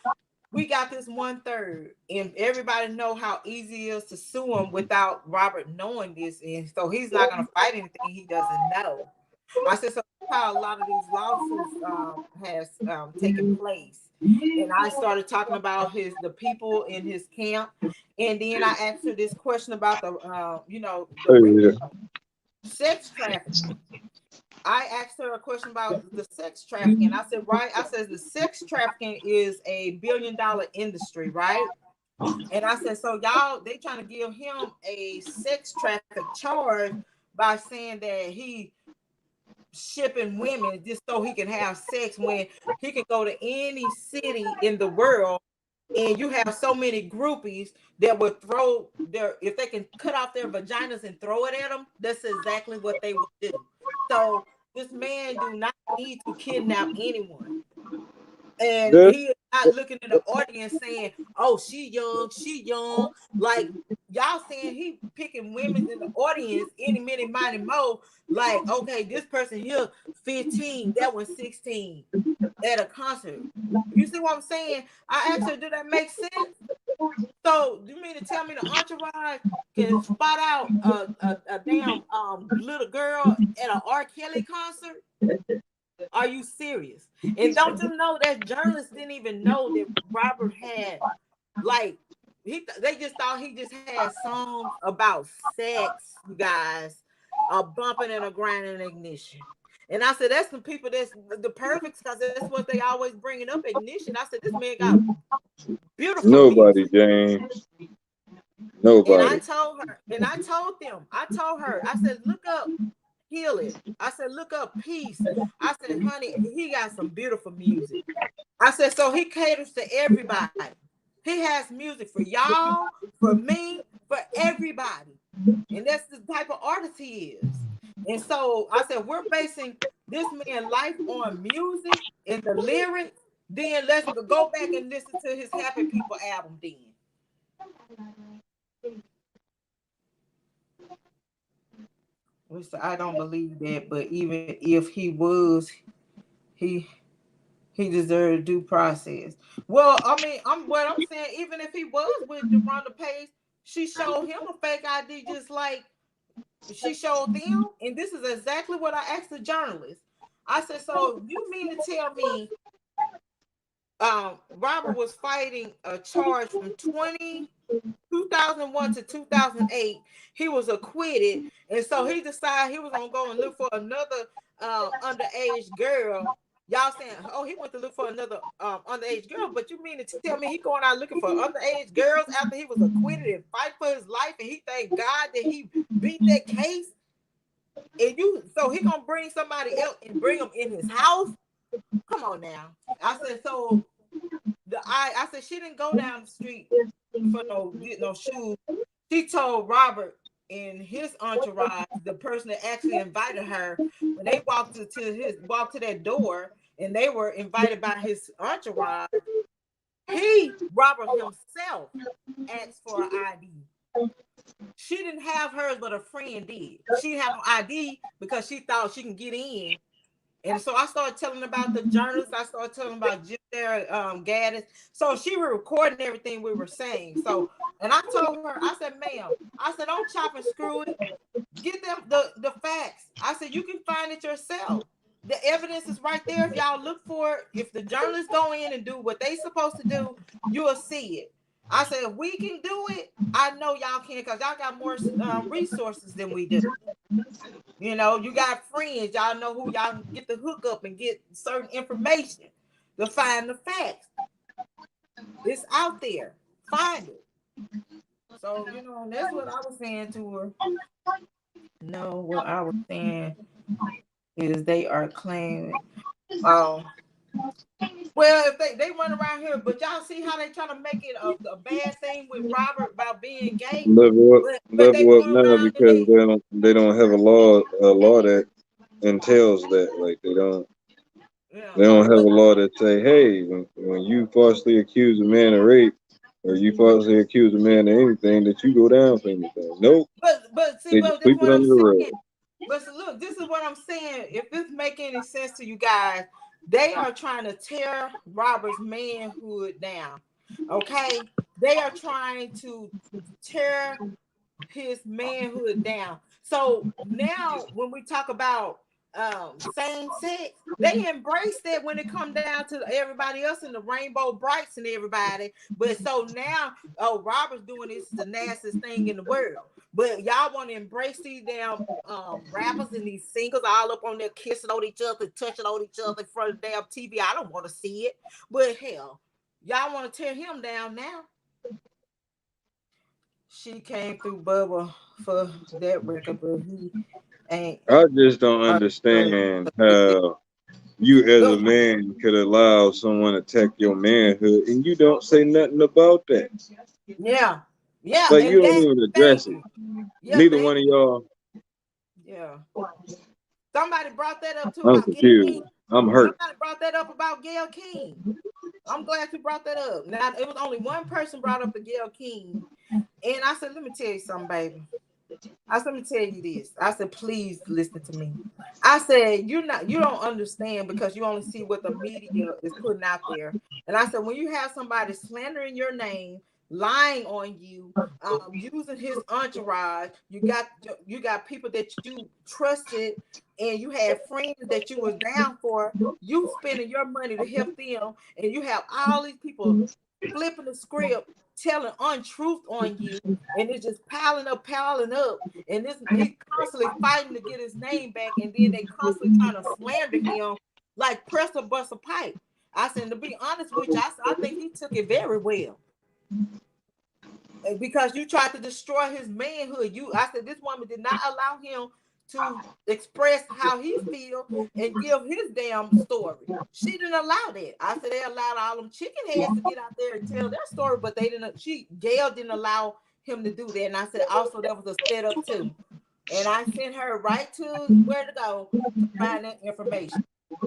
We got this 1/3, and everybody know how easy it is to sue him without Robert knowing this, and so he's not going to fight anything he doesn't know. I said, so that's how a lot of these lawsuits has taken place. And I started talking about the people in his camp, and then I asked her this question about the sex trafficking. I asked her a question about the sex trafficking. I said, right? I said the sex trafficking is a $1 billion industry, right? And I said, so y'all, they trying to give him a sex traffic charge by saying that he shipping women just so he can have sex when he can go to any city in the world, and you have so many groupies that would throw if they can cut off their vaginas and throw it at them, that's exactly what they would do. So this man do not need to kidnap anyone. And he is not looking at the audience saying, oh, she young. Like y'all saying he picking women in the audience any minute, mighty mo. Like, okay, this person here 15, that was 16 at a concert. You see what I'm saying? I asked her, do that make sense? So you mean to tell me the entourage can spot out a damn little girl at an R. Kelly concert? Are you serious? And don't you know that journalists didn't even know that Robert had they just thought he just had songs about sex, you guys. a bumping and a grinding ignition. And I said, that's some people that's the perfect, because that's what they always bringing up, ignition. I said, this man got beautiful Nobody, music. James. And Nobody. I told them, I said, look up Heal It. I said, look up Peace. I said, honey, he got some beautiful music. I said, so he caters to everybody. He has music for y'all, for me, for everybody. And that's the type of artist he is. And so I said, we're basing this man's life on music and the lyrics. Then let's go back and listen to his Happy People album then. Which I don't believe that, but even if he was, he deserved due process. Well, I mean, I'm saying, even if he was with Deronda Pace, she showed him a fake ID just like she showed them. And this is exactly what I asked the journalist. I said, so you mean to tell me Robert was fighting a charge from 2001 to 2008. He was acquitted, and so he decided he was gonna go and look for another underage girl. Y'all saying, oh, he went to look for another underage girl, but you mean to tell me he going out looking for underage girls after he was acquitted and fight for his life, and he thank God that he beat that case? And so he gonna bring somebody else and bring them in his house? Come on now. I said, so I said, she didn't go down the street for no shoes. She told Robert and his entourage, the person that actually invited her, when they walked to that door and they were invited by his entourage, Robert himself asked for an ID. She didn't have hers, but a friend did. She didn't have an ID because she thought she can get in. And so I started telling about the journalists. I started telling about Jim there, Gaddis. So she was recording everything we were saying. So, and I told her, I said, ma'am, I said, don't chop and screw it. Get them the facts. I said, you can find it yourself. The evidence is right there. If y'all look for it, if the journalists go in and do what they supposed to do, you'll see it. I said, if we can do it, I know y'all can, because y'all got more resources than we do. You know, you got friends, y'all know who y'all can get the hook up and get certain information to find the facts. It's out there. Find it. So, you know, that's what I was saying to her. No, what I was saying is they are claiming. Well, if they run around here, but y'all see how they try to make it a bad thing with Robert about being gay. Level up now because they don't have a law that entails that. Like they don't have a law that say, hey, when you falsely accuse a man of rape or you falsely accuse a man of anything, that you go down for anything. Nope. But see, that's what I'm saying. But look, this is what I'm saying. If this make any sense to you guys, they are trying to tear Robert's manhood down. Okay, they are trying to tear his manhood down. So now when we talk about same sex, they embrace that when it come down to everybody else in the Rainbow Brights and everybody. But so now, Robert's doing this is the nastiest thing in the world. But y'all want to embrace these damn rappers and these singles all up on there kissing on each other, touching on each other in front of the damn TV. I don't want to see it. But hell, y'all want to tear him down now. She came through Bubba for that record, but he ain't. I just don't understand how you as a man could allow someone to attack your manhood and you don't say nothing about that. Yeah. Like you don't even address it. Yeah, neither one of y'all. Yeah. Somebody brought that up too. I'm confused. I'm hurt. Somebody brought that up about Gayle King. I'm glad you brought that up. Now it was only one person brought up the Gayle King, and I said, "Let me tell you something, baby." I said, "Let me tell you this." I said, "Please listen to me." I said, you don't understand because you only see what the media is putting out there. And I said, when you have somebody slandering your name, lying on you, using his entourage, you got people that you trusted and you had friends that you was down for, you spending your money to help them, and you have all these people flipping the script telling untruth on you, and it's just piling up, and this he's constantly fighting to get his name back, and then they constantly trying to slander him like press or bust a pipe. I said, to be honest with you, I think he took it very well. Because you tried to destroy his manhood. I said this woman did not allow him to express how he feel and give his damn story. She didn't allow that. I said they allowed all them chicken heads to get out there and tell their story, but they didn't. Gail didn't allow him to do that. And I said also that was a setup too. And I sent her right to where to go to find that information.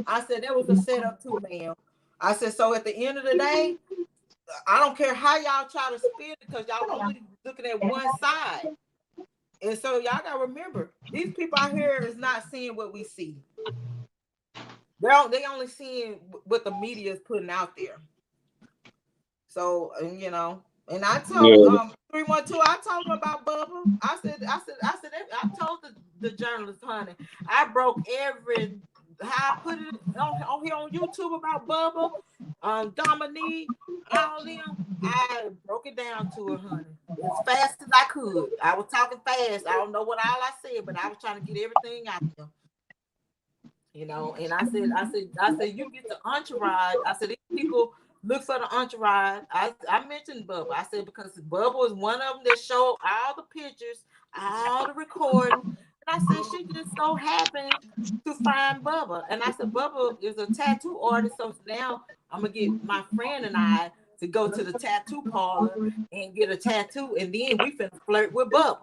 I said that was a setup too, ma'am. I said so at the end of the day, I don't care how y'all try to spin it because y'all only looking at one side. And so y'all gotta remember, these people out here is not seeing what we see. They only seeing what the media is putting out there. So you know, and I told 312, I told him about Bubba. I told the journalist, honey, I broke every how I put it on here on YouTube about Bubba, Dominique, all them. I broke it down to her, honey, as fast as I could. I was talking fast. I don't know what all I said, but I was trying to get everything out there. You know, and I said, you get the entourage. I said, these people look for the entourage. I mentioned Bubba. I said, because Bubba was one of them that showed all the pictures, all the recording. And I said, she just so happened to find Bubba. And I said, Bubba is a tattoo artist. So now I'm going to get my friend and I to go to the tattoo parlor and get a tattoo. And then we finna flirt with Bubba.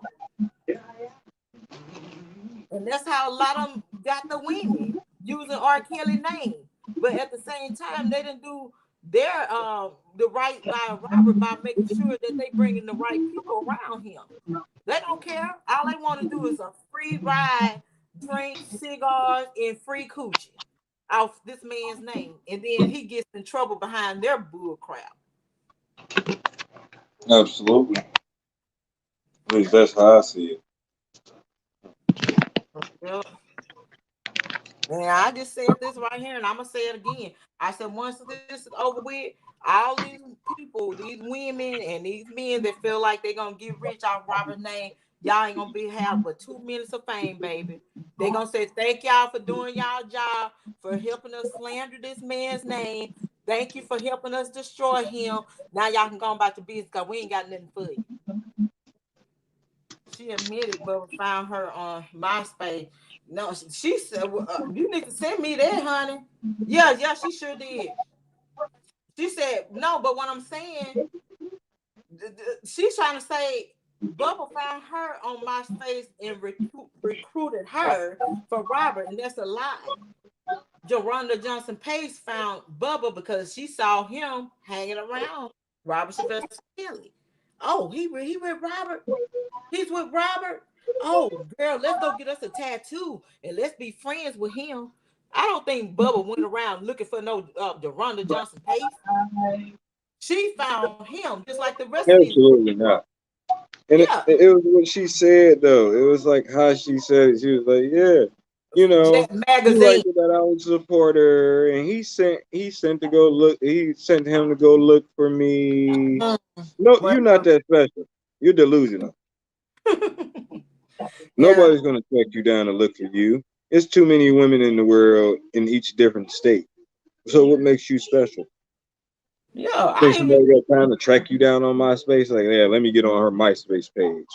And that's how a lot of them got the women using R. Kelly name. But at the same time, they didn't do their the right by Robert by making sure that they bringing the right people around him. They don't care. All they want to do is a free ride, drink, cigars, and free coochie off this man's name. And then he gets in trouble behind their bull crap. Absolutely. At least that's how I see it. Yep. And I just said this right here, and I'm gonna say it again. I said once this is over with, all these people, these women, and these men that feel like they're gonna get rich off Robert's name, y'all ain't gonna have but 2 minutes of fame, baby. They're gonna say thank y'all for doing y'all job, for helping us slander this man's name. Thank you for helping us destroy him. Now y'all can go on about your business because we ain't got nothing for you. She admitted, but found her on MySpace. No, she said, well, you need to send me that, honey. Yeah, she sure did. She said, no, but what I'm saying, she's trying to say Bubba found her on MySpace and recruited her for Robert, and that's a lie. Joronda Johnson Pace found Bubba because she saw him hanging around Robert Sylvester Kelly. Oh, he with Robert. He's with Robert. Oh, girl, let's go get us a tattoo and let's be friends with him. I don't think Bubba went around looking for no Joronda Johnson Pace. She found him just like the rest of these. Absolutely not. And yeah. it was what she said though. It was like how she said it. She was like, "Yeah, you know, magazine that I would support her." And he sent to go look. He sent him to go look for me. No, you're not that special. You're delusional. Nobody's gonna track you down to look for you. There's too many women in the world in each different state. So what makes you special? Yeah, think somebody got time to track you down on MySpace. Like, yeah, let me get on her MySpace page.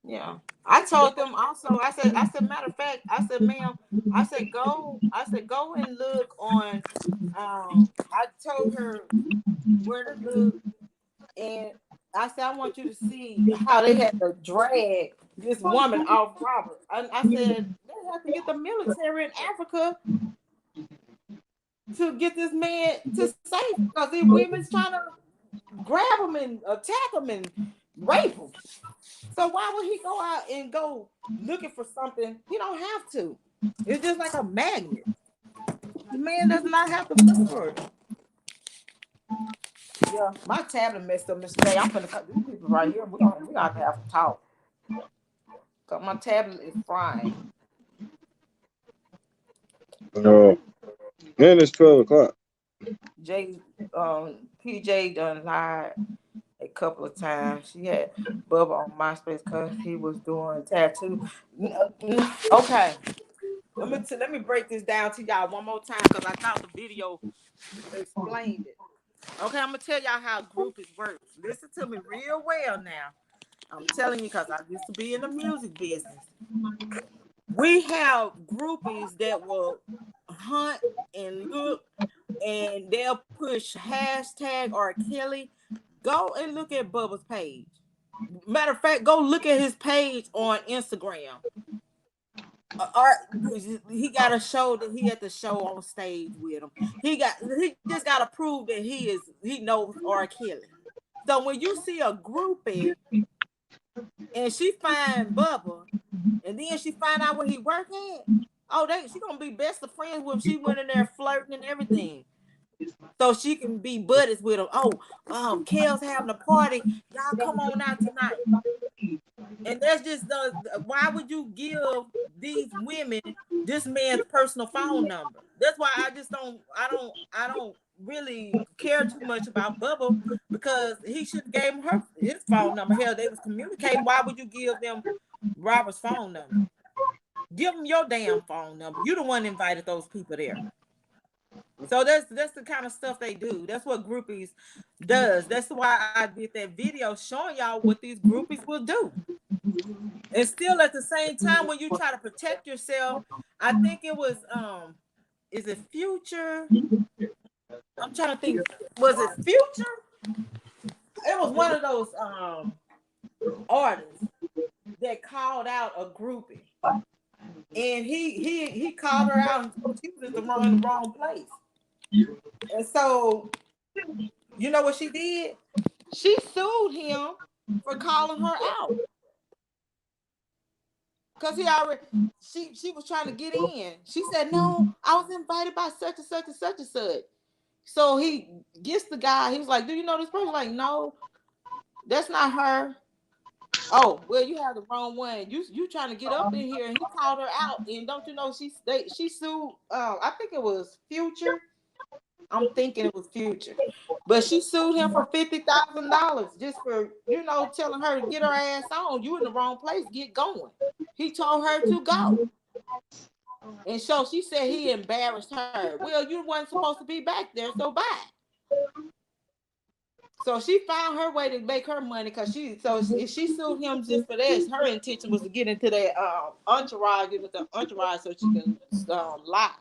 Yeah, I told them also. I said, matter of fact, I said, ma'am, I said, go and look on. I told her where to look, and I said, I want you to see how they had to drag this woman off Robert. I said they have to get the military in Africa to get this man to safe because these women's trying to grab him and attack him and rape him. So why would he go out and go looking for something? He don't have to. It's just like a magnet. The man does not have to look for it. Yeah, my tablet messed up today. I'm gonna cut these people right here. We gotta have a talk. Cause my tablet is frying. No. Man, it's 12 o'clock. PJ done lied. couple of times. She had Bubba on MySpace because he was doing tattoo. Okay, let me break this down to y'all one more time because I thought the video explained it. Okay, I'm gonna tell y'all how groupies work. Listen to me real well now. I'm telling you because I used to be in the music business. We have groupies that will hunt and look, and they'll push hashtag R. Kelly. Go and look at Bubba's page. Matter of fact, go look at his page on Instagram. He got a show that he had to show on stage with him. He just got to prove that he knows R. Kelly. So when you see a groupie and she find Bubba, and then she find out where he work at, she gonna be best of friends with him. She went in there flirting and everything, so she can be buddies with him. Kel's having a party. Y'all come on out tonight. And that's just why would you give these women this man's personal phone number? That's why I don't really care too much about Bubba, because he should have gave his phone number. Hell, they was communicating. Why would you give them Robert's phone number? Give them your damn phone number. You the one invited those people there. So that's the kind of stuff they do. That's what groupies does. That's why I did that video showing y'all what these groupies will do. And still at the same time, when you try to protect yourself, I think it was is it Future? I'm trying to think. Was it Future? It was one of those artists that called out a groupie. And he called her out and told she was in the wrong place. And so, you know what she did? She sued him for calling her out. Because she was trying to get in. She said, no, I was invited by such and such and such and such. So he gets the guy. He was like, do you know this person? Like, no, that's not her. Oh, well, you have the wrong one. You trying to get up in here. And he called her out. And don't you know, she sued, I think it was Future. I'm thinking it was Future. But she sued him for $50,000 just for, telling her to get her ass on. You in the wrong place. Get going. He told her to go. And so she said he embarrassed her. Well, you weren't supposed to be back there, so bye. So she found her way to make her money because she sued him just for that. Her intention was to get into that entourage so she can lie.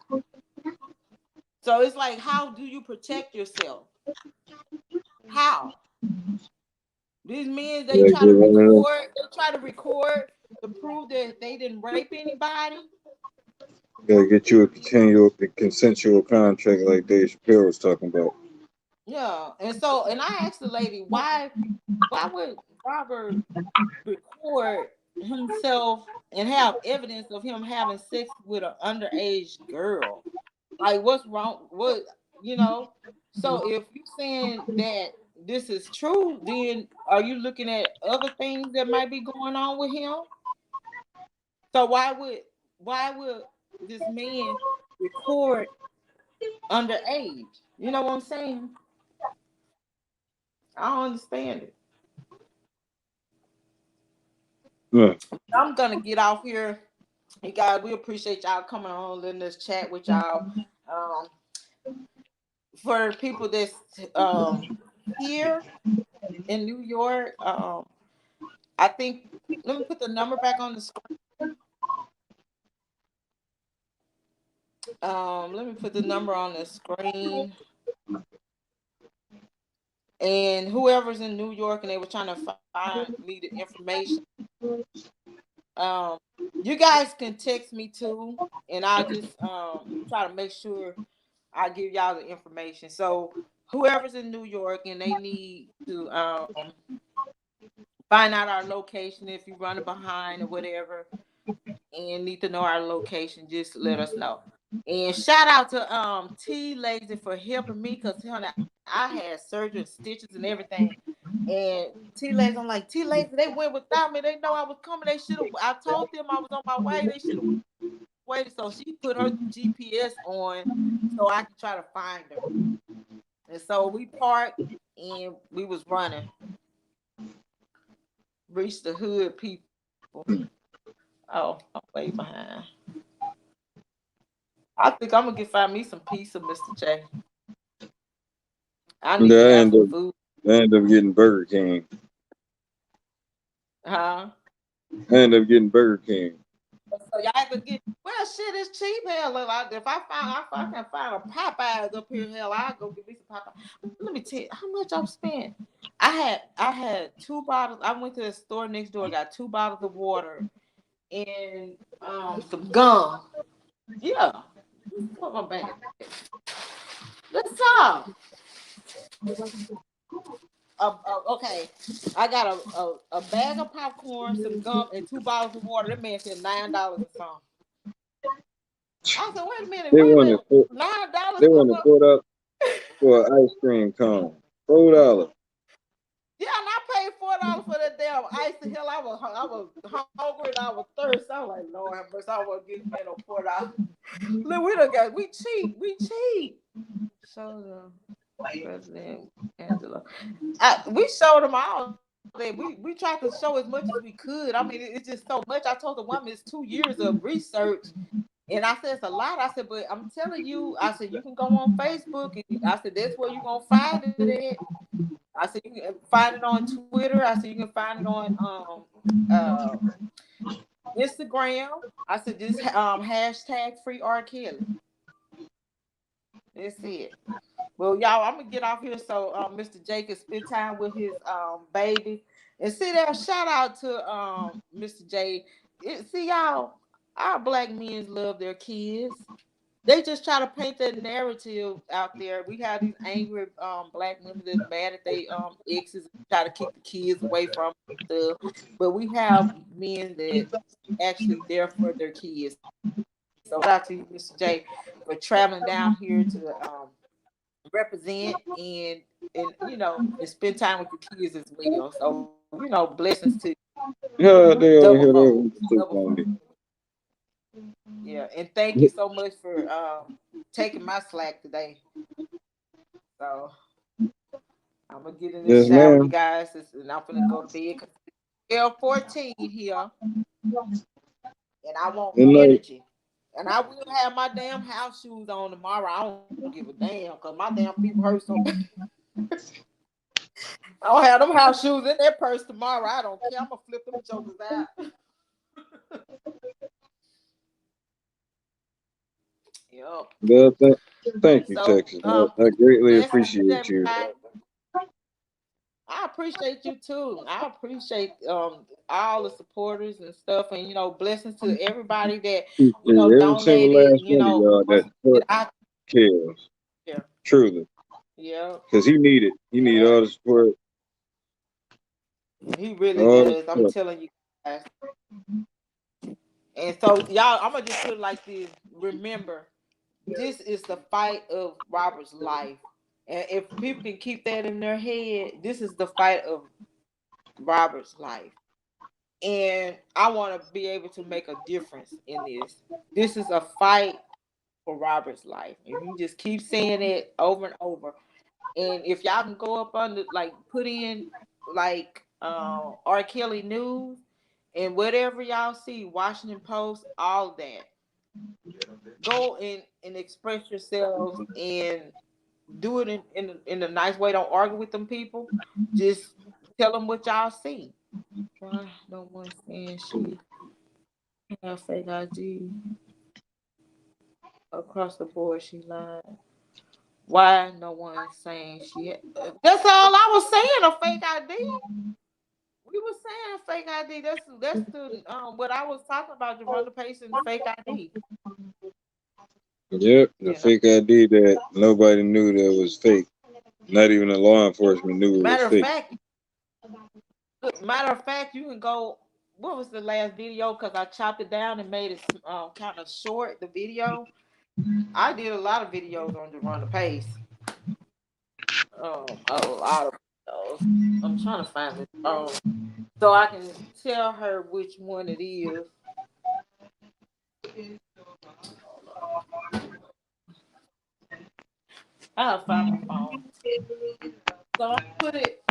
So it's like, how do you protect yourself? How? These men, they try to record to prove that they didn't rape anybody. Gotta get you a consensual contract like Dave Chappelle was talking about. Yeah, and I asked the lady, why would Robert record himself and have evidence of him having sex with an underage girl? Like, what's wrong? So if you're saying that this is true, then are you looking at other things that might be going on with him? So why would this man record underage? You know what I'm saying? I don't understand it. Yeah. I'm gonna get off here. You guys, we appreciate y'all coming on in this chat with y'all. For people that's here in New York, I think, let me put the number back on the screen. Let me put the number on the screen. And whoever's in New York and they were trying to find me the information, you guys can text me too, and I'll just try to make sure I give y'all the information. So whoever's in New York and they need to find out our location, if you're running behind or whatever, and need to know our location, just let us know. And shout out to T Lazy for helping me, because I had surgery, stitches and everything. And T Lazy, I'm like, T Lazy, they went without me. They know I was coming. I told them I was on my way. They should have waited. So she put her GPS on so I could try to find her. And so we parked and we was running. Reach the hood people. Oh, I'm way behind. I think I'm gonna find me some pizza, Mr. J. I need Yeah, to I have end some up food. I end up getting Burger King. Huh? I end up getting Burger King. So y'all have to get well shit is cheap hell. Like, if I can find a Popeyes up here, hell, I'll go get me some Popeyes. Let me tell you how much I've spent. I had 2 bottles. I went to the store next door, got 2 bottles of water and some gum. Yeah. Put my bag. That's all. Okay, I got a bag of popcorn, some gum, and 2 bottles of water. That man said $9 or something. I said, They wait a wanted minute, four, $9 they for wanted what? $4 for an ice cream cone. $4. Yeah, and I paid $4 for that damn ice. The hell, I was hungry and I was thirsty. I was like, Lord have mercy, I want to get me no $4. Look, we cheap. So the President Angela, we showed them all. We tried to show as much as we could. I mean, it's just so much. I told the woman it's 2 years of research. And I said, it's a lot. I said, but I'm telling you, I said, you can go on Facebook. And I said, that's where you're going to find it at. I said, you can find it on Twitter. I said, you can find it on uh, Instagram. I said, just hashtag free R. Kelly. That's it. Well, y'all, I'm going to get off here so Mr. J can spend time with his baby. And see there, shout out to Mr. J. See, y'all, our black men love their kids. They just try to paint that narrative out there. We have these angry black women that's mad at they exes and try to keep the kids away from stuff. But we have men that actually there for their kids. So shout out to you, Mr. J, for traveling down here to represent and and spend time with your kids as well. So blessings to Yeah, they over double here they fold, want to sleep double on fold. me. Yeah, and thank you so much for taking my slack today. So I'm gonna get in this Yes, shower, you ma'am. guys, and I'm gonna go to bed. L14 here, and I want Good night. energy. And I will have my damn house shoes on tomorrow. I don't give a damn because my damn feet hurt so. I'll have them house shoes in their purse tomorrow. I don't care. I'm gonna flip them jokers out. Yep. Well, thank you, So, Texas. I greatly blessings to appreciate you. everybody. I appreciate you too. I appreciate all the supporters and stuff, and blessings to everybody that Appreciate every single donated. last one of y'all that That support I Kels. there. Truly. Yeah, Because he needed. He need all the support. he really All the does. I'm support. telling you guys. And so, y'all, I'm gonna just put it like this. Remember, this is the fight of Robert's life, and if people can keep that in their head, this is the fight of Robert's life. And I want to be able to make a difference in this. This is a fight for Robert's life. If you just keep saying it over and over, and if y'all can go up under, like, put in like R. Kelly news and whatever y'all see, Washington Post, all that, go and express yourselves and do it in a nice way. Don't argue with them people. Just tell them what y'all see. Why no one saying she have fake ID across the board? She lied. Why no one saying she? That's all I was saying. A fake ID. We were saying fake ID. That's the what I was talking about. Jerome Pace and fake ID. Yep. The You know. fake ID that nobody knew that was fake. Not even the law enforcement knew it was Matter of fake. fact, you can go. What was the last video? Because I chopped it down and made it kind of short. The video. I did a lot of videos on Jerome Pace. A lot of videos. I'm trying to find it. So I can tell her which one it is. I'll find my phone. So I put it.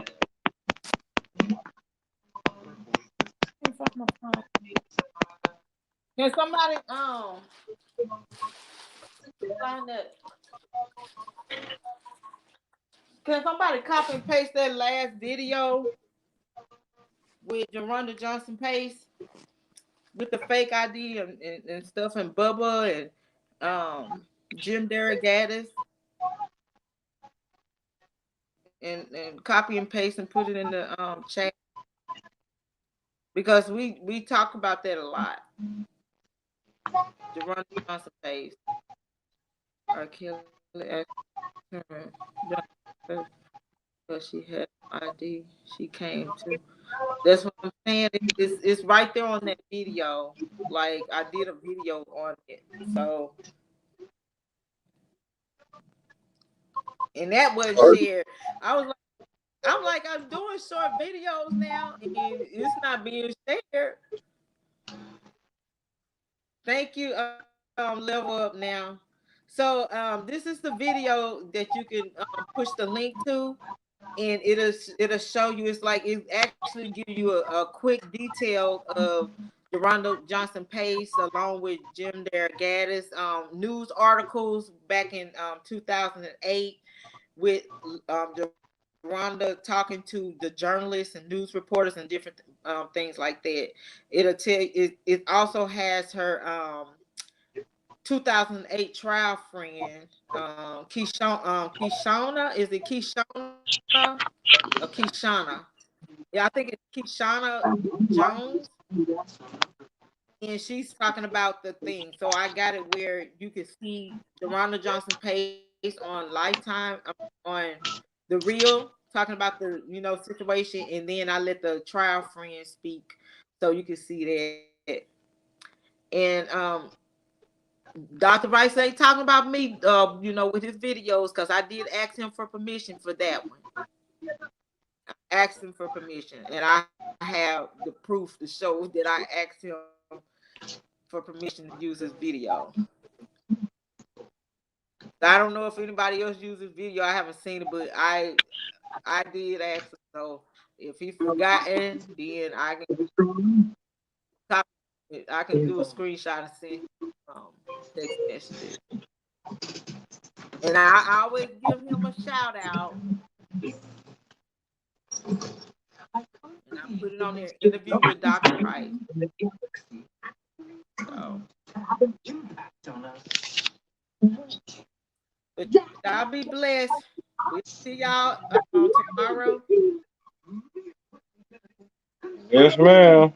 Can somebody find that? Can somebody copy and paste that last video with Jeronda Johnson Pace with the fake ID and stuff and Bubba and Jim Gaddis and copy and paste and put it in the chat because we talk about that a lot. Jeronda Johnson Pace. R. Kelly because she had ID. She came to. That's what I'm saying. It's right there on that video. Like I did a video on it. So and that was shared. I'm doing short videos now, and it's not being shared. Thank you. Level up now. So this is the video that you can push the link to, and it'll show you. It's like it actually give you a quick detail of Jeronda Johnson Pace along with Jim Gaddis news articles back in 2008 with Jeronda talking to the journalists and news reporters and different things like that. It'll tell it also has her 2008 trial friend, Keshana. Is it Keshana or Keshana? Yeah, I think it's Keshana Jones. And she's talking about the thing. So I got it where you can see Jeronda Johnson Pace on Lifetime, on The Real, talking about the situation, and then I let the trial friend speak so you can see that. And Dr. Rice ain't talking about me, with his videos, because I did ask him for permission for that one. I asked him for permission, and I have the proof to show that I asked him for permission to use his video. I don't know if anybody else uses video. I haven't seen it, but I did ask him. So if he's forgotten, then I can do a screenshot and send text messages. And I always give him a shout out. And I put it on there. Interview with Dr. Wright. So. But y'all be blessed. We'll see y'all tomorrow. Yes, ma'am.